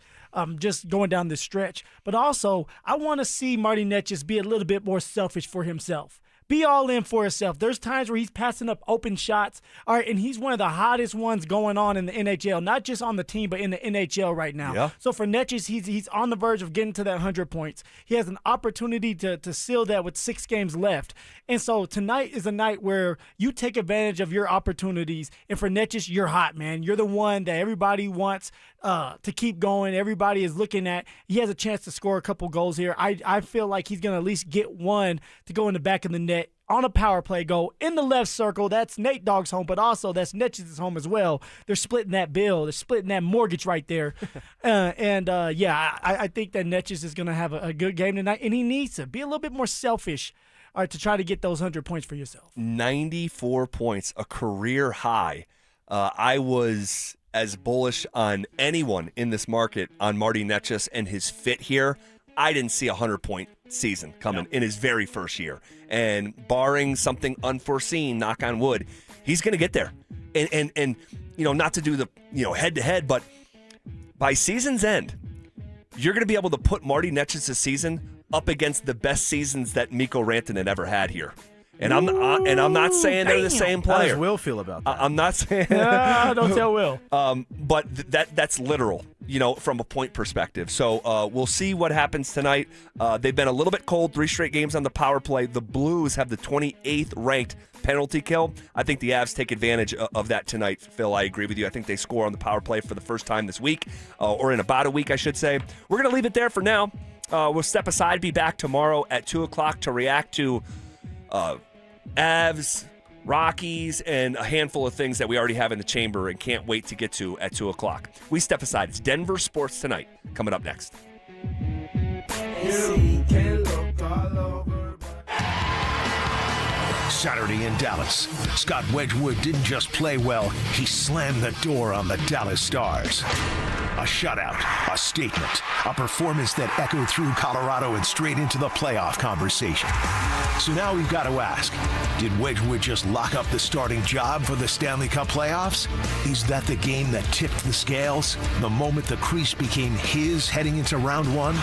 just going down this stretch. But also, I want to see Marty Netjes be a little bit more selfish for himself. Be all in for himself. There's times where he's passing up open shots. All right, and he's one of the hottest ones going on in the NHL, not just on the team, but in the NHL right now. Yeah. So for Netjes, he's on the verge of getting to that 100 points. He has an opportunity to seal that with 6 games left. And so tonight is a night where you take advantage of your opportunities. And for Netjes, you're hot, man. You're the one that everybody wants to keep going. Everybody is looking at. He has a chance to score a couple goals here. I feel like he's going to at least get one to go in the back of the net on a power play, go in the left circle. That's Nate Dogg's home, but also that's Netch's home as well. They're splitting that bill. They're splitting that mortgage right there. I think that Netch's is going to have a good game tonight, and he needs to be a little bit more selfish to try to get those 100 points for yourself. 94 points, a career high. I was as bullish on anyone in this market on Marty Netchis and his fit here. I didn't see a 100-point season coming in his very first year. And barring something unforeseen, knock on wood, he's going to get there. And not to do the, head-to-head, but by season's end, you're going to be able to put Marty Netchis' season up against the best seasons that Mikko Rantanen ever had here. And I'm not saying they're the same player. How does Will feel about that? I'm not saying. Don't tell Will. But that's literal, from a point perspective. So we'll see what happens tonight. They've been a little bit cold, 3 straight games on the power play. The Blues have the 28th ranked penalty kill. I think the Avs take advantage of that tonight, Phil. I agree with you. I think they score on the power play for the first time this week, or in about a week, I should say. We're going to leave it there for now. We'll step aside, be back tomorrow at 2 o'clock to react to Avs, Rockies, and a handful of things that we already have in the chamber and can't wait to get to at 2 o'clock. We step aside. It's Denver Sports Tonight coming up next. Saturday in Dallas. Scott Wedgwood didn't just play well, he slammed the door on the Dallas Stars. A shutout, a statement, a performance that echoed through Colorado and straight into the playoff conversation. So now we've got to ask, did Wedgwood just lock up the starting job for the Stanley Cup playoffs? Is that the game that tipped the scales? The moment the crease became his heading into round 1?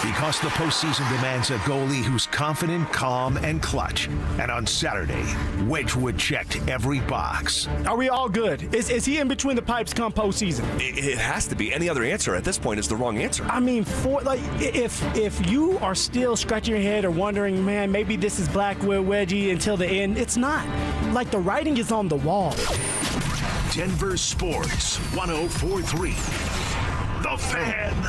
Because the postseason demands a goalie who's confident, calm, and clutch. And on Saturday, Wedgwood checked every box. Are we all good? Is he in between the pipes come postseason? It has to be. Any other answer at this point is the wrong answer. I mean, if you are still scratching your head or wondering, man, maybe this is Blackwood Wedgie until the end, it's not. Like, the writing is on the wall. Denver Sports 104.3. The Fan.